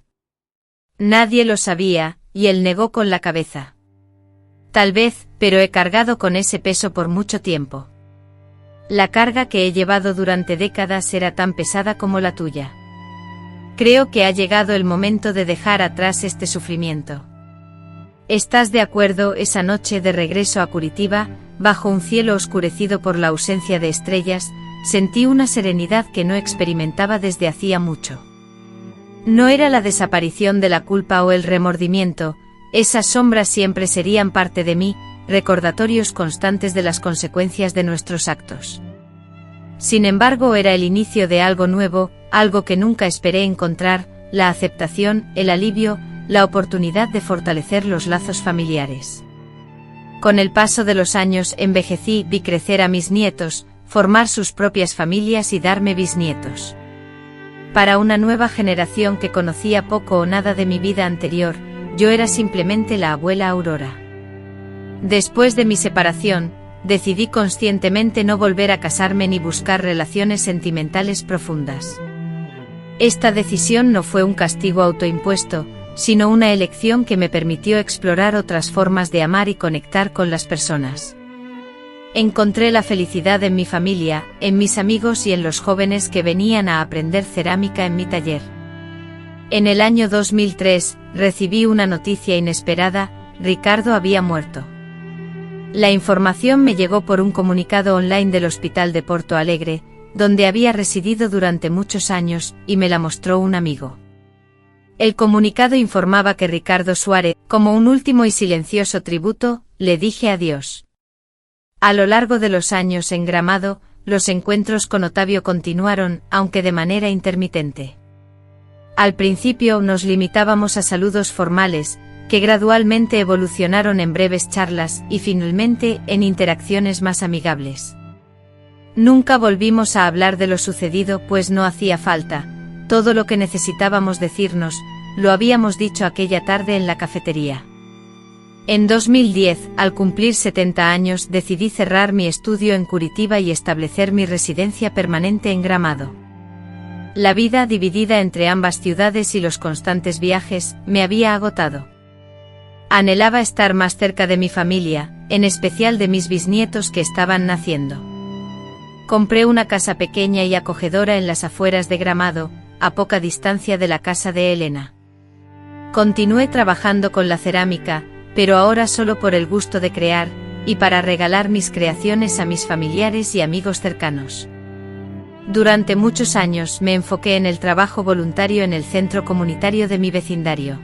Nadie lo sabía, y él negó con la cabeza. Tal vez, pero he cargado con ese peso por mucho tiempo. La carga que he llevado durante décadas era tan pesada como la tuya. Creo que ha llegado el momento de dejar atrás este sufrimiento. ¿Estás de acuerdo? Esa noche de regreso a Curitiba, bajo un cielo oscurecido por la ausencia de estrellas, sentí una serenidad que no experimentaba desde hacía mucho. No era la desaparición de la culpa o el remordimiento, esas sombras siempre serían parte de mí, recordatorios constantes de las consecuencias de nuestros actos. Sin embargo, era el inicio de algo nuevo, algo que nunca esperé encontrar, la aceptación, el alivio, la oportunidad de fortalecer los lazos familiares. Con el paso de los años envejecí, vi crecer a mis nietos, formar sus propias familias y darme bisnietos. Para una nueva generación que conocía poco o nada de mi vida anterior, yo era simplemente la abuela Aurora. Después de mi separación, decidí conscientemente no volver a casarme ni buscar relaciones sentimentales profundas. Esta decisión no fue un castigo autoimpuesto, sino una elección que me permitió explorar otras formas de amar y conectar con las personas. Encontré la felicidad en mi familia, en mis amigos y en los jóvenes que venían a aprender cerámica en mi taller. En el año 2003, recibí una noticia inesperada: Ricardo había muerto. La información me llegó por un comunicado online del Hospital de Porto Alegre, donde había residido durante muchos años, y me la mostró un amigo. El comunicado informaba que Ricardo Suárez, como un último y silencioso tributo, le dije adiós. A lo largo de los años en Gramado, los encuentros con Otavio continuaron, aunque de manera intermitente. Al principio nos limitábamos a saludos formales, que gradualmente evolucionaron en breves charlas y finalmente en interacciones más amigables. Nunca volvimos a hablar de lo sucedido, pues no hacía falta. Todo lo que necesitábamos decirnos, lo habíamos dicho aquella tarde en la cafetería. En 2010, al cumplir 70 años, decidí cerrar mi estudio en Curitiba y establecer mi residencia permanente en Gramado. La vida dividida entre ambas ciudades y los constantes viajes me había agotado. Anhelaba estar más cerca de mi familia, en especial de mis bisnietos que estaban naciendo. Compré una casa pequeña y acogedora en las afueras de Gramado, a poca distancia de la casa de Elena. Continué trabajando con la cerámica, pero ahora solo por el gusto de crear, y para regalar mis creaciones a mis familiares y amigos cercanos. Durante muchos años me enfoqué en el trabajo voluntario en el centro comunitario de mi vecindario.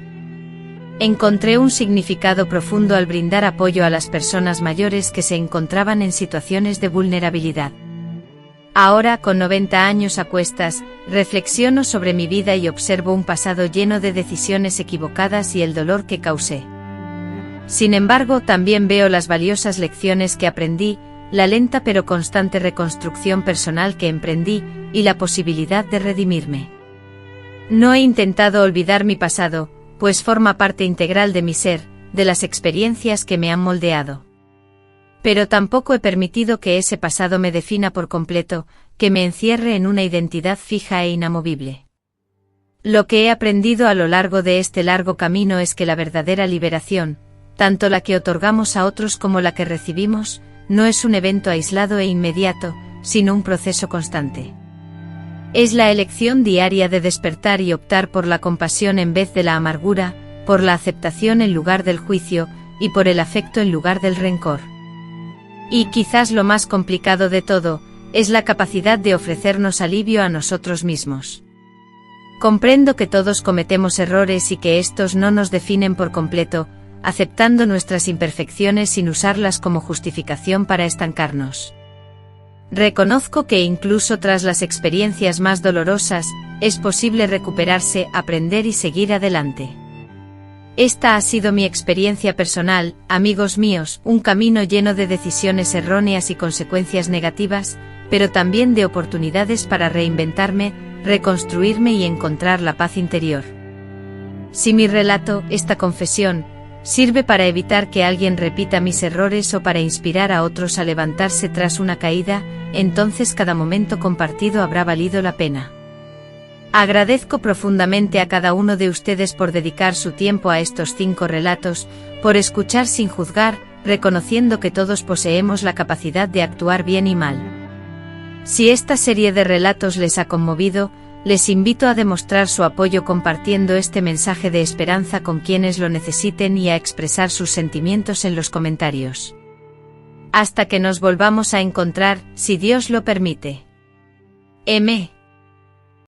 Encontré un significado profundo al brindar apoyo a las personas mayores que se encontraban en situaciones de vulnerabilidad. Ahora, con 90 años a cuestas, reflexiono sobre mi vida y observo un pasado lleno de decisiones equivocadas y el dolor que causé. Sin embargo, también veo las valiosas lecciones que aprendí, la lenta pero constante reconstrucción personal que emprendí, y la posibilidad de redimirme. No he intentado olvidar mi pasado, pues forma parte integral de mi ser, de las experiencias que me han moldeado. Pero tampoco he permitido que ese pasado me defina por completo, que me encierre en una identidad fija e inamovible. Lo que he aprendido a lo largo de este largo camino es que la verdadera liberación, tanto la que otorgamos a otros como la que recibimos, no es un evento aislado e inmediato, sino un proceso constante. Es la elección diaria de despertar y optar por la compasión en vez de la amargura, por la aceptación en lugar del juicio, y por el afecto en lugar del rencor. Y quizás lo más complicado de todo, es la capacidad de ofrecernos alivio a nosotros mismos. Comprendo que todos cometemos errores y que estos no nos definen por completo, aceptando nuestras imperfecciones sin usarlas como justificación para estancarnos. Reconozco que incluso tras las experiencias más dolorosas, es posible recuperarse, aprender y seguir adelante. Esta ha sido mi experiencia personal, amigos míos, un camino lleno de decisiones erróneas y consecuencias negativas, pero también de oportunidades para reinventarme, reconstruirme y encontrar la paz interior. Si mi relato, esta confesión, sirve para evitar que alguien repita mis errores o para inspirar a otros a levantarse tras una caída, entonces cada momento compartido habrá valido la pena. Agradezco profundamente a cada uno de ustedes por dedicar su tiempo a estos 5 relatos, por escuchar sin juzgar, reconociendo que todos poseemos la capacidad de actuar bien y mal. Si esta serie de relatos les ha conmovido, les invito a demostrar su apoyo compartiendo este mensaje de esperanza con quienes lo necesiten y a expresar sus sentimientos en los comentarios. Hasta que nos volvamos a encontrar, si Dios lo permite. M.